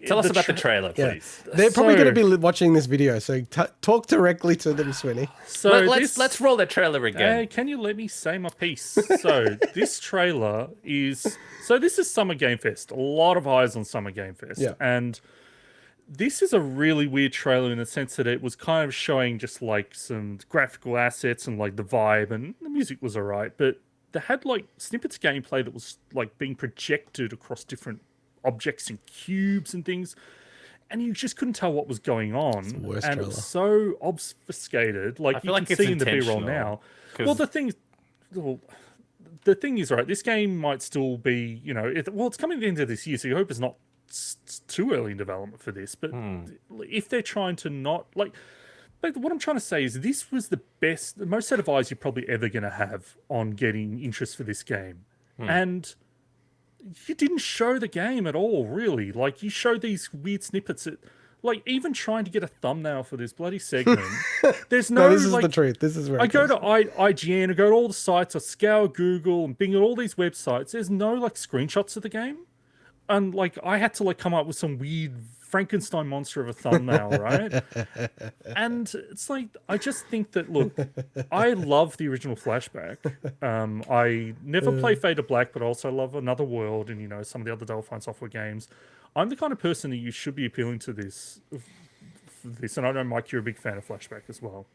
Tell us about the trailer, Yeah. please. They're probably So- going to be watching this video, so talk directly to them, Swinny. So Let's roll that trailer again. Can you let me say my piece? So this trailer is this is Summer Game Fest. A lot of eyes on Summer Game Fest. Yeah. And this is a really weird trailer in the sense that it was kind of showing just like some graphical assets and like the vibe, and the music was alright, but they had like snippets of gameplay that was like being projected across different objects and cubes and things, and you just couldn't tell what was going on. the worst and it was so obfuscated. Like I you feel can like it's see in the B-roll intentional, now. 'cause- Well, the thing is, right, this game might still be, it's coming at the end of this year, so you hope it's not too early in development for this. But if they're trying to not like. But what I'm trying to say is this was the most set of eyes you're probably ever going to have on getting interest for this game. And you didn't show the game at all, really. Like, you showed these weird snippets that, like, even trying to get a thumbnail for this bloody segment, there's no, No, this is like, the truth. This is where I it go goes. to IGN, I go to all the sites, I scour Google and Bing at all these websites. There's no, like, screenshots of the game. And, like, I had to, like, come up with some weird Frankenstein monster of a thumbnail, right? And it's like, I just think that, look, I love the original Flashback. I never play Fade to Black, but I also love Another World and, some of the other Delphine Software games. I'm the kind of person that you should be appealing to this. And I know, Mike, you're a big fan of Flashback as well.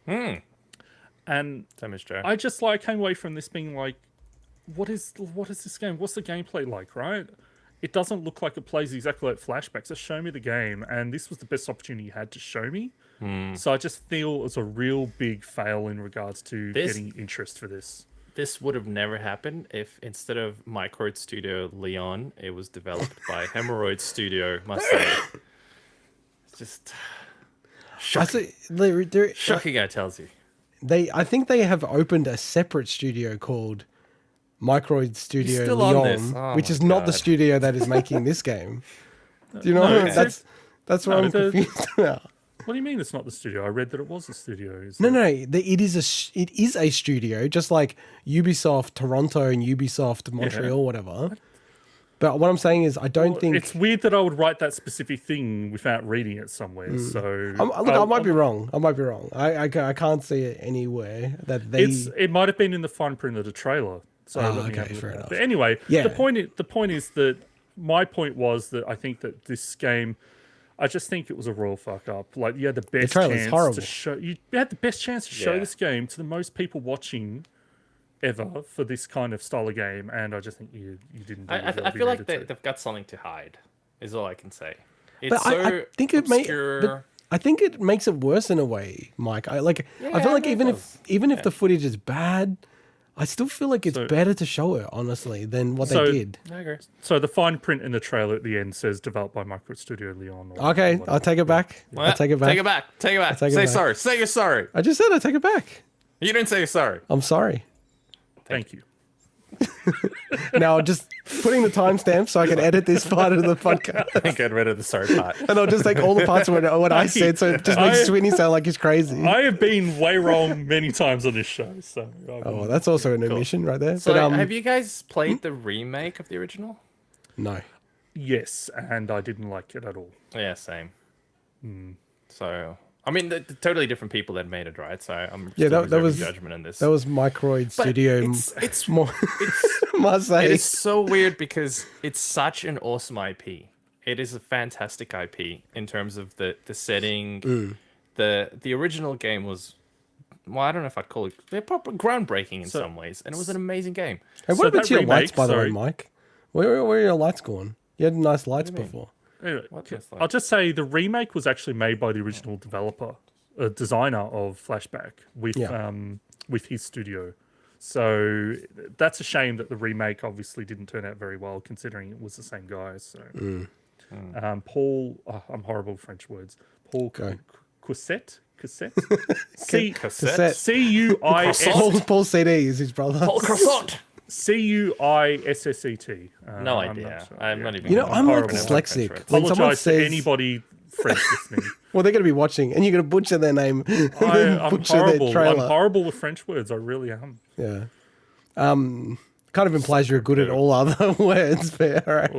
And Same as Joe. I just like came away from this being like, what is this game? What's the gameplay like, right? It doesn't look like it plays exactly like Flashback. So show me the game, and this was the best opportunity you had to show me. So I just feel it's a real big fail in regards to getting interest for this. This would have never happened if instead of Microid Studio Leon, it was developed by Hemorrhoid Studio Marseille. It's just shocking. Shocking, I tells you. I think they have opened a separate studio called Microid Studio still on this? Leon, Oh which my is not the God. studio that is making this game. Do you know? No, That's what I'm confused about. What do you mean it's not the studio? I read that it was the studio. No, it is a studio, just like Ubisoft Toronto and Ubisoft Montreal, whatever. But what I'm saying is, I don't think it's weird that I would write that specific thing without reading it somewhere. So I might be wrong. I might be wrong. I can't see it anywhere that they. it might have been in the fine print of the trailer. So let me okay, have a look fair at it. enough. But anyway, Yeah. the point is that my point was that I think that this game, I just think it was a royal fuck up. Like, you had the best trailer's chance horrible. to show. You had the best chance to show Yeah. this game to the most people watching ever for this kind of style of game, and I just think you didn't. Do the job I you feel like needed to. they've got something to hide, is all I can say. It's But so I think it may. obscure. But I think it makes it worse in a way, Mike. I feel like it even does. if the footage is bad, I still feel like it's So- better to show it honestly than what So- they did. I agree. So the fine print in the trailer at the end says developed by Micro Studio Leon. Or Okay, whatever. I'll take it back. I'll take it back. Take it back. Take it back. take it Say back. sorry. Say you're sorry. I just said I take it back. You didn't say you're sorry. I'm sorry. Thank you. Now just putting the timestamp so I can edit this part of the podcast, Get rid of the sorry part. and I'll just take all the parts of what I said, so it just makes Swinny sound like he's crazy. I have been way wrong many times on this show. So Oh, well, that's also an admission right there. So, but have you guys played the remake of the original? no. yes, and I didn't like it at all. Yeah, same. So I mean, the totally different people that made it, right? So I'm Yeah, still that was judgment on this. That was Microid But Studio. it's Marseille. it is so weird because it's such an awesome IP. It is a fantastic IP in terms of the setting. The original game was, well, I don't know if I'd call it proper groundbreaking in some ways, and it was an amazing game. Hey, what So about that your lights, remake, by the way, sorry. Mike? Where are your lights going? You had nice lights do you mean? before. Anyway, What's this like? I'll just say the remake was actually made by the original developer, designer of Flashback with his studio. So that's a shame that the remake obviously didn't turn out very well, considering it was the same guy. So Paul, I'm horrible with French words. Paul Cousset, Cassette. C-U-I-S Paul CD is his brother. Paul Croissant. C-U-I-S-S-E-T. No I'm idea. not sure. I'm not even. You know, I'm like horrible. dyslexic. When someone Apologise to says, anybody French listening. well, they're going to be watching, and you're going to butcher their name. I'm butcher horrible. their trailer. I'm horrible with French words. I really am. Yeah. Kind of implies you're good at all other words, but all right.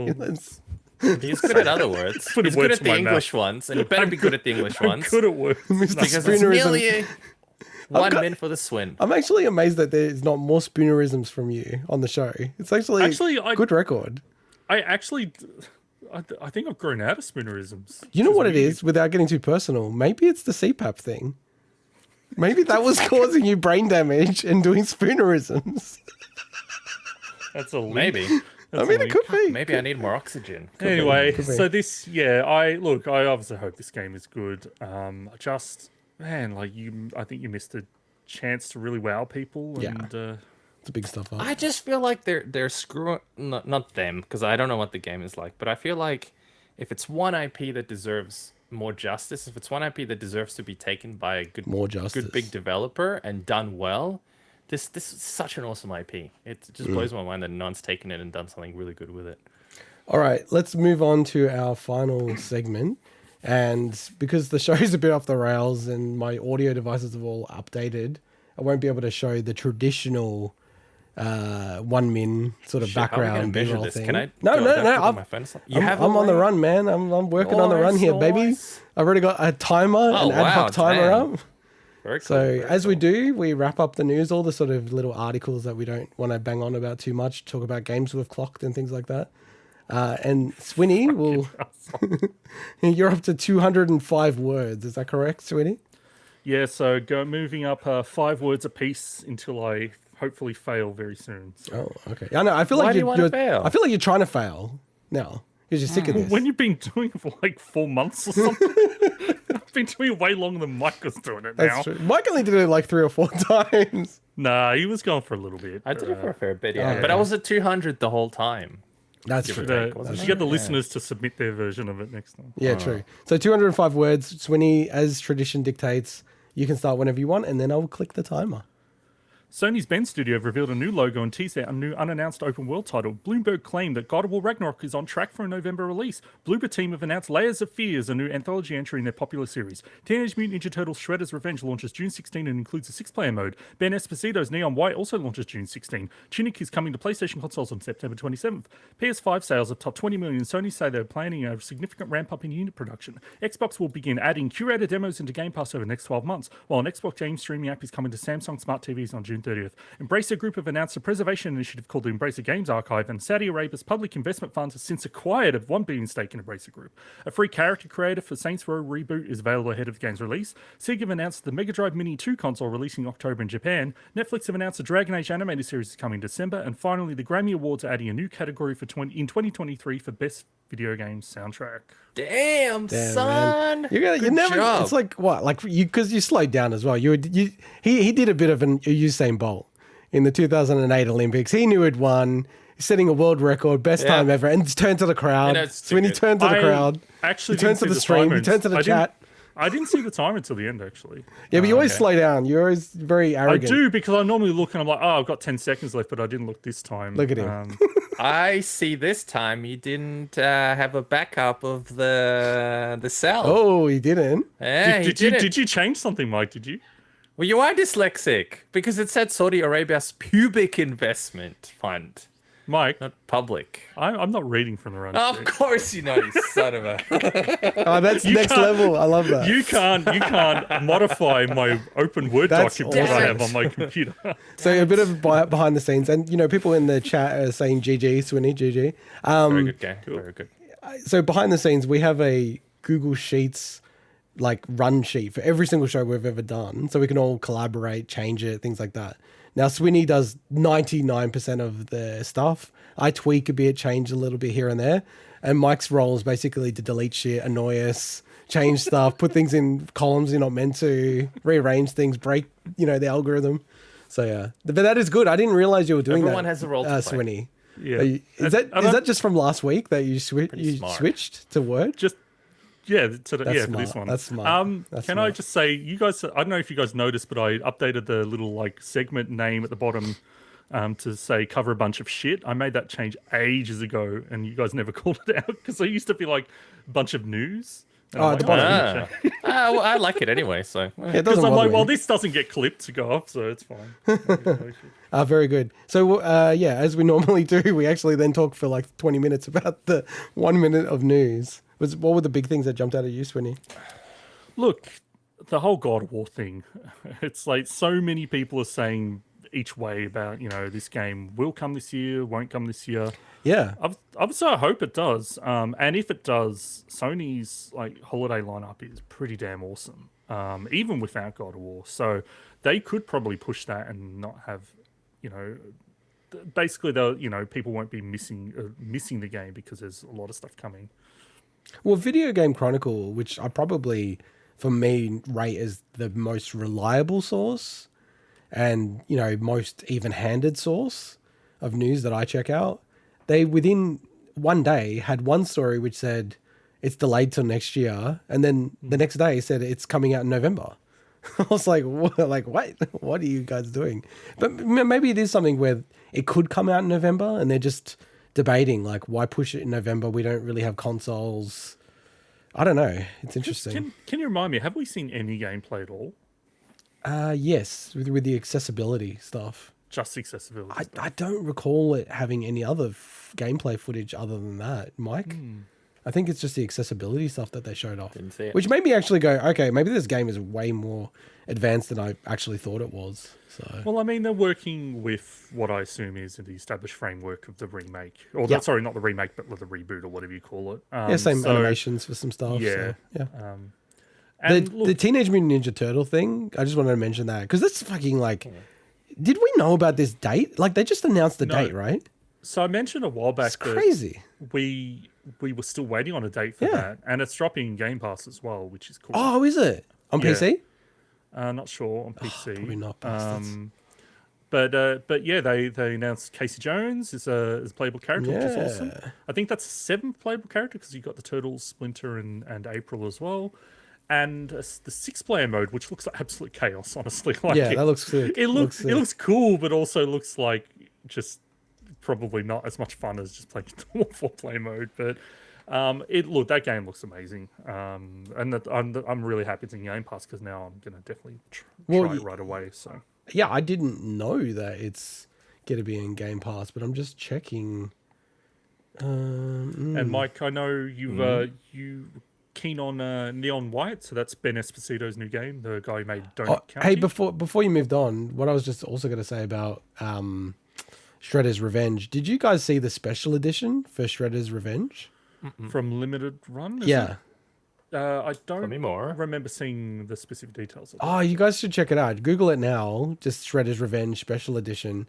He's good at other words. Put He's good words at in the my English ones, and you better be good at the English I'm ones. good at words. Mr. Because it's Spoonerism. nearly one min for the swin. I'm actually amazed that there's not more spoonerisms from you on the show. It's actually a good record. I think I've grown out of spoonerisms. You know what it is, without getting too personal? Maybe it's the CPAP thing. Maybe that was causing you brain damage and doing spoonerisms. That's a leap. Maybe. I mean, it could be. Maybe I need more oxygen. Anyway, Could be. so this, I obviously hope this game is good. I think you missed a chance to really wow people. Yeah. And, It's a big stuff up. I just feel like they're screwing not them, because I don't know what the game is like, but I feel like if it's one IP that deserves more justice, if it's one IP that deserves to be taken by a good big developer and done well, this is such an awesome IP. It just blows my mind that no one's taken it and done something really good with it. All right, let's move on to our final segment. And because the show's a bit off the rails and my audio devices have all updated, I won't be able to show the traditional 1 min sort of background B-roll thing. Can I? No. I'm on the way? run, man. I'm working on the run here, baby. Nice. I've already got a timer, an ad hoc timer up. Very cool, So very as we cool. do, we wrap up the news, all the sort of little articles that we don't want to bang on about too much, talk about games we've clocked and things like that. And Swinny will... You're up to 205 words. Is that correct, Swinny? yeah, so moving up 5 words a piece until I hopefully fail very soon. So. Oh, okay. I know. I feel Why like do you wanna you're. fail? I feel like you're trying to fail now because you're sick of this. When you've been doing it for like 4 months or something, I've been doing it way longer than Mike was doing it now. That's true. Mike only did it like 3 or 4 times. Nah, he was going for a little bit. I did it for a fair bit, yeah. yeah. But I was at 200 the whole time. That's true. wasn't You it? get the listeners to submit their version of it next time. Yeah, true. So 205 words. Swinny, as tradition dictates, you can start whenever you want, and then I'll click the timer. Sony's Bend Studio have revealed a new logo and teased out a new unannounced open world title. Bloomberg claimed that God of War Ragnarok is on track for a November release. Bloober team have announced Layers of Fears, a new anthology entry in their popular series. Teenage Mutant Ninja Turtles Shredder's Revenge launches June 16 and includes a 6-player mode. Ben Esposito's Neon White also launches June 16. Tunic is coming to PlayStation consoles on September 27th. PS5 sales have topped 20 million. Sony say they're planning a significant ramp up in unit production. Xbox will begin adding curated demos into Game Pass over the next 12 months, while an Xbox game streaming app is coming to Samsung Smart TVs on June 30th. Embracer Group have announced a preservation initiative called the Embracer Games Archive, and Saudi Arabia's public investment funds has since acquired a $1 billion stake in Embracer Group. A free character creator for Saints Row reboot is available ahead of the game's release. Sega have announced the Mega Drive Mini 2 console releasing in October in Japan. Netflix have announced the Dragon Age animated series is coming in December. And finally, the Grammy Awards are adding a new category for in 2023 for Best Video Game Soundtrack. Damn, son. Man. You Good never. job. It's like what? Like because you slowed down as well. He did a bit of a Usain Bolt in the 2008 Olympics. He knew he'd won. He's setting a world record, best time ever, and turned to the crowd. You know, it's too When he good. turned to the crowd, Actually, he turned to the stream, he turned to the chat. I didn't see the timer until the end, actually. Yeah, but you always okay. slow down. You're always very I arrogant. do, because I normally look and I'm like, oh, I've got 10 seconds left, but I didn't look this time. Look at him. I see this time you didn't have a backup of the cell. Oh, he didn't. Yeah, Did you change something, Mike? Did you? Well, you are dyslexic because it said Saudi Arabia's pubic investment fund. Mike, Not public. I'm not reading from the run Of sheet. course you know, you son of a. Oh, that's next can't- level. I love that. You can't modify my open Word That's document that I have awesome. on my computer. So a bit of behind the scenes, and people in the chat are saying GG, Swinny, GG. Very good game. Very good. So behind the scenes, we have a Google Sheets like run sheet for every single show we've ever done, so we can all collaborate, change it, things like that. Now Swinny does 99% of the stuff. I tweak a bit, change a little bit here and there, and Mike's role is basically to delete shit, annoy us, change stuff, put things in columns you're not meant to, rearrange things, break the algorithm. So yeah, but that is good. I didn't realize you were doing Everyone that. has a role to play. Swinny. Yeah. Is that just from last week that you smart. switched to Word? Just yeah, for smart. this one. That's smart. That's Can I smart. just say, you guys? I don't know if you guys noticed, but I updated the little like segment name at the bottom to say cover a bunch of shit. I made that change ages ago, and you guys never called it out because it used to be like a bunch of news. And I'm at the like, bottom. Well, I like it anyway, so. Yeah, it because doesn't I'm bother like, me. well, this doesn't get clipped to go off, so it's fine. Very good. So, as we normally do, we actually then talk for like 20 minutes about the 1 minute of news. What were the big things that jumped out at you, Swinny? Look, the whole God of War thing, it's like so many people are saying each way about, this game will come this year, won't come this year. Yeah. Obviously, I hope it does. And if it does, Sony's like holiday lineup is pretty damn awesome, even without God of War. So they could probably push that and not have, basically, they'll, people won't be missing the game because there's a lot of stuff coming. Well, Video Game Chronicle, which I probably, for me, rate as the most reliable source and, most even-handed source of news that I check out, they, within one day, had one story which said it's delayed till next year, and then the next day said it's coming out in November. I was like, what? What are you guys doing? But maybe it is something where it could come out in November, and they're just debating, like, why push it in November? We don't really have consoles. I don't know. It's interesting. Can you remind me, have we seen any gameplay at all? Yes, with the accessibility stuff. Just accessibility. I don't recall it having any other gameplay footage other than that, Mike. I think it's just the accessibility stuff that they showed off. Didn't see it. Which made me actually go, okay, maybe this game is way more advanced than I actually thought it was. So Well, I mean, they're working with what I assume is the established framework of the remake. Or, Yeah. sorry, not the remake, but the reboot or whatever you call it. yeah, same animations for some stuff. Yeah. So, yeah. And The Teenage Mutant Ninja Turtle thing, I just wanted to mention that because that's fucking like, did we know about this date? Like they just announced the date, right? so I mentioned a while back It's that crazy. we were still waiting on a date for that. And it's dropping in Game Pass as well, which is cool. Oh, is it on Yeah. PC? Not sure on PC. Probably not. Bastards. But yeah, they announced Casey Jones as a playable character, which is awesome. Yeah. I think that's the 7th playable character because you got the Turtles, Splinter, and April as well. And the 6-player mode, which looks like absolute chaos, honestly. Like Yeah, that looks sick. It looks sick. it looks cool, but also looks like just probably not as much fun as just playing 4-player mode. But that game looks amazing, and I'm really happy it's in Game Pass because now I'm gonna definitely try it right away. So. Yeah, I didn't know that it's going to be in Game Pass, but I'm just checking. And Mike, I know you keen on Neon White, so that's Ben Esposito's new game, the guy who made Donut County. Hey, before you moved on, what I was just also going to say about Shredder's Revenge. Did you guys see the special edition for Shredder's Revenge? From Limited Run? Is Yeah. it? I don't me more. remember seeing the specific details of that. Oh, you guys should check it out. Google it now. Just Shredder's Revenge special edition.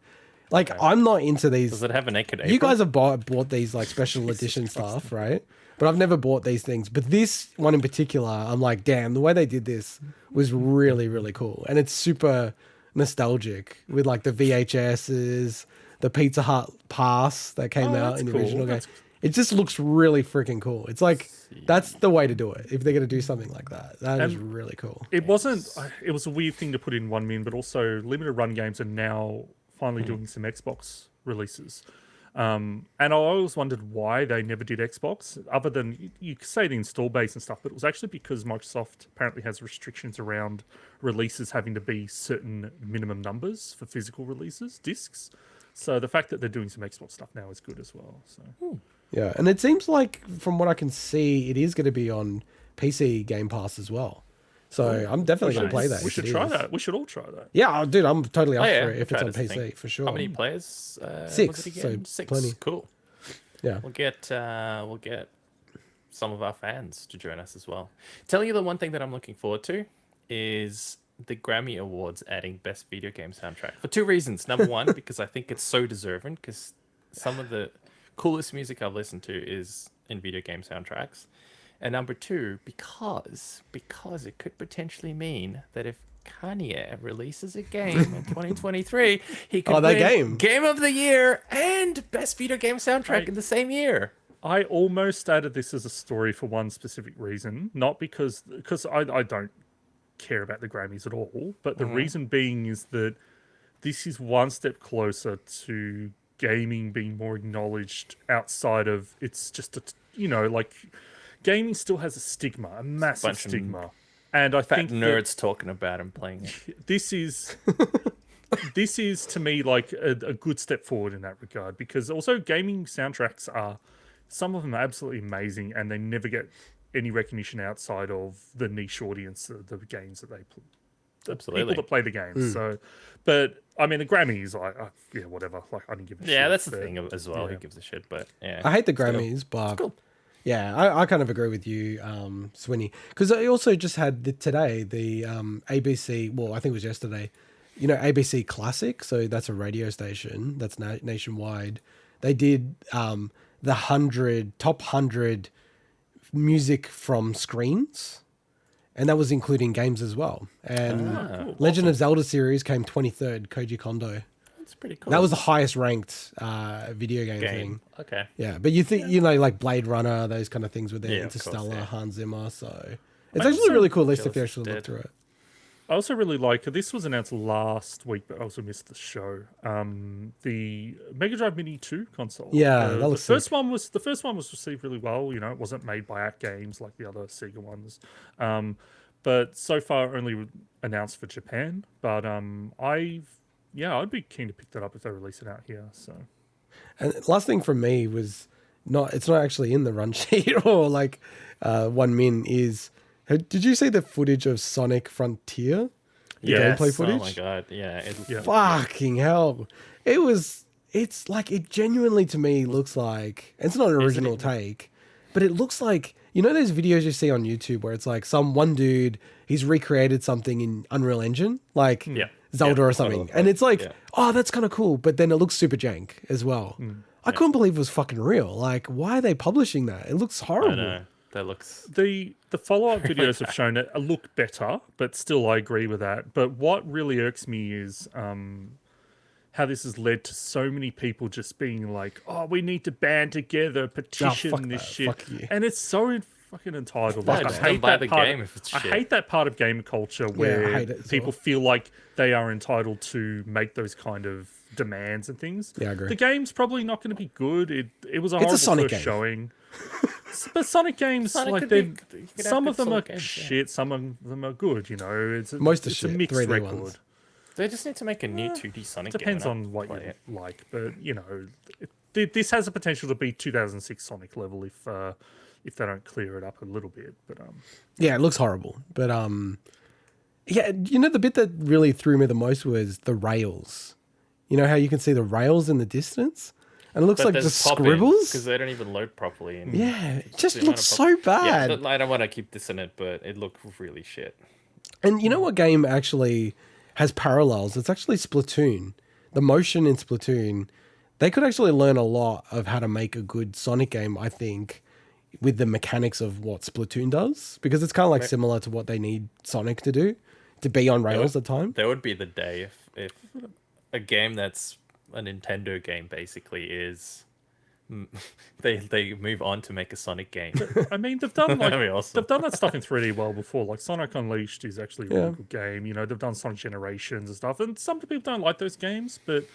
Like, I'm not into these. Does it have a naked April? You guys have bought these like special edition stuff, right? But I've never bought these things. But this one in particular, I'm like, damn, the way they did this was really, really cool. And it's super nostalgic with like the VHSs, the Pizza Hut pass that came out that's in the cool. original game. That's- It just looks really freaking cool. It's like, that's the way to do it. If they're going to do something like that, that is really cool. It wasn't. It was a weird thing to put in 1 min, but also Limited Run games are now finally doing some Xbox releases. And I always wondered why they never did Xbox, other than you could say the install base and stuff, but it was actually because Microsoft apparently has restrictions around releases having to be certain minimum numbers for physical releases, discs. So the fact that they're doing some Xbox stuff now is good as well. So Yeah, and it seems like from what I can see, it is going to be on PC Game Pass as well. So I'm definitely going to play that. we if should it try is. that. We should all try that. Yeah, dude, I'm totally up Oh, yeah, for it if try it's on it as a PC thing. for sure. How many players? Six, Was it so again? Six. plenty. Cool. Yeah. We'll get some of our fans to join us as well. Telling you the one thing that I'm looking forward to is the Grammy Awards adding Best Video Game Soundtrack for two reasons. Number one, because I think it's so deserving, because some of the coolest music I've listened to is in video game soundtracks. And number two, because it could potentially mean that if Kanye releases a game in 2023, he could win Game of the Year and Best Video Game Soundtrack in the same year. I almost added this as a story for one specific reason, not because I don't care about the Grammys at all, but the reason being is that this is one step closer to gaming being more acknowledged outside of it's just like gaming still has a stigma, a massive stigma, and I think nerds talking about and playing it. This is to me like a good step forward in that regard, because also gaming soundtracks are, some of them are absolutely amazing and they never get any recognition outside of the niche audience, the games that they play. People that play the games. So, but I mean, the Grammys, yeah, whatever. Like, I didn't give a shit. Yeah, that's the thing as well. Yeah. Who gives a shit? But yeah, I hate the Grammys, but cool. Yeah, I kind of agree with you, Swinny, because I also just had today the ABC. Well, I think it was yesterday. You know, ABC Classic. So that's a radio station that's nationwide. They did the top 100 music from screens. And that was including games as well. And Legend of Zelda series came 23rd, Koji Kondo. That's pretty cool. That was the highest ranked video game thing. Okay. Yeah, but you think, like Blade Runner, those kind of things with their Interstellar, Hans Zimmer. So it's actually a really cool list if you actually look through it. I also really like, this was announced last week, but I also missed the show. The Mega Drive Mini 2 console. Yeah, the first one was received really well. You know, it wasn't made by At Games like the other Sega ones. But so far only announced for Japan. But I'd be keen to pick that up if they release it out here. So, and last thing from me was it's not actually in the run sheet or like 1min is. Did you see the footage of Sonic Frontier? Gameplay footage? Oh my god, yeah. Fucking hell. It's like, it genuinely to me looks like, it's not an original take, but it looks like, you know those videos you see on YouTube where it's like one dude, he's recreated something in Unreal Engine, like Zelda or something. And it's like, oh, that's kind of cool, but then it looks super jank as well. I couldn't believe it was fucking real. Like, why are they publishing that? It looks horrible. I know. That looks... The follow-up videos have shown it look better, but still I agree with that. But what really irks me is how this has led to so many people just being like, oh, we need to band together, petition this shit. And it's so fucking entitled. Like, I hate that part. I hate that part of game culture where people feel like they are entitled to make those kind of demands and things. Yeah, I agree. The game's probably not going to be good. It was a horrible first showing. But Sonic games, some of them are shit, some of them are good. You know, it's a mixed record. Ones. They just need to make a new 2D Sonic game. Depends on what you like, but you know, this has the potential to be 2006 Sonic level if they don't clear it up a little bit. But yeah, it looks horrible. But yeah, you know, the bit that really threw me the most was the rails. You know how you can see the rails in the distance? And it looks like just scribbles. Because they don't even load properly. And it just looks so bad. Yeah, I don't want to keep this in it, but it looked really shit. And you know what game actually has parallels? It's actually Splatoon. The motion in Splatoon, they could actually learn a lot of how to make a good Sonic game, I think, with the mechanics of what Splatoon does. Because it's kind of like similar to what they need Sonic to do, to be on rails at the time. There would be the day if a game that's a Nintendo game basically is they move on to make a Sonic game. But, I mean, they've done awesome. They've done that stuff in 3D well before. Like Sonic Unleashed is actually a really good game. You know, they've done Sonic Generations and stuff, and some people don't like those games, but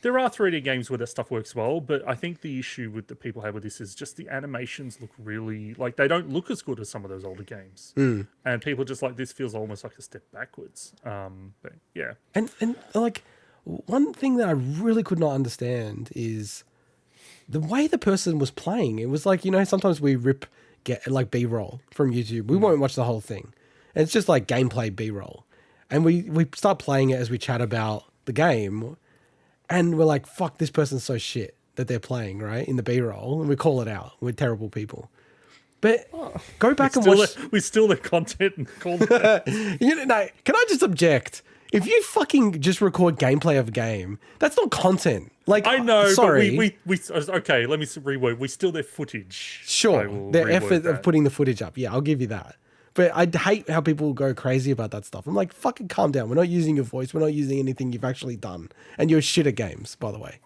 there are 3D games where that stuff works well. But I think the issue with the people have with this is just the animations look really like they don't look as good as some of those older games, and people just like this feels almost like a step backwards. But yeah, and like, one thing that I really could not understand is the way the person was playing. It was like, sometimes we get like B-roll from YouTube. We won't watch the whole thing. And it's just like gameplay B-roll. And we start playing it as we chat about the game. And we're like, fuck, this person's so shit that they're playing, right? In the B-roll. And we call it out. We're terrible people. But go back and watch. We steal the content and call it out. No, can I just object? If you fucking just record gameplay of a game, that's not content. Like, I know, sorry. but we okay, let me reword. We steal their footage. Sure, their effort of putting the footage up. Yeah, I'll give you that. But I hate how people go crazy about that stuff. I'm like, fucking calm down. We're not using your voice. We're not using anything you've actually done. And you're shit at games, by the way.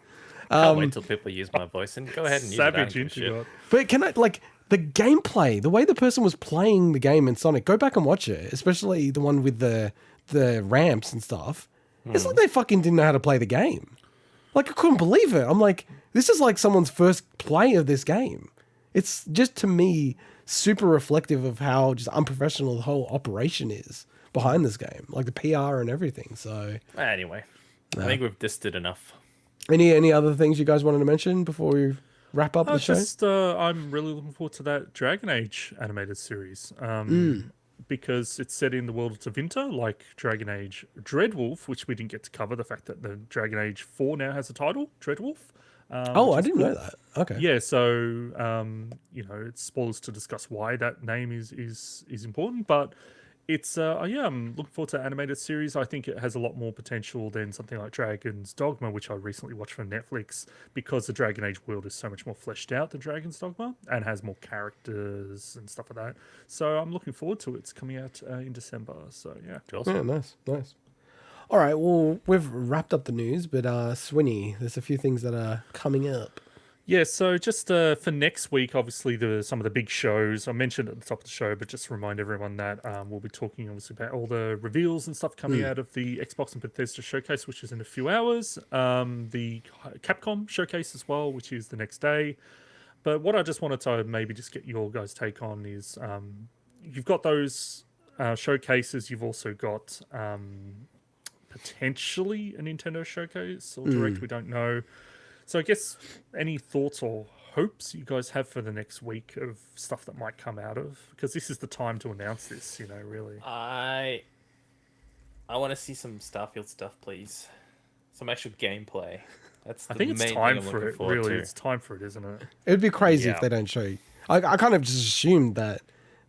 Can't wait till people use my voice and go ahead and use it. Savage integot. But can I, like, the gameplay, the way the person was playing the game in Sonic, go back and watch it, especially the one with the ramps and stuff. It's like they fucking didn't know how to play the game. Like, I couldn't believe it. I'm like, this is like someone's first play of this game. It's just, to me, super reflective of how just unprofessional the whole operation is behind this game, like the PR and everything. So anyway, I think we've dissed it enough. Any other things you guys wanted to mention before we wrap up the show? I'm really looking forward to that Dragon Age animated series. Because it's set in the world of Tevinter, like Dragon Age Dreadwolf, which we didn't get to cover. The fact that the Dragon Age 4 now has a title, Dreadwolf. I didn't know that. Okay. Yeah, so it's spoilers to discuss why that name is important, but it's I'm looking forward to the animated series. I think it has a lot more potential than something like Dragon's Dogma, which I recently watched from Netflix, because the Dragon Age world is so much more fleshed out than Dragon's Dogma and has more characters and stuff like that. So I'm looking forward to it. It's coming out in December. So yeah, awesome. Yeah, nice. All right, well, we've wrapped up the news, but Swinny, there's a few things that are coming up. Yeah, so just for next week, obviously some of the big shows I mentioned at the top of the show, but just to remind everyone that we'll be talking obviously about all the reveals and stuff coming out of the Xbox and Bethesda showcase, which is in a few hours. The Capcom showcase as well, which is the next day. But what I just wanted to maybe just get your guys' take on is you've got those showcases. You've also got potentially a Nintendo showcase or direct. We don't know. So I guess any thoughts or hopes you guys have for the next week of stuff that might come out of? Because this is the time to announce this, really. I want to see some Starfield stuff, please. Some actual gameplay. That's the I think it's main time thing I'm for looking it, forward really. to. It's time for it, isn't it? It would be crazy if they don't show you. I kind of just assumed that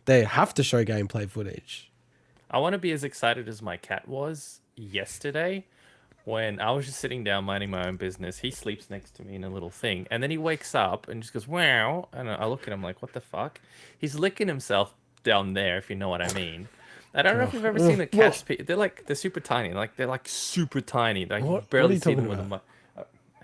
they have to show gameplay footage. I want to be as excited as my cat was yesterday when I was just sitting down minding my own business. He sleeps next to me in a little thing, and then he wakes up and just goes, wow. And I look at him like, what the fuck? He's licking himself down there, if you know what I mean. I don't know if you've ever seen the cats. They're super tiny. They're super tiny. Like, you barely see them with them.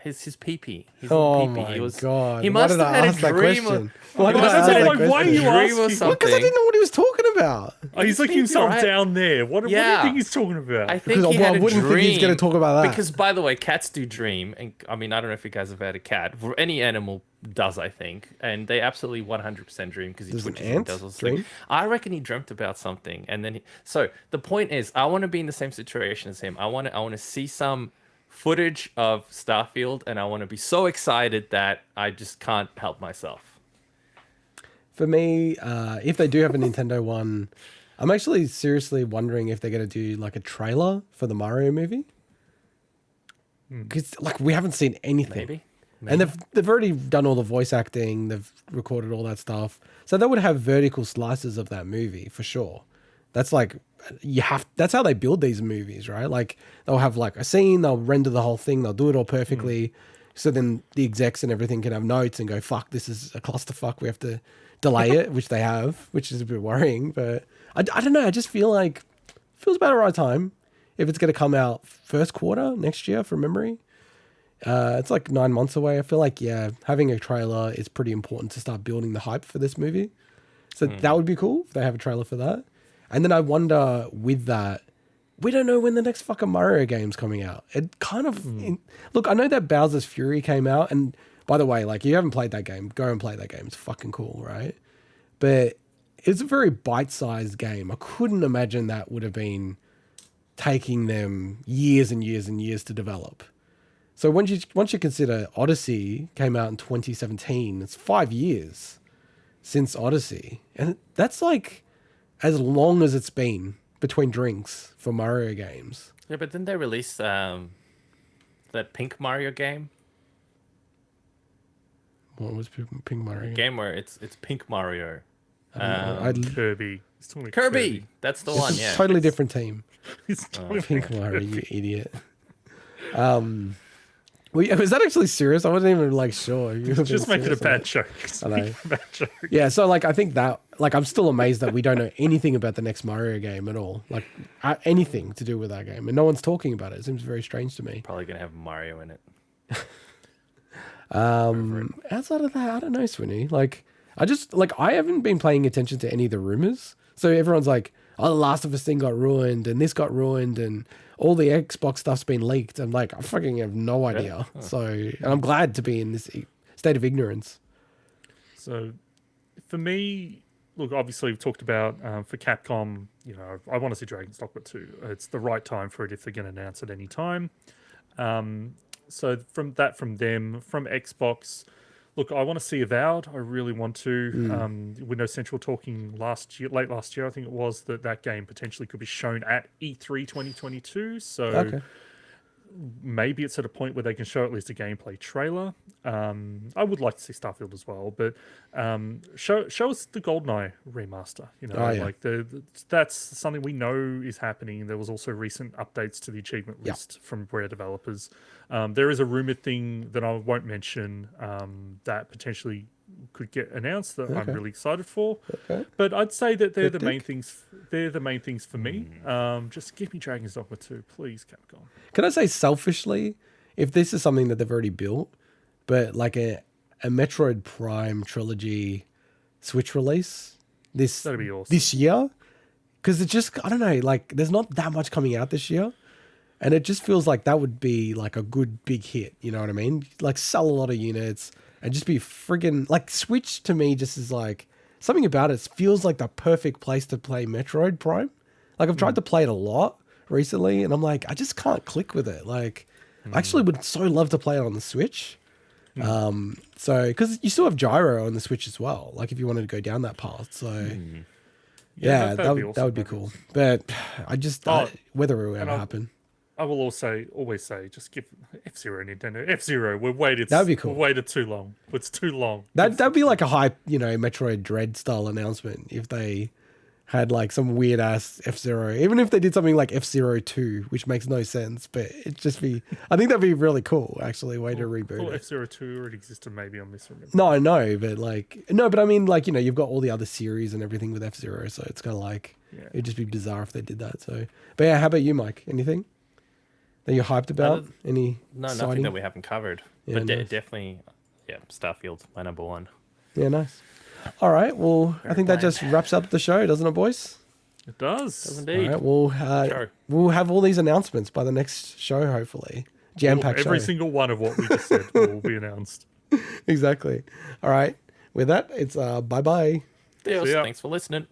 His pee-pee. Oh my god! He must have had a dream. Why are you asking? Because I didn't know what he was talking about. Oh, he's licking himself down there. What do you think he's talking about? I think he had a dream. Think he's going to talk about that. Because, by the way, cats do dream. And I mean, I don't know if you guys have had a cat. Any animal does, I think. And they absolutely 100% dream because he twitches and does all this thing. I reckon he dreamt about something. And then so the point is, I want to be in the same situation as him. I want to see some footage of Starfield, and I want to be so excited that I just can't help myself. For me, if they do have a Nintendo one, I'm actually seriously wondering if they're going to do like a trailer for the Mario movie. Because we haven't seen anything. Maybe. And they've already done all the voice acting. They've recorded all that stuff. So they would have vertical slices of that movie for sure. That's like that's how they build these movies, right? Like they'll have like a scene, they'll render the whole thing, they'll do it all perfectly. So then the execs and everything can have notes and go, fuck, this is a clusterfuck. We have to delay it, which they have, which is a bit worrying. But I don't know. I just feel like it feels about the right time. If it's going to come out first quarter next year from memory, it's like 9 months away. I feel like, having a trailer is pretty important to start building the hype for this movie. So that would be cool if they have a trailer for that. And then I wonder with that, we don't know when the next fucking Mario game's coming out. It kind of... Look, I know that Bowser's Fury came out. And by the way, like, you haven't played that game, go and play that game. It's fucking cool, right? But it's a very bite-sized game. I couldn't imagine that would have been taking them years and years and years to develop. So once you consider Odyssey came out in 2017, it's 5 years since Odyssey, and that's like as long as it's been between drinks for Mario games. Yeah, but didn't they release that Pink Mario game? What was Pink Mario? Game where it's Pink Mario. Kirby. He's talking about Kirby. That's the one. It's Yeah. a totally different team. He's talking about Pink Mario, you idiot. Was that actually serious? I wasn't even like sure. You were just being making a serious bad joke. I know. Making a bad joke. Yeah, so like I think that like I'm still amazed that we don't know anything about the next Mario game at all. Like anything to do with that game, and no one's talking about it. It seems very strange to me. Probably gonna have Mario in it. Outside of that, I don't know, Swinny. Like I haven't been paying attention to any of the rumors. So everyone's like, "Oh, the Last of Us thing got ruined, and this got ruined, and all the Xbox stuff's been leaked." I'm like, I fucking have no idea. Huh. So, and I'm glad to be in this state of ignorance. So, for me, look, obviously we've talked about for Capcom, you know, I want to see Dragon's Dogma 2. It's the right time for it if they're going to announce it any time. So from them, from Xbox, look, I want to see Avowed. I really want to. We know Central talking late last year, I think it was, that game potentially could be shown at E3 2022. So Okay. maybe it's at a point where they can show at least a gameplay trailer. I would like to see Starfield as well, but show us the GoldenEye remaster. You know, like that's something we know is happening. There was also recent updates to the achievement list from Rare developers. There is a rumored thing that I won't mention that potentially could get announced that I'm really excited for. Okay. But I'd say that they're the main things. They're the main things for me. Just give me Dragon's Dogma 2, please, Capcom. Can I say selfishly, if this is something that they've already built, but like a Metroid Prime trilogy Switch release That'd be awesome. this year, because it just, I don't know, like there's not that much coming out this year, and it just feels like that would be like a good big hit. You know what I mean? Like sell a lot of units and just be friggin' like Switch to me just is like something about it feels like the perfect place to play Metroid Prime. Like I've tried to play it a lot recently, and I'm like, I just can't click with it. Like, I actually would so love to play it on the Switch. So because you still have gyro on the Switch as well. Like if you wanted to go down that path. So yeah, that would be cool. But I just whether it will ever happen. I will also always say, just give F-Zero Nintendo. F-Zero, we've waited. That'd be cool. We've waited too long. It's too long. That'd be like a hype, Metroid Dread style announcement if they had like some weird ass F-Zero. Even if they did something like F-Zero 2, which makes no sense, but it'd just be, I think that'd be really cool, actually, way to reboot it. F-Zero 2 already existed, maybe I'm misremembering. No, I know, but I mean, like, you've got all the other series and everything with F-Zero, so it's kind of like, it'd just be bizarre if they did that. So, but yeah, how about you, Mike? Anything that you're hyped about? No, nothing exciting? that we haven't covered. Yeah, But nice. definitely, Starfield, my number one. Yeah, nice. All right, well, I think that just wraps up the show, doesn't it, boys? It does. Does All indeed. right, we'll have all these announcements by the next show, hopefully. Jam-packed Every show. single one of what we just said will be announced. Exactly. All right. With that, it's bye-bye. Deals. See ya. Thanks for listening.